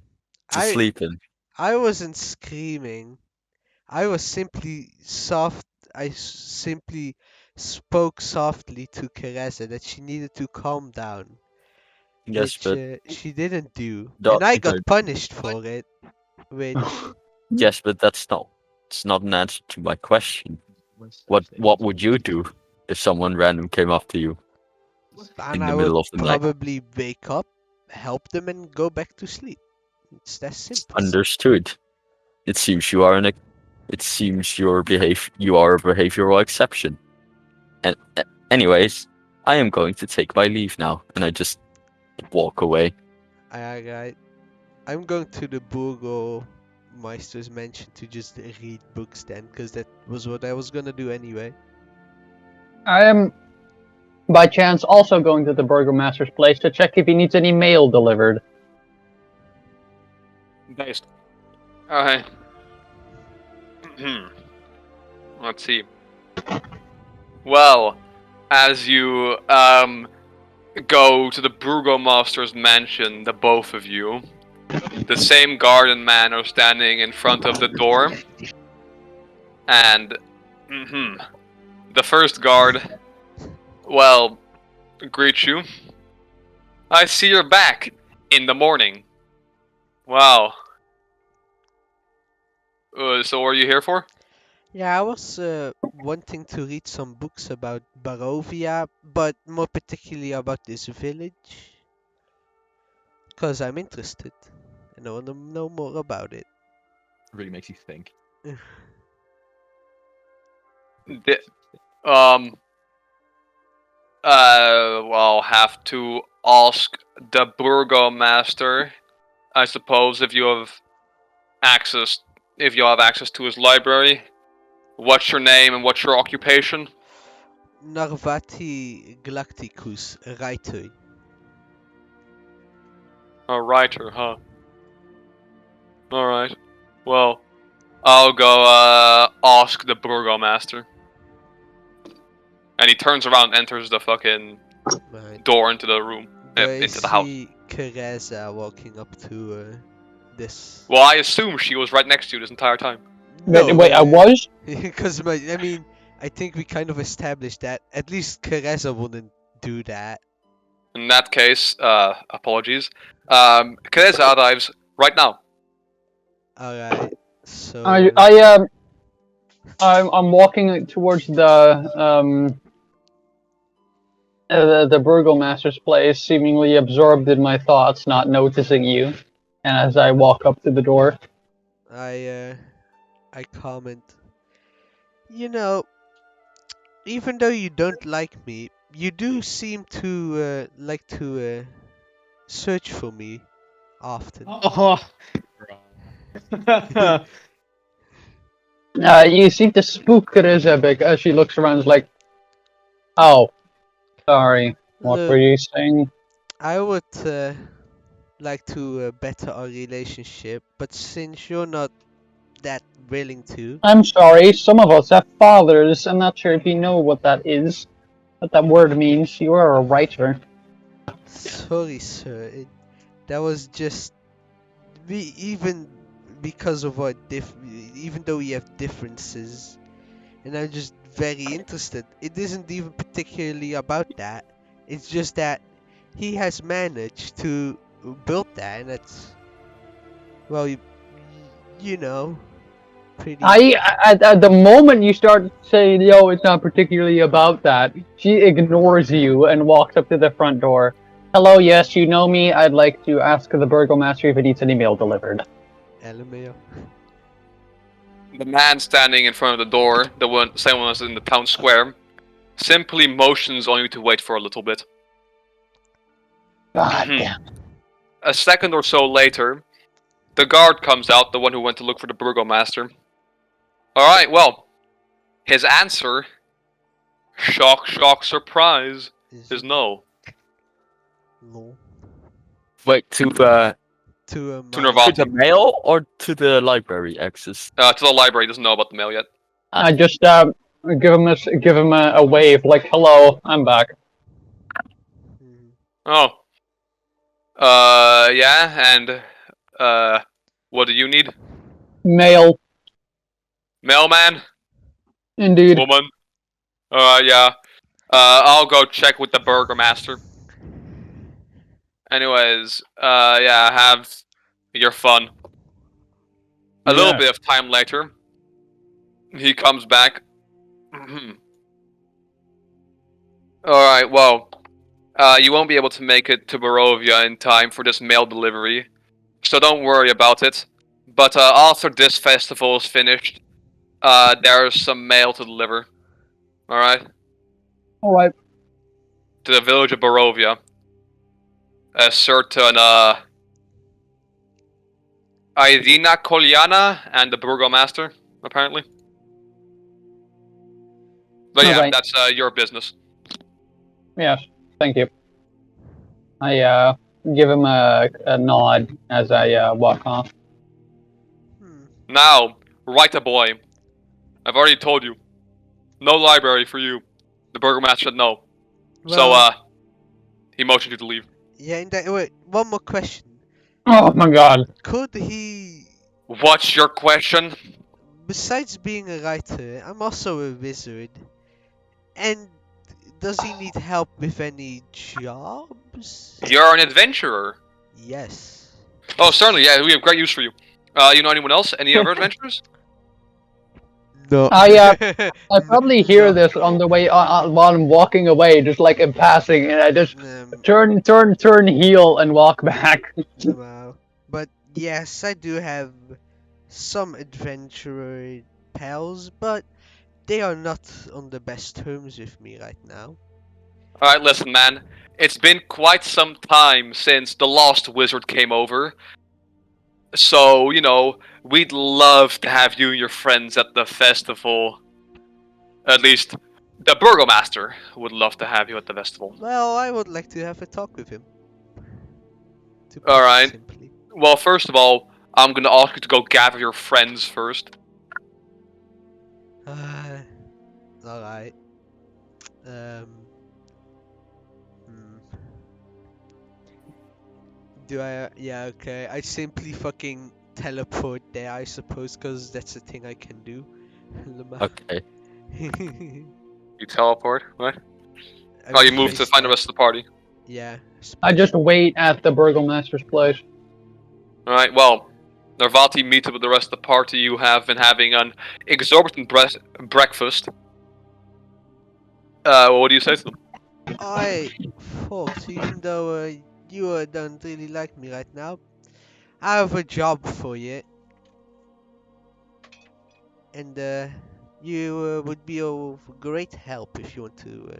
to I sleep in? I wasn't screaming. I was simply soft. Simply spoke softly to Caressa that she needed to calm down, Yes, which but she didn't do, don't and I think got punished for it. Which yes, but it's not an answer to my question. What would you do if someone random came up to you and in I the would middle of the night? probably wake up, help them, and go back to sleep. It's that simple. Understood. It seems you are it seems you are a behavioral exception. And anyways, I am going to take my leave now, and I just walk away. Alright. I'm going to the Burgomeister's mansion to just read books then, because that was what I was gonna do anyway. I am, by chance, also going to the Burgomaster's place to check if he needs any mail delivered. Based. Okay. Let's see. Well, as you go to the Burgomaster's mansion, the both of you, the same guard and man are standing in front of the door, and the first guard, well, greets you. I see you're back in the morning. Wow. So what are you here for? Yeah, I was wanting to read some books about Barovia, but more particularly about this village. Because I'm interested, and I want to know more about it. Really makes you think. Well, have to ask the Burgomaster, I suppose, if you have access to his library. What's your name and what's your occupation? Narvati Galacticus, writer. A writer, huh? Alright. Well, I'll go ask the Burgomaster. And he turns around and enters the fucking Right. door into the room. Do I Into the house. see Caressa walking up to this? Well, I assume she was right next to you this entire time. Wait, I was? Because I think we kind of established that at least Caressa wouldn't do that. In that case, apologies. Teresa arrives right now. Alright, so... I'm walking towards the The burgomaster's place, seemingly absorbed in my thoughts, not noticing you. And as I walk up to the door, I comment. You know, even though you don't like me, you do seem to like to search for me often. Oh. you seem to spook Teresa as she looks around, like, oh, sorry, what were you saying? I would like to better our relationship, but since you're not that willing to, I'm sorry, some of us have fathers. I'm not sure if you know what that is, what that word means. You are a writer. sorry, sir. That was just even because of our even though we have differences, and I'm just very interested. It isn't even particularly about that. It's just that he has managed to build that, and that's, well, you know, pretty. At the moment you start saying, yo, it's not particularly about that, she ignores you and walks up to the front door. Hello, yes, you know me. I'd like to ask the burgomaster if he needs any mail delivered. LMAO. The man standing in front of the door, the same one as in the town square, simply motions on you to wait for a little bit. God damn. A second or so later, the guard comes out, the one who went to look for the burgomaster. Alright, well, his answer, shock, shock, surprise, is no. No. Wait, to To the Nervati. mail or to the library access? To the library, he doesn't know about the mail yet. I just give him a wave, like, hello, I'm back. Oh. Yeah, and, what do you need? Mail. Mailman? Indeed. Woman? Yeah. I'll go check with the burgomaster. Anyways, yeah, have your fun. A little bit of time later, he comes back. Alright, well, you won't be able to make it to Barovia in time for this mail delivery, so don't worry about it. But after this festival is finished, there's some mail to deliver. Alright? Alright. To the village of Barovia. A certain, Irina Kolyana and the burgomaster, apparently. But yeah, Alright. that's your business. Yes, thank you. I give him a nod as I walk off. Now, writer boy. I've already told you. No library for you. The burgomaster said no. So, he motioned you to leave. Yeah, wait, one more question. Oh my god. Could he... What's your question? Besides being a writer, I'm also a wizard. And does he need help with any jobs? You're an adventurer. Yes. Oh, certainly, yeah, we have great use for you. You know anyone else? Any other adventurers? No. I probably hear this on the way while I'm walking away, just like in passing, and I just turn heel and walk back. Wow. But yes, I do have some adventurer pals, but they are not on the best terms with me right now. Alright, listen, man. It's been quite some time since the Lost Wizard came over. So, you know, we'd love to have you and your friends at the festival. At least, the burgomaster would love to have you at the festival. Well, I would like to have a talk with him. Alright. Well, first of all, I'm gonna ask you to go gather your friends first. Alright. Do I? Yeah, okay. I simply fucking teleport there, I suppose, because that's a thing I can do. Okay. You teleport? What? Oh, you move to find the rest of the party. Yeah. I just wait at the burgomaster's place. Alright, well, Nervati meets up with the rest of the party. You have been having an exorbitant breakfast. What do you say to them? Folks, even though you don't really like me right now, I have a job for you, and you would be of great help if you want to.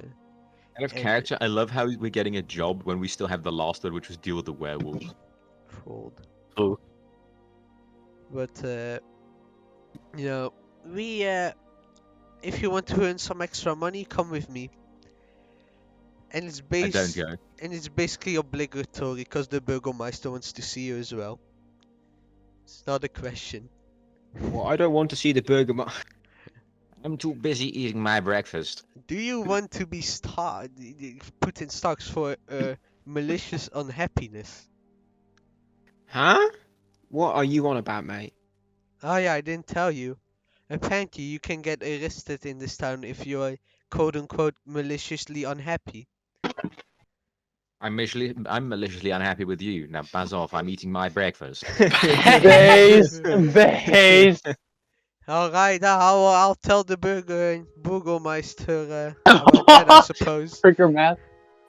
Out of And- character, I love how we're getting a job when we still have the last one, which was deal with the werewolves. Fold. True. But you know, we if you want to earn some extra money, come with me. And it's I don't based go. and it's basically obligatory because the Burgomeister wants to see you as well. It's not a question. Well, I don't want to see the burger. I'm too busy eating my breakfast. Do you want to be put in stocks for malicious unhappiness? Huh? What are you on about, mate? Oh yeah, I didn't tell you. Apparently, you can get arrested in this town if you are quote unquote maliciously unhappy. I'm maliciously unhappy with you. Now buzz off. I'm eating my breakfast. Base, base. Alright, I'll tell the Burgomeister about that, I suppose. Trigger math.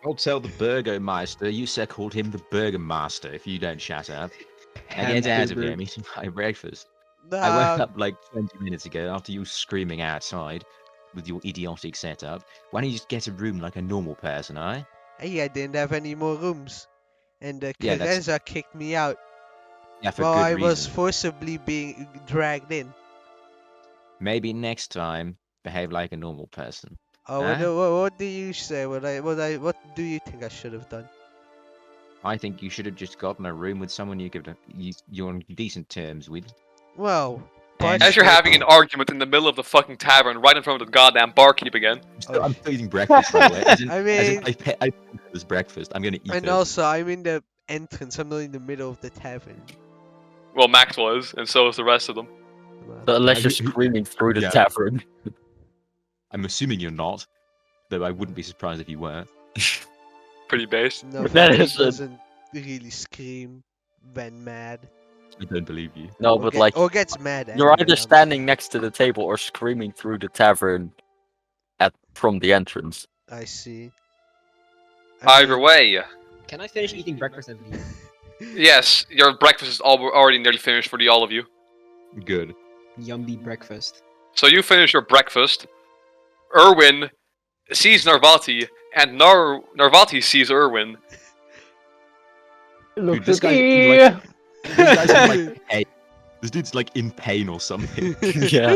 I'll tell the Burgomeister you sir called him the Burgermaster if you don't shut up. Now get out of here. I'm eating my breakfast. I woke up like 20 minutes ago after you screaming outside with your idiotic setup. Why don't you just get a room like a normal person, eh? Hey, I didn't have any more rooms. And Yeah, that's- Teresa kicked me out Yeah, for while good I reason. was forcibly being dragged in. Maybe next time, behave like a normal person. Oh, Huh? what do you say? What do you think I should have done? I think you should have just gotten a room with someone you're on decent terms with. Well, And- As you're having an argument in the middle of the fucking tavern, right in front of the goddamn barkeep again. I'm still eating breakfast, by the way. As in, I as in mean- I paid for this breakfast. I'm gonna eat and it. also I'm in the entrance. I'm not in the middle of the tavern. Well, Maxwell is, and so is the rest of them. Well, So unless Yeah, you're you- screaming through the yeah. tavern. I'm assuming you're not, though I wouldn't be surprised if you were. Pretty base. no, That Vallaki is a- doesn't really scream when mad. I don't believe you. No, Or but get- like or gets mad. you're anyway, either I'm- standing next to the table or screaming through the tavern from the entrance. I see. I Either mean- way, Can I finish eating breakfast and leave? yes, your breakfast is already nearly finished for the all of you. Good. Yummy breakfast. So you finish your breakfast. Erwin sees Narvati, and Narvati sees Erwin. Look this at guy's me. like- This guy's in, like pain. This dude's like in pain or something. Yeah.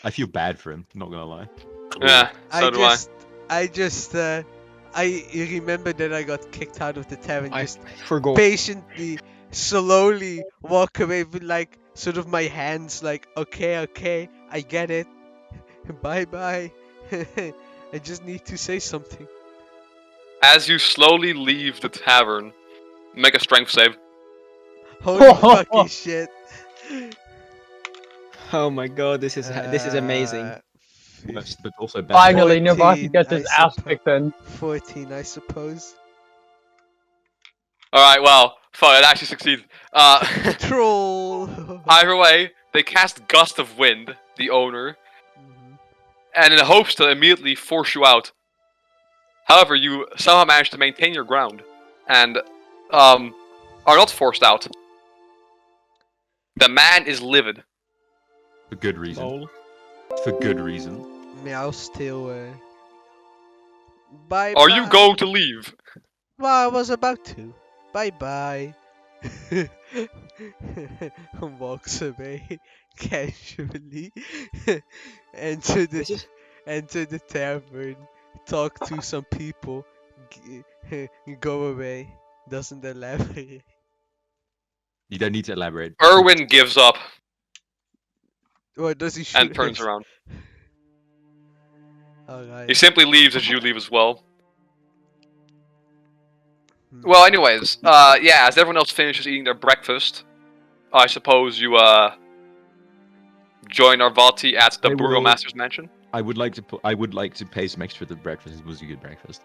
I feel bad for him. Not gonna lie. Yeah, so do I remember that I got kicked out of the tavern. I Just forgot. patiently, slowly walk away with like sort of my hands like, okay, I get it. Bye bye. I just need to say something. As you slowly leave the tavern, make a strength save. Holy fucking shit. Oh my god, this is amazing. But also bad. Finally, 14, Novaki gets his I ass suppose. kicked in. 14, I suppose. Alright, well, fuck, it actually succeeded. Troll. Either way, they cast Gust of Wind, the owner, Mhm. and in hopes to immediately force you out. However, you somehow manage to maintain your ground, and are not forced out. The man is livid. For good reason. Lol. For good reason. Meow still. Bye. Are you going to leave? Well, I was about to. Bye bye. Walks away casually. enter This the is enter the tavern. Talk to some people. Go away. Doesn't elaborate. You don't need to elaborate. Erwin gives up Or does he shoot and turns us? around. Alright. He simply leaves as you leave as well. Hmm. Well, anyways, yeah, as everyone else finishes eating their breakfast, I suppose you, join Arvati at the I will- Burgomaster's mansion. I would like to pay some extra for the breakfast. It was a good breakfast.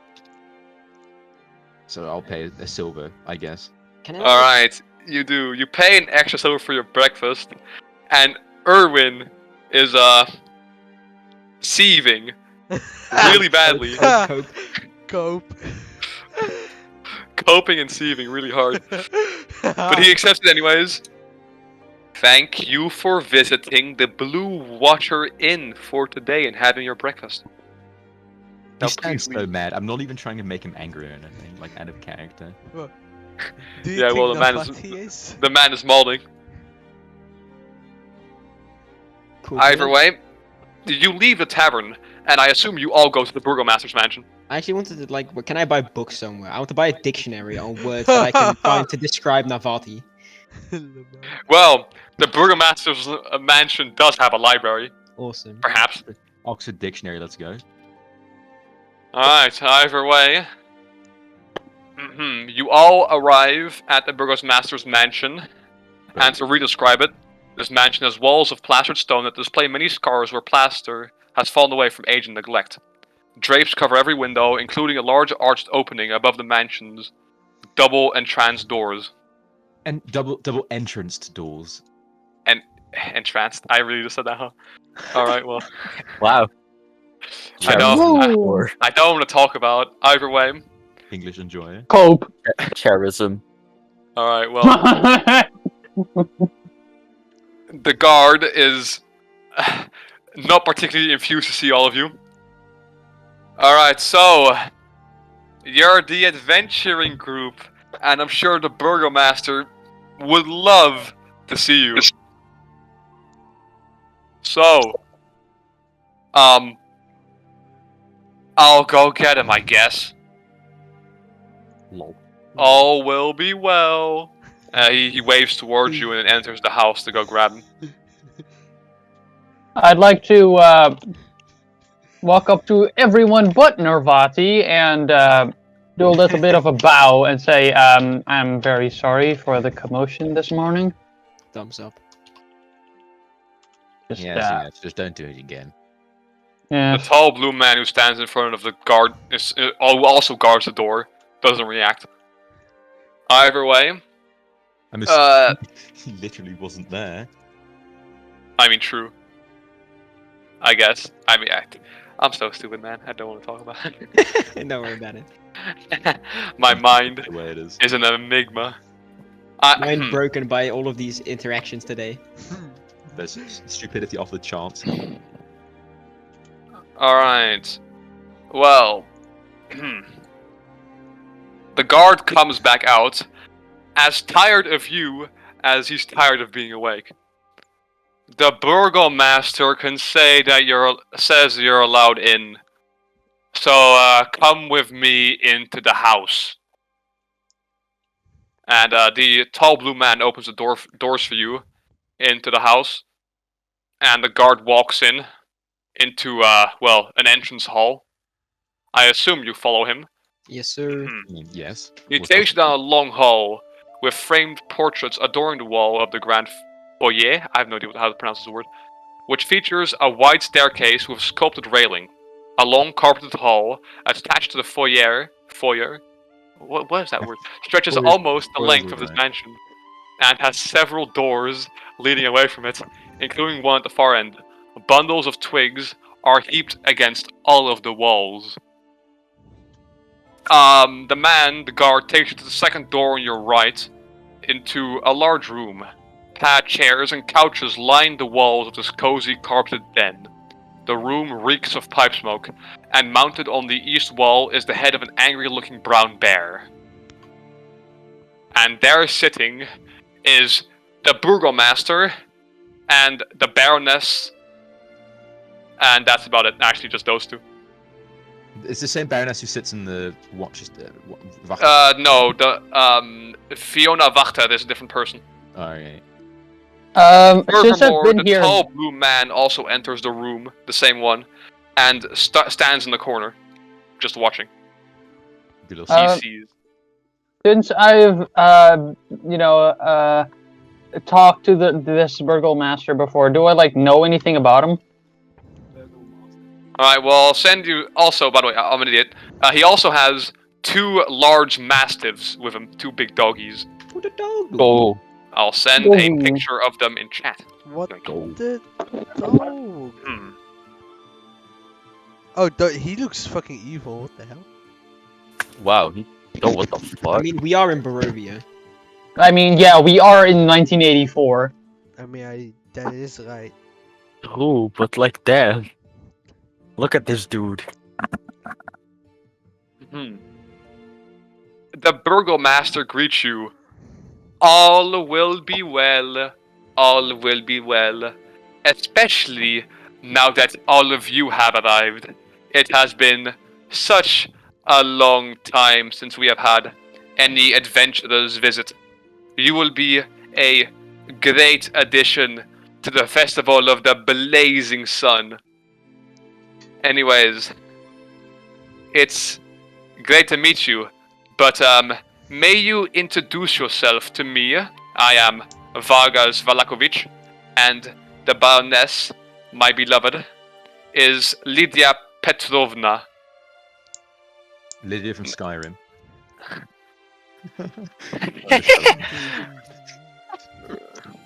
So I'll pay a silver, I guess. Can I? Alright, you do. You pay an extra silver for your breakfast, and Erwin is, seething really badly. Cope. Cope. Coping and sieving really hard. But he accepts it anyways. Thank you for visiting the Blue Water Inn for today and having your breakfast. He Now sounds please so leave. mad. I'm not even trying to make him angry or anything, like out of character. Do you Yeah, think well, the man is- Navati is? The man is molding. Cool. Either cool. way, you leave the tavern, and I assume you all go to the Burgomaster's mansion. I actually wanted to like, can I buy books somewhere? I want to buy a dictionary on words that I can find to describe Navati. Well, the Burgomaster's mansion does have a library, Awesome. perhaps. Oxford Dictionary, let's go. Alright, either way. You all arrive at the Burgomaster's mansion, and to re-describe it, this mansion has walls of plastered stone that display many scars where plaster has fallen away from age and neglect. Drapes cover every window, including a large arched opening above the mansion's double entranced doors. And double entranced doors. Entranced? I really just said that, huh? Alright, well. Wow. I know. Woo! I don't want to talk about either way. English enjoyer. Cope. Charism. Alright, well. The guard is not particularly infused to see all of you. Alright, so you're the adventuring group, and I'm sure the Burgomaster would love to see you. So, I'll go get him, I guess. Lol. All will be well. He waves towards you and then enters the house to go grab him. I'd like to walk up to everyone but Navati and do a little bit of a bow and say, I'm very sorry for the commotion this morning. Thumbs up. Just, Yes, just don't do it again. yeah. The tall blue man who stands in front of the guard also guards the door. Doesn't react. Either way, I'm assuming he literally wasn't there. I mean, true. I guess. I mean, I'm so stupid, man. I don't want to talk about it. Don't worry about it. My mind The way it is. is an enigma. Mind broken by all of these interactions today. There's stupidity off the charts. Alright. Well. The guard comes back out, as tired of you as he's tired of being awake. The Burgomaster can say that says you're allowed in. So come with me into the house. And the tall blue man opens the doors for you into the house. And the guard walks into an entrance hall. I assume you follow him. Yes, sir. Yes. He takes you down a long hall with framed portraits adorning the wall of the grand foyer. I have no idea how to pronounce this word. Which features a wide staircase with sculpted railing. A long carpeted hall attached to the foyer. What is that word? Stretches Foyer. almost the Foyer, length of this right. mansion. And has several doors leading away from it, including one at the far end. Bundles of twigs are heaped against all of the walls. The guard, takes you to the second door on your right, into a large room. Pad chairs and couches line the walls of this cozy carpeted den. The room reeks of pipe smoke, and mounted on the east wall is the head of an angry-looking brown bear. And there sitting is the Burgomaster and the Baroness, and that's about it. Actually, just those two. It's the same Baroness who sits in the watches. No, the Fiona Wachter is a different person. Alright. Since I've Furthermore, been the here, tall blue man also enters the room, the same one, and stands in the corner, just watching. Good little He Uh, sees. since I've talked to this Burgomaster before, do I know anything about him? Alright, well, I'll send you. Also, by the way, I'm an idiot. He also has two large mastiffs with him, two big doggies. What a dog. Oh. I'll send a Ooh. picture of them in chat. What Thank the dog? Oh, he looks fucking evil. What the hell? Wow. Oh, what the I fuck? mean, we are in Barovia. I mean, yeah, we are in 1984. I mean, that is right. True, but like, damn. Look at this dude. The burgomaster greets you. All will be well. All will be well. Especially now that all of you have arrived. It has been such a long time since we have had any adventurers visit. You will be a great addition to the Festival of the Blazing Sun. Anyways, it's great to meet you, but may you introduce yourself to me? I am Vargas Valakovic, and the Baroness, my beloved, is Lydia Petrovna. Lydia from Skyrim.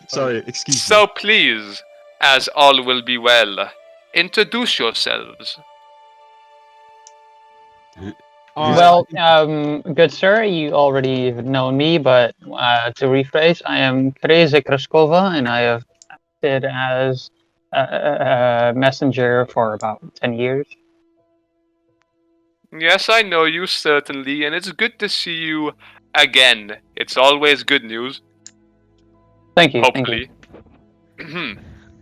Sorry, excuse me. So please, as all will be well, introduce yourselves. Well, good sir, you already know me, but to rephrase, I am Teresa Kraskova, and I have acted as a messenger for about 10 years. Yes, I know you certainly, and it's good to see you again. It's always good news. Thank you, Hopefully.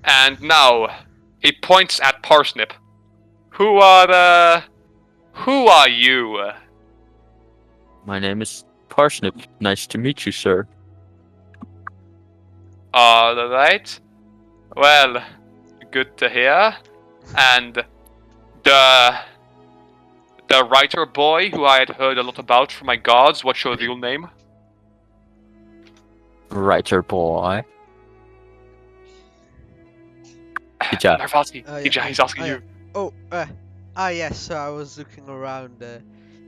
And now, he points at Parsnip. Who are you? My name is Parsnip. Nice to meet you, sir. Alright. Well, good to hear. And the writer boy who I had heard a lot about from my gods, what's your real name? Writer boy. Ija. Narvati. Yeah, Ija, he's asking yeah. you. Oh, yes, so I was looking around.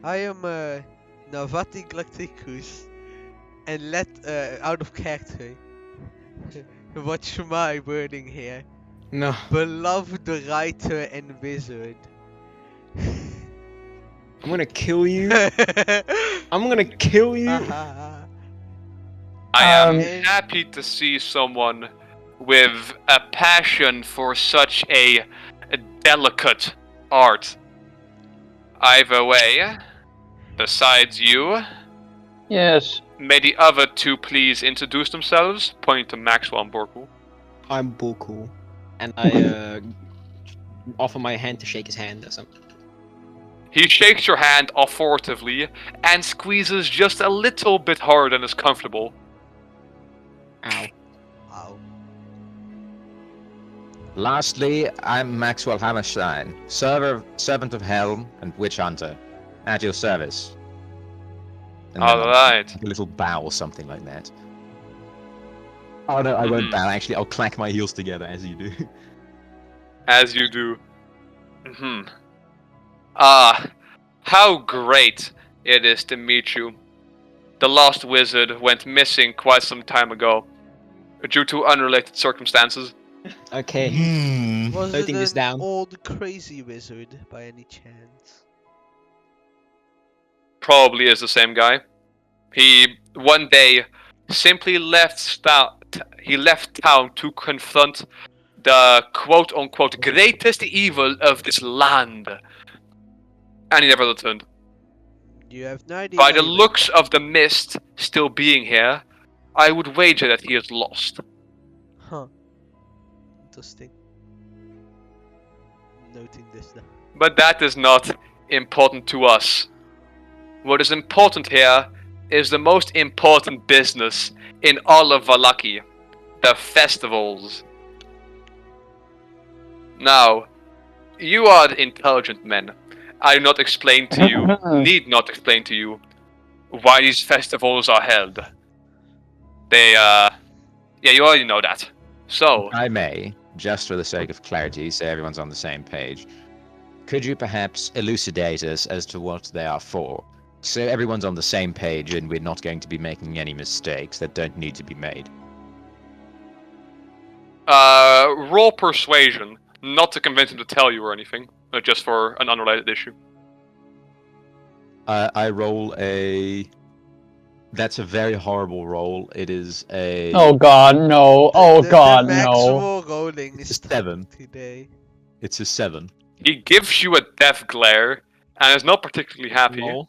I am Navati Galacticus, and out of character, watch my wording here. No. Beloved writer and wizard. I'm gonna kill you. I'm gonna kill you. I am Um, happy to see someone with a passion for such a delicate art. Either way, besides you, yes. may the other two please introduce themselves, pointing to Maxwell and Borku. I'm Boku, and I offer my hand to shake his hand or something. He shakes your hand authoritatively and squeezes just a little bit harder than is comfortable. Ow. Ow. Lastly, I'm Maxwell Hammerstein, servant of Helm and witch hunter, at your service. And then I'll Alright. take a little bow or something like that. Oh no, I won't bow. Actually, I'll clack my heels together as you do. As you do. How great it is to meet you. The lost wizard went missing quite some time ago, due to unrelated circumstances. Okay. Was Noting it this an down. old crazy wizard by any chance? Probably is the same guy. He one day simply left town to confront the quote-unquote greatest evil of this land. And he never returned. You have no idea. By why the he went looks of the mist still being here, I would wager that he is lost. there. Huh. Interesting. Noting this down. But that is not important to us. What is important here is the most important business in all of Vallaki. The festivals. Now, you are intelligent men. I do not explain to you, need not explain to you, why these festivals are held. They, yeah, you already know that. So, I may, just for the sake of clarity, so everyone's on the same page. Could you perhaps elucidate us as to what they are for? So everyone's on the same page and we're not going to be making any mistakes that don't need to be made. roll persuasion, not to convince him to tell you or anything. just for an unrelated issue. I roll a. That's a very horrible roll. It is a. Oh god, no. Oh god, the no. maximum rolling It's is a 7. today. It's a 7. He gives you a death glare and is not particularly happy. Lol.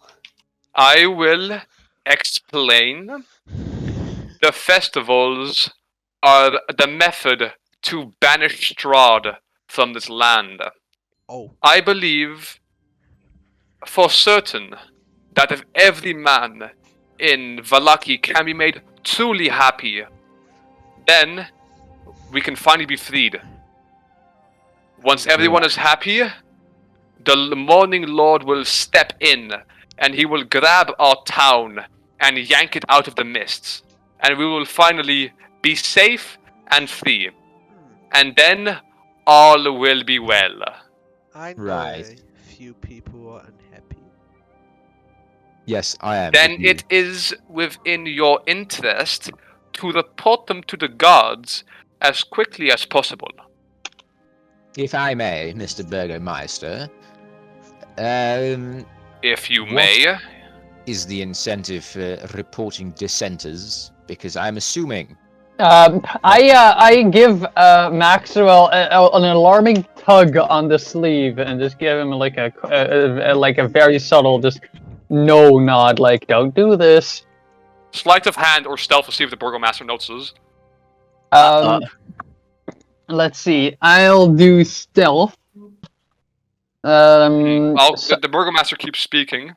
I will explain. The festivals are the method to banish Strahd from this land. Oh. I believe for certain that if every man in Vallaki can be made truly happy, then we can finally be freed. Once everyone is happy, the Morning Lord will step in and he will grab our town and yank it out of the mists. And we will finally be safe and free. And then all will be well. I know Right. a few people who are unhappy. Yes, I am. Then with you. it is within your interest to report them to the gods as quickly as possible. If I may, Mr. Burgermeister, If you What? may. is the incentive for reporting dissenters? Because I'm assuming. I give Maxwell an alarming tug on the sleeve and just give him like a very subtle just no nod, like don't do this. Sleight of hand or stealth to see if the burgomaster notices. Let's see. I'll do stealth. So- The burgomaster keeps speaking.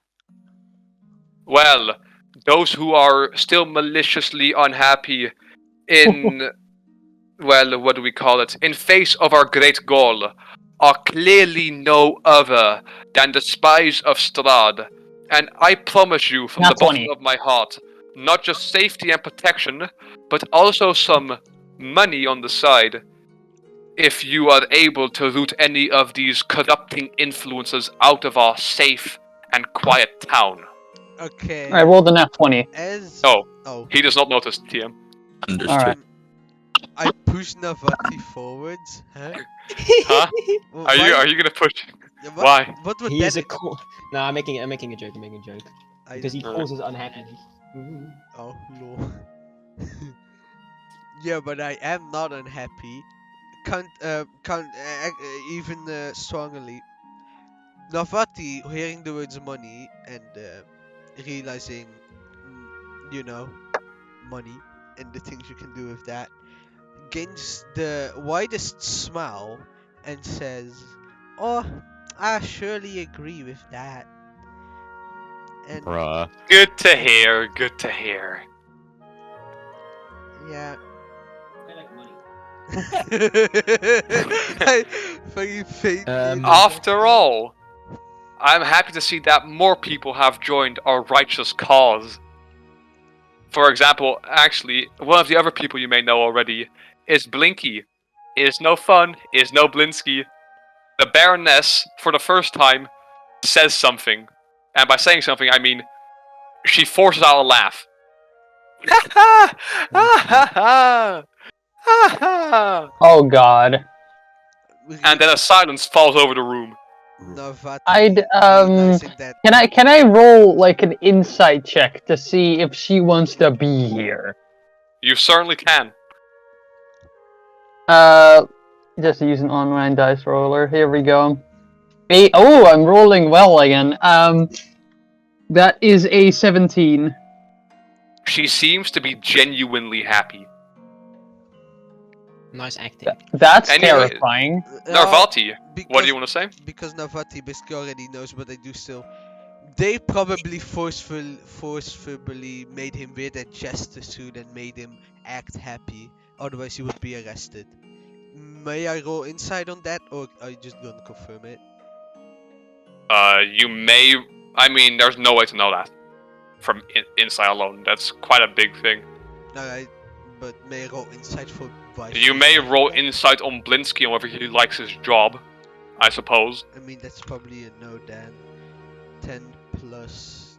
Well, those who are still maliciously unhappy in, well, what do we call it? In face of our great goal, are clearly no other than the spies of Strahd. And I promise you from Not the bottom 20. of my heart, not just safety and protection, but also some money on the side. If you are able to root any of these corrupting influences out of our safe and quiet town. Okay. I rolled a nat 20. As Oh. He does not notice, TM. Understood. Alright. I push Navati forwards. Huh? Huh? Well, Are you gonna push? Yeah, Why? What would He is that? a cool. No, I'm making a joke. I Because he don't- causes unhappiness. Oh no. Yeah, but I am not unhappy. Even strongly. Navati, hearing the words money and realizing, you know, money and the things you can do with that, gains the widest smile and says, "Oh, I surely agree with that." And Bruh. Good to hear. Good to hear. yeah. I like money. I fucking faint. After all, I'm happy to see that more people have joined our righteous cause. For example, actually, one of the other people you may know already is Blinky. Is no fun, is no Blinsky. The Baroness, for the first time, says something. And by saying something, I mean, she forces out a laugh. Ha ha! Ha ha ha! Ha ha! Oh god. And then a silence falls over the room. Navati I'd realizing that can I roll like an insight check to see if she wants to be here? You certainly can. Just use an online dice roller. Here we go. Oh, I'm rolling well again. That is a 17. She seems to be genuinely happy. Nice acting. That's Anyway, terrifying. Narvati, because, what do you want to say? Because Navati basically already knows, but they do still. They probably forcefully made him wear that jester suit and made him act happy. Otherwise, he would be arrested. May I roll insight on that, or are you just gonna confirm it? You may. I mean, there's no way to know that from inside alone. That's quite a big thing. Alright, but may I roll insight for vice You may versa? roll insight on Blinsky and whether he likes his job, I suppose. I mean, that's probably a no then. 10 plus.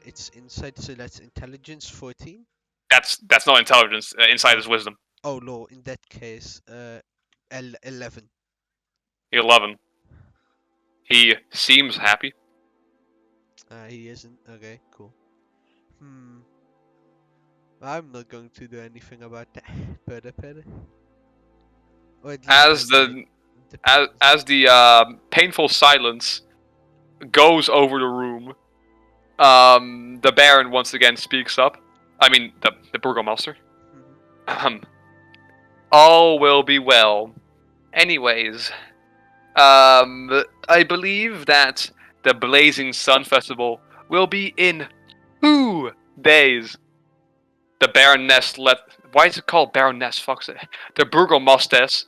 It's insight, so that's intelligence 14. That's not intelligence. Insight is wisdom. Oh no, in that case, 11. 11. He seems happy. He isn't. Okay, cool. I'm not going to do anything about that. Pere. Or at least As I might. the Depends. as the painful silence goes over the room, the Baron once again speaks up. I mean, the Burgomaster. Mhm. All will be well. Anyways, I believe that the Blazing Sun Festival will be in 2 days. The Baroness why is it called Baroness? Fuck's it. The Burgomasters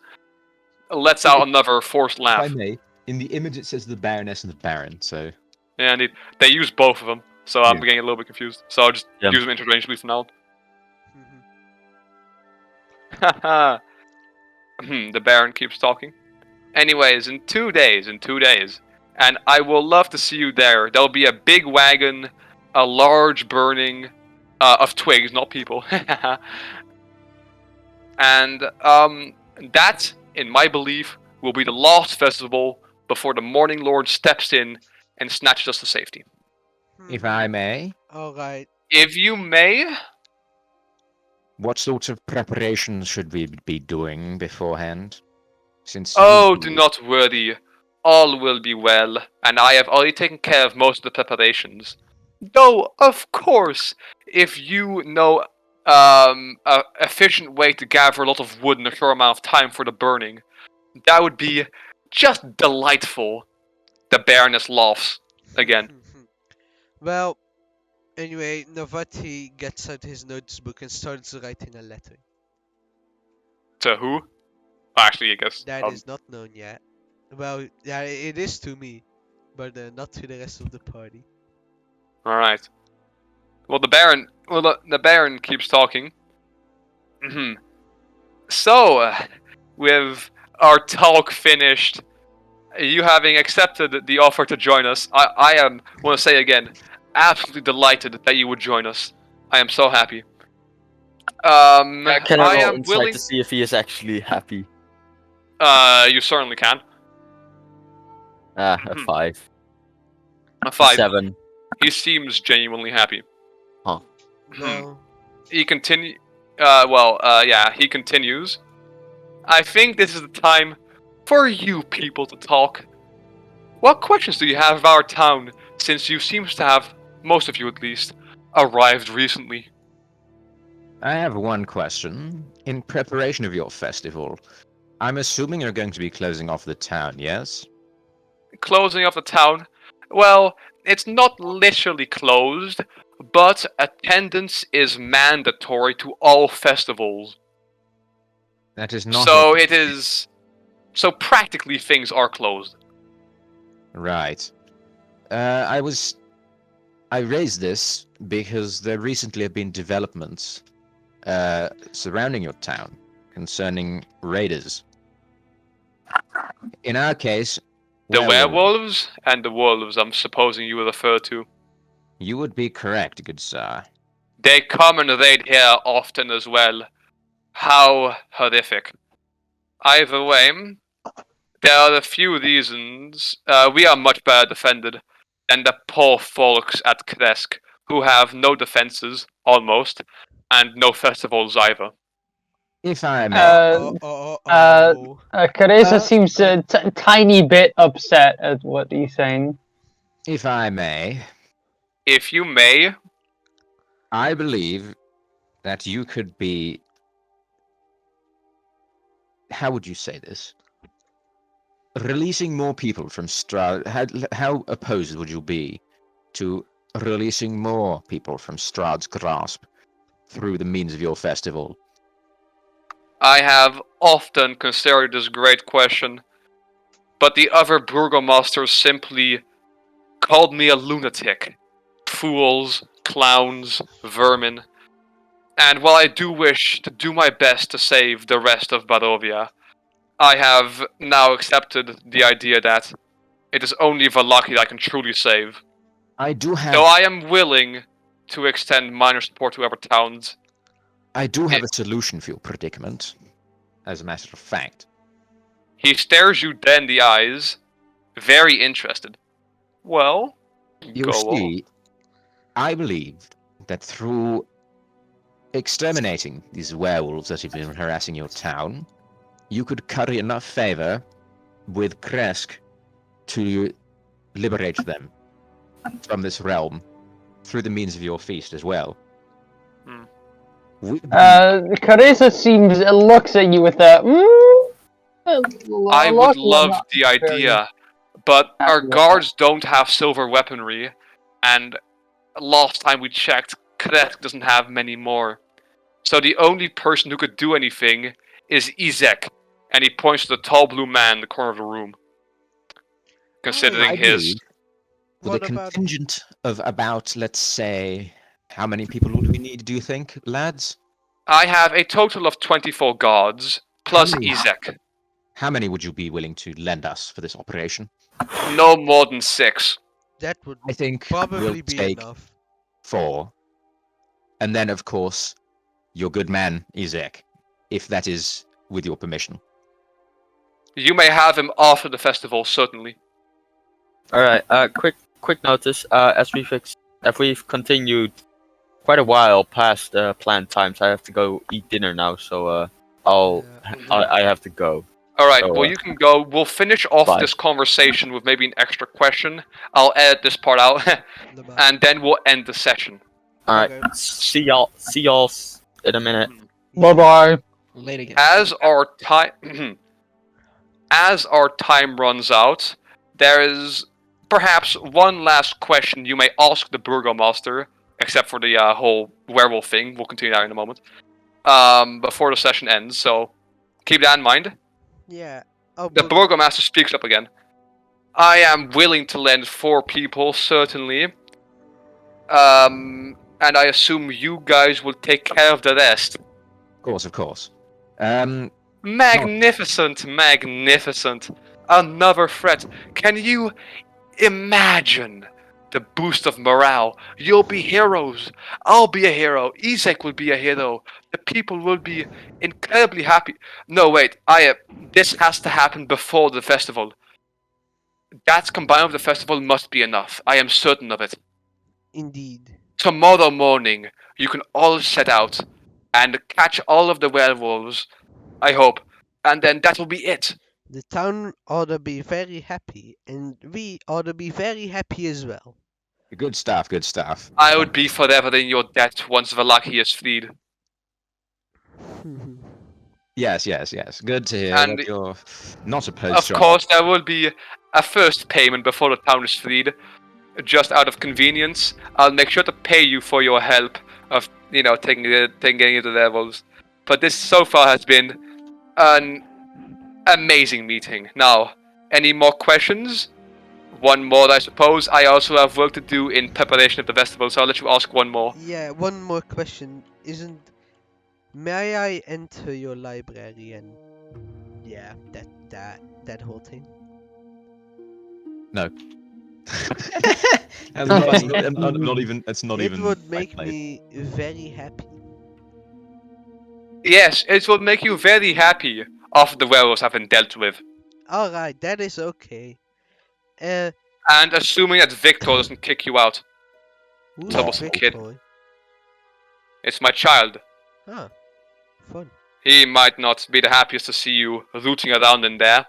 lets out another forced If I laugh. may, in the image it says the Baroness and the Baron, so... Yeah, indeed. They use both of them, so I'm Yeah. getting a little bit confused. So I'll just Yeah. use them interchangeably for now. Mhm. Haha. The Baron keeps talking. Anyways, in 2 days, and I will love to see you there. There'll be a big wagon, a large burning of twigs, not people. And that, in my belief, will be the last festival before the Morning Lord steps in and snatches us to safety. If I may, Alright. If you may, what sort of preparations should we be doing beforehand? Since oh, do not worry. All will be well, and I have already taken care of most of the preparations. Though, of course, if you know an efficient way to gather a lot of wood in a short amount of time for the burning, that would be just delightful. The Baroness laughs again. Well, anyway, Navati gets out his notebook and starts writing a letter. To who? Actually, I guess. That is not known yet. Well, yeah, it is to me, but not to the rest of the party. All right. Well, the Baron keeps talking. So, with our talk finished, you having accepted the offer to join us, I am, want to say again, absolutely delighted that you would join us. I am so happy. Can I I roll am insight willing. to see if he is actually happy? You certainly can. A 5. A 5. 7. He seems genuinely happy. Well, He continue. He continues. I think this is the time for you people to talk. What questions do you have of our town, since you seems to have, most of you at least, arrived recently? I have one question. In preparation of your festival, I'm assuming you're going to be closing off the town, yes? Closing of the town? Well, it's not literally closed, but attendance is mandatory to all festivals. That is not... So it is... So practically things are closed. Right. I raised this because there recently have been developments surrounding your town concerning raiders. In our case, The werewolves. werewolves and the wolves, I'm supposing you refer to. You would be correct, good sir. They come and raid here often as well. How horrific. Either way, there are a few reasons. We are much better defended than the poor folks at Kresk, who have no defenses, almost, and no festivals either. If I may. Careza seems a tiny bit upset at what he's saying. If I may. If you may. I believe that you could be... How would you say this? Releasing more people from Strahd. How opposed would you be to releasing more people from Strahd's grasp through the means of your festival? I have often considered this great question, but the other burgomasters simply called me a lunatic. Fools, clowns, vermin. And while I do wish to do my best to save the rest of Barovia, I have now accepted the idea that it is only Vallaki that I can truly save. I do have... So I am willing to extend minor support to other towns. I do have a solution for your predicament, as a matter of fact. He stares you dead in the eyes, very interested. Well, You go on. see, I believe that through exterminating these werewolves that have been harassing your town, you could curry enough favor with Kresk to liberate them from this realm through the means of your feast as well. Hmm. Carissa looks at you with a. I would love not the very idea, but happy our with guards don't have silver weaponry, and last time we checked, Kresk doesn't have many more. So the only person who could do anything is Izek, and he points to the tall blue man in the corner of the room. Considering I his... believe with What a about- contingent of about, let's say, how many people would we need, do you think, lads? I have a total of 24 guards, plus How many? Izek. How many would you be willing to lend us for this operation? No more than 6. That would I think probably we'll be take enough. 4. And then, of course, your good man, Izek, if that is with your permission. You may have him after the festival, certainly. All right. Quick notice. As we've continued quite a while past planned times, I have to go eat dinner now. So I have to go. Alright, So, well you can go. We'll finish off bye. this conversation with maybe an extra question. I'll edit this part out, Bye-bye. and then we'll end the session. All right. Okay. See y'all in a minute. Bye bye. Later, guys. As our time runs out, there is perhaps one last question you may ask the Burgomaster, except for the whole werewolf thing. We'll continue that in a moment. Before the session ends, so keep that in mind. Yeah. Oh, The but Burgomaster speaks up again. I am willing to lend 4 people, certainly. And I assume you guys will take care of the rest. Of course. Magnificent, magnificent. Another threat. Can you imagine the boost of morale? You'll be heroes. I'll be a hero. Izek will be a hero. The people will be incredibly happy. No, wait. This has to happen before the festival. That combined with the festival must be enough. I am certain of it. indeed. Tomorrow morning, you can all set out and catch all of the werewolves, I hope. And then that will be it. The town ought to be very happy, and we ought to be very happy as well. Good stuff, good stuff. I would be forever in your debt once Vallaki is freed. Yes. Good to hear And that you're not opposed Of to course, there will be a first payment before the town is freed. Just out of convenience, I'll make sure to pay you for your help of, taking you to the levels. But this so far has been an amazing meeting. Now, any more questions? One more, I suppose. I also have work to do in preparation of the festival, so I'll let you ask one more. Yeah, one more question. May I enter your library and yeah, that whole thing? No. That was funny. not even. It's not It even. would make like- me very happy. Yes, it will make you very happy after the werewolves have been dealt with. Alright, that is okay. And assuming that Victor doesn't kick you out. Who's Troublesome kid. Victor? It's my child. Ah, fun. He might not be the happiest to see you rooting around in there.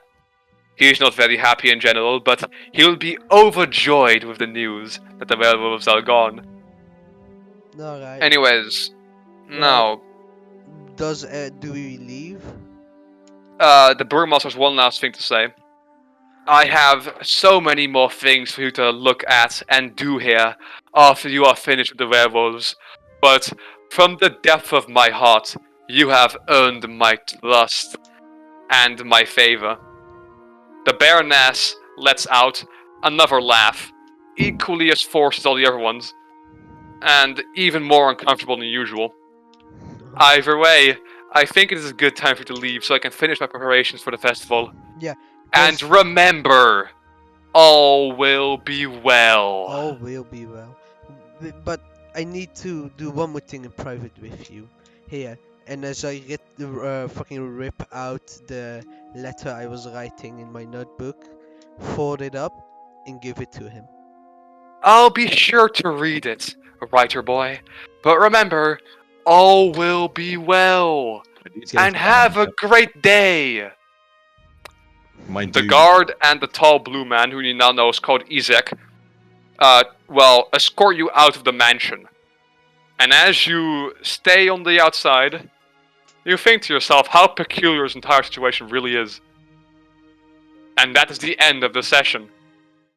He's not very happy in general, but he'll be overjoyed with the news that the werewolves are gone. Alright. Anyways, now, Do we leave? the Burgomaster has one last thing to say. I have so many more things for you to look at and do here after you are finished with the werewolves, but from the depth of my heart, you have earned my trust and my favor. The Baroness lets out another laugh, equally as forced as all the other ones, and even more uncomfortable than usual. Either way, I think it is a good time for you to leave so I can finish my preparations for the festival. Yeah. And Yes. remember, all will be well. All will be well. But I need to do one more thing in private with you. Here. And as I fucking rip out the letter I was writing in my notebook, fold it up, and give it to him. I'll be sure to read it, writer boy. But remember, all will be well. And have a great day. My The dude. guard and the tall blue man, who you now know is called Izek, escort you out of the mansion. And as you stay on the outside, you think to yourself how peculiar this entire situation really is. And that is the end of the session.